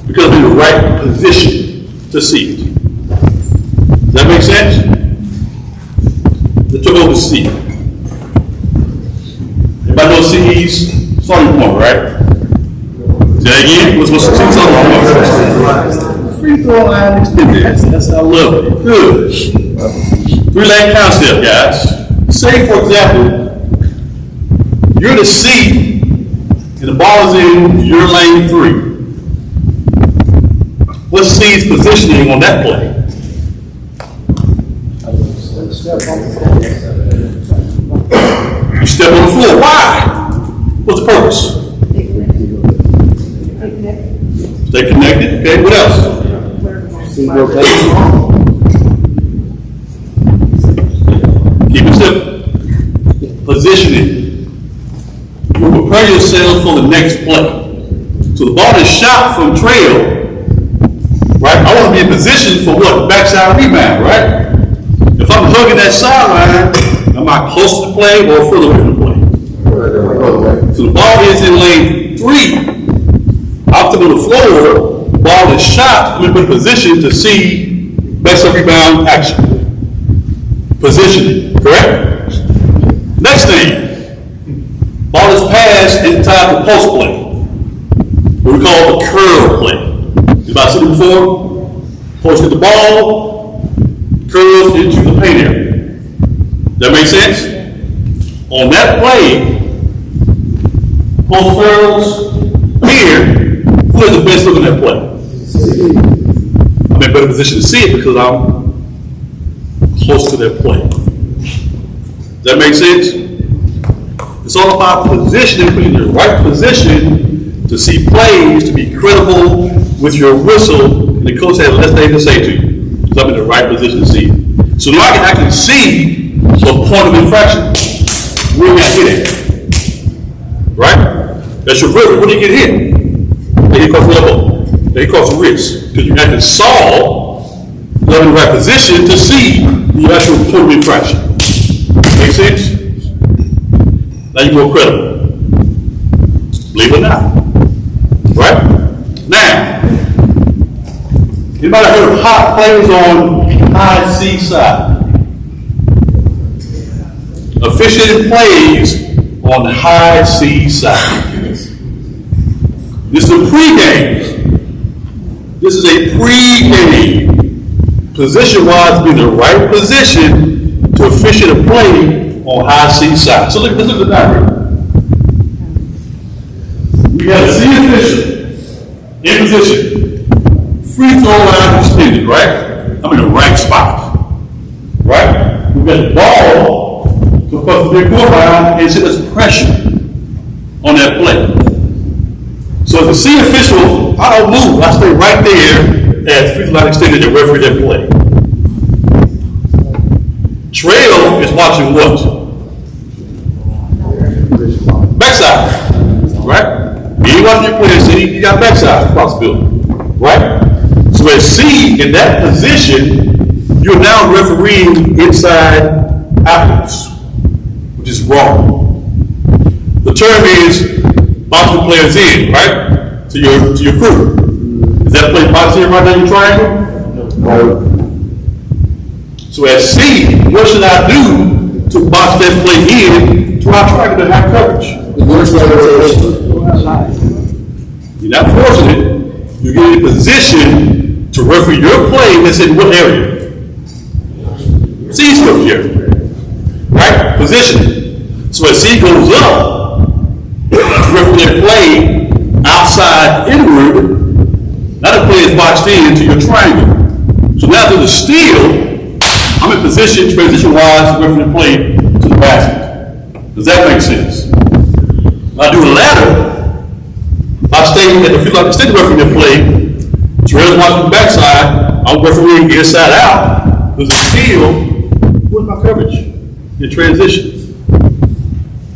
Because I'm in the right position to see it. Does that make sense? Let's go to C. Everybody knows C's starting point, right? Say that again? What's the C's starting point? Free throw line extended. That's I love it. Good. Three-lane concept, guys. Say, for example, you're the C and the ball is in your lane 3. What's C's positioning on that play? You step on the floor. Why? What's the purpose? Stay connected. Okay, what else? Keep it simple. Positioning. You prepare yourself for the next play. So the ball is shot from trail. Right? I want to be in position for what? Backside rebound, right? If I'm hugging that sideline, am I close to the play or further away from the play? So the ball is in lane 3. Out to the floor, ball is shot, I'm in position to see backside rebound action. Positioning, correct? Next thing, ball is passed inside the post play. What we call the curl play. Anybody seen it before? Post get the ball, curls into the paint area. That make sense? On that play, post curls here, who is the best looking at play? I'm in a better position to see it because I'm close to that play. Does that make sense? It's all about positioning, being in the right position to see plays, to be credible with your whistle, and the coach has less things to say to you. So I'm in the right position to see it. So now I can actually see the point of infraction. Where we hit it. Right? That's your river. Where do you get hit? They hit across the elbow. They hit across the wrist. Because you actually saw you're in the right position to see the actual point of infraction. Make sense? Now you're more credible. Believe it or not. Right? Now, anybody heard of hot players on high C side? Officiating plays on the high C side. This is a pregame. This is a pregame. Position-wise, be in the right position to officiate a play on high C side. So let's look at the diagram. We got a C official in position. Free throw line extended, right? I'm in the right spot. Right? We've got the ball to put the big court around and see there's pressure on that play. So as a C official, I don't move. I stay right there as free throw line extended and referee that play. Trail is watching what? Backside. Right? You ain't watching your player, so you got backside responsibility. Right? So as C, in that position, you're now refereeing inside afterwards, which is wrong. The term is box the players in, right? To your crew. Is that play box in right now in your triangle? No. So as C, what should I do to box that play in to our triangle to have coverage? You're not forcing it. You get in a position to referee your play that's in what area? C's coverage area. Right? Positioning. So as C goes up, referee that play outside inward, not a hands boxed into your triangle. So now there's a steal, I'm in position, transition-wise, away from the plate to the basket. Does that make sense? If I do a ladder, if I stay at the field, like I stay away from the plate, trail's watching the backside, I'm refereeing inside out, there's a steal, where's my coverage in transition?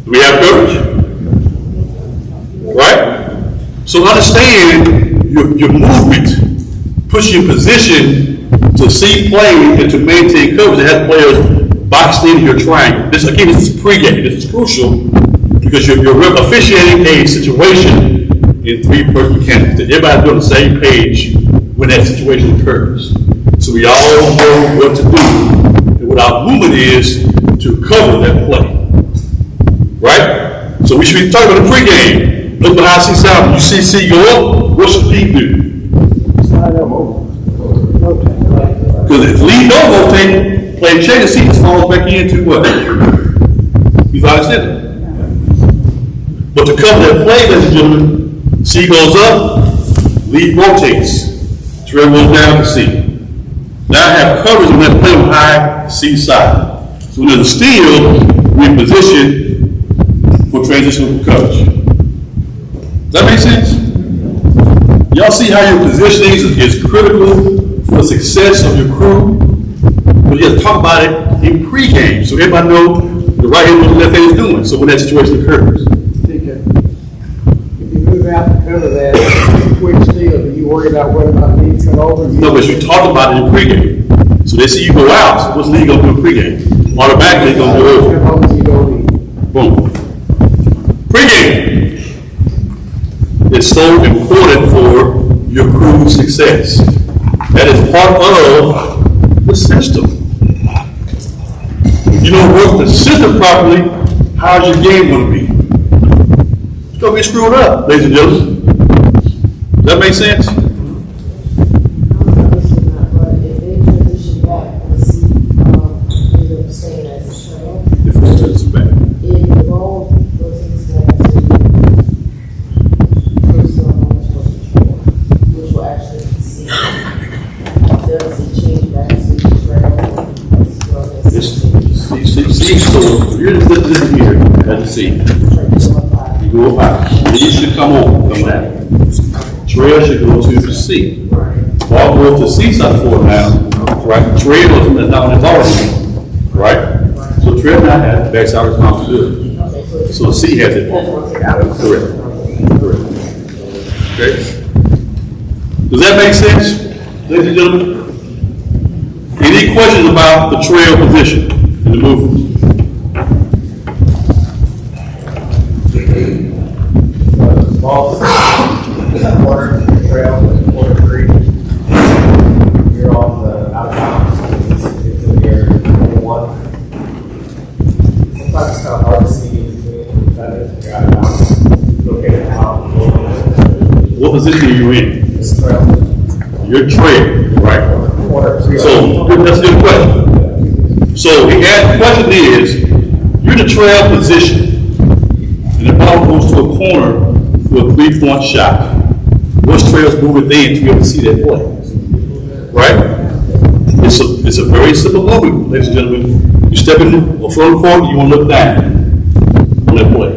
Do we have coverage? Right? So understand your movement puts you in position to see play and to maintain coverage and have players boxed into your triangle. This is pregame. This is crucial because you're officiating a situation in three-person mechanics. Everybody's on the same page when that situation occurs. So we all know what to do. And what our movement is to cover that play. Right? So we should be talking about the pregame. Look behind C-side. When you see C go up, what should lead do? Slide up over. Because if lead don't rotate, play change, C just falls back into what? He's out of center. But to cover that play, ladies and gentlemen, C goes up, lead rotates, trail goes down to C. Now I have coverage on that play on high C side. So when there's a steal, we're in position for transitional coverage. Does that make sense? Y'all see how your positioning is critical for the success of your crew? But you have to talk about it in pregame so everybody knows the right hand and the left hand is doing. So when that situation occurs. If you move out to cover that quick steal, do you worry about whether or not lead come over? No, but you talk about it in pregame. So they see you go out, so what's lead going to do in pregame? Automatically it's going to go over. Boom. Pregame. It's so important for your crew's success. That is part of the system. If you don't work the system properly, how's your game going to be? It's going to be screwed up, ladies and gentlemen. Does that make sense? If it transitions back. So you're this here at the C. You go up, lead should come over, come down. Trail should go to the C. Ball goes to C side forward now, right? Trail goes down in already, right? So trail now has backside responsibility. So C has it. Correct. Okay. Does that make sense, ladies and gentlemen? Any questions about the trail position in the movement? Ball, quarter, trail, quarter three. You're on the out of bounds. It's in here, number one. Sometimes it's kind of hard to see between defenders. You're out of bounds. Located out. What position are you in? It's trail. You're trail, right? Quarter three. So that's a good question. So the question is, you're in the trail position, and the ball goes to a corner for a three-point shot. What's trail's movement then to be able to see that play? Right? It's a very simple movement, ladies and gentlemen. You step in the front court, you want to look down on that play.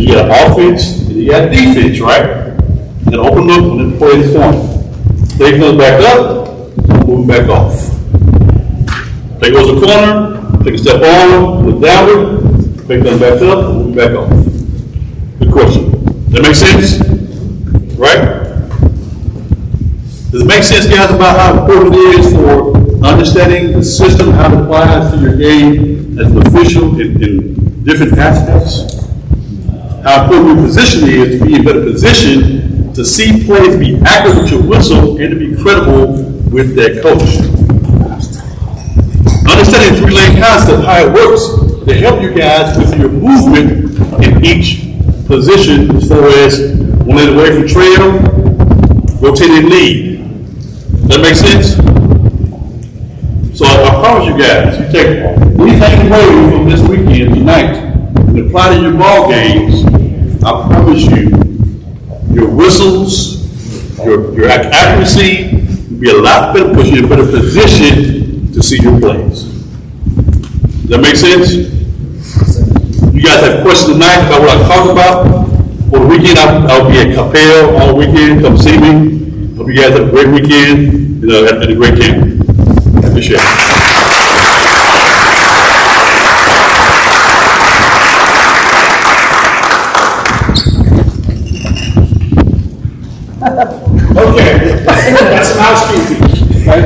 You got offense and you got defense, right? You got open look on that play in the corner. Play comes back up, move back off. Play goes to the corner, take a step on, look downward, play comes back up, move back off. Good question. Does that make sense? Right? Does it make sense, guys, about how important it is for understanding the system, how it applies to your game as an official in different aspects? How important your position is to be in a better position to see plays, be accurate with your whistle, and to be credible with their coach. Understanding the three-lane concept, how it works, to help you guys with your movement in each position as far as one lane away from trail, rotating lead. Does that make sense? So I promise you guys, you take anything away from this weekend tonight and apply to your ball games, I promise you, your whistles, your accuracy will be a lot better, puts you in a better position to see your plays. Does that make sense? You guys have questions tonight about what I talked about? For the weekend, I'll be at Capel all weekend. Come see me. Hope you guys have a great weekend. Have a great camp. I appreciate it. Okay, that's some housekeeping, okay?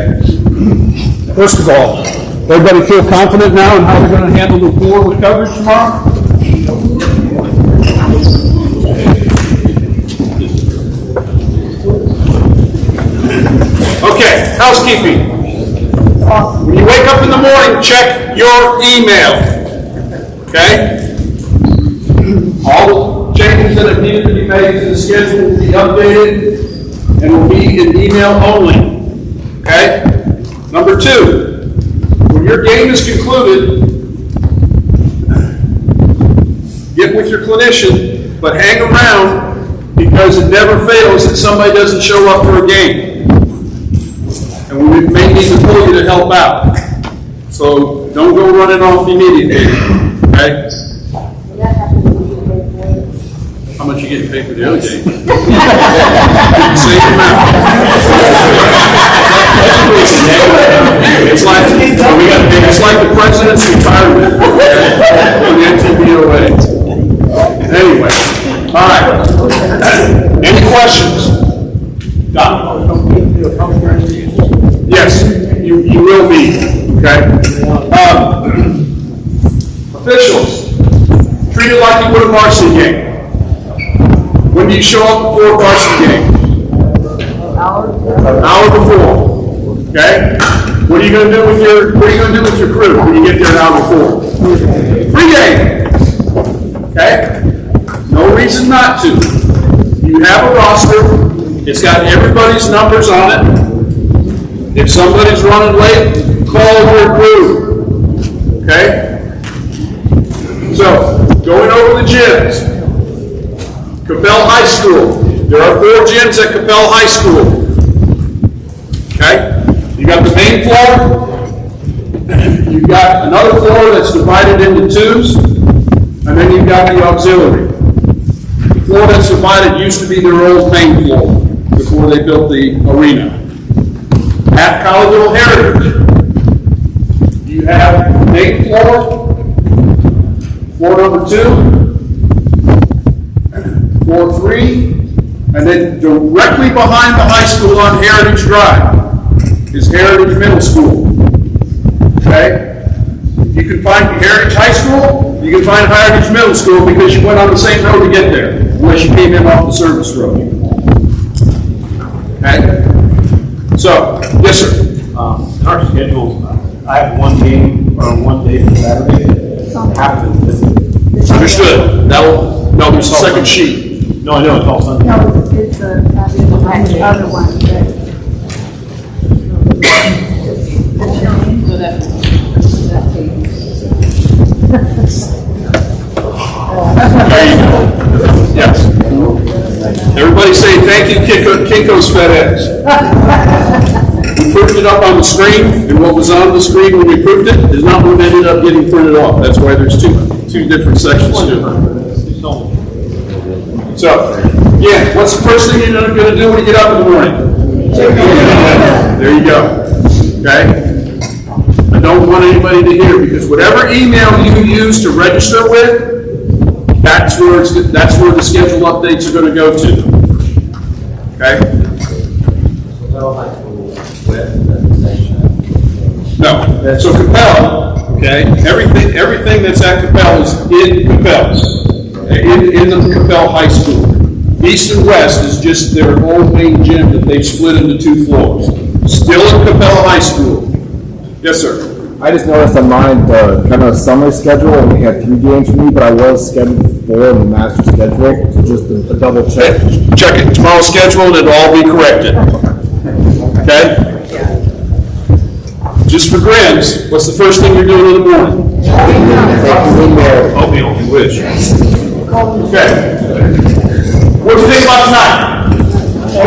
First of all, everybody feel confident now in how we're going to handle the floor with coverage tomorrow? Okay, housekeeping. When you wake up in the morning, check your email, okay? All the changes that have needed to be made to the schedule will be updated and will be in email only, okay? Number two, when your game is concluded, get with your clinician, but hang around because it never fails that somebody doesn't show up for a game. And we may need to pull you to help out. So don't go running off immediately, okay? How much you getting paid for the other game? Same amount. It's like the president's retirement on the NTBOA. Anyway, all right. Any questions? Don? Yes, you will be. Okay. Officials, treat it like you would a varsity game. When do you show up before a varsity game? An hour before. Okay? What are you going to do with your crew when you get there an hour before? Pre-game. Okay? No reason not to. You have a roster. It's got everybody's numbers on it. If somebody's running late, call your crew. Okay? So, going over the gyms. Capel High School. There are 4 gyms at Capel High School. Okay? You got the main floor. You've got another floor that's divided into 2s. And then you've got the auxiliary. The floor that's divided used to be their old main floor before they built the arena. At Collegeville Heritage, you have the main floor, floor number 2, floor 3, and then directly behind the high school on Heritage Drive is Heritage Middle School. Okay? You can find Heritage High School, you can find Heritage Middle School because you went on the same road to get there, unless you came in off the service road. Okay? So, yes, sir. In our schedule, I have one game on one day for Saturday. Understood. No, there's a second sheet. No, I know, it's all Sunday. No, it's the other one. Yes. Everybody say thank you, Kinko's FedEx. We printed it up on the screen, and what was on the screen when we proved it is not what ended up getting printed off. That's why there's two different sections to it. So, yeah, what's the first thing you're going to do when you get up in the morning? There you go. Okay? I don't want anybody to hear, because whatever email you use to register with, that's where the schedule updates are going to go to. Okay? No. So Capel, okay, everything that's at Capel is in Capel. In the Capel High School. East and West is just their old main gym that they've split into 2 floors. Still in Capel High School. Yes, sir. I just noticed on mine the kind of summer schedule, and we had 3 games for me, but I was scheduled 4 in the master schedule, so just a double check. Check it. Tomorrow's schedule, and it'll all be corrected. Okay? Just for grins, what's the first thing you're doing in the morning? Oh, we only wish. Okay. What do you think about tonight? I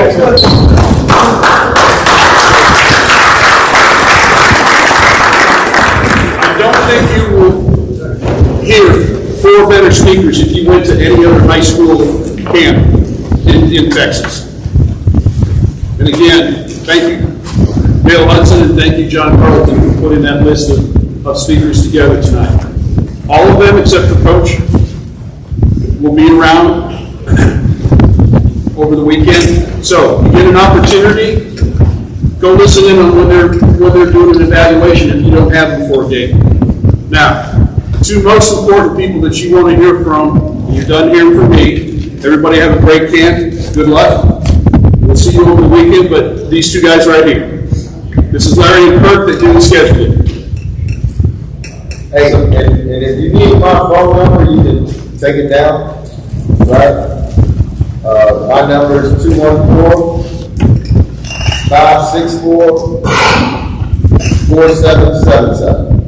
don't think you will hear four better speakers if you went to any other high school camp in Texas. And again, thank you, Bill Hudson, and thank you, John Carlton, for putting that list of speakers together tonight. All of them, except for Coach, will be around over the weekend. So, you get an opportunity, go listen in on when they're doing an evaluation if you don't have them before a game. Now, the two most important people that you want to hear from, you're done hearing from me. Everybody have a great camp. Good luck. We'll see you over the weekend, but these two guys right here. This is Larry and Kirk that do the scheduling. Hey, and if you need my phone number, you can take it down, right? My number is 214-564-4777.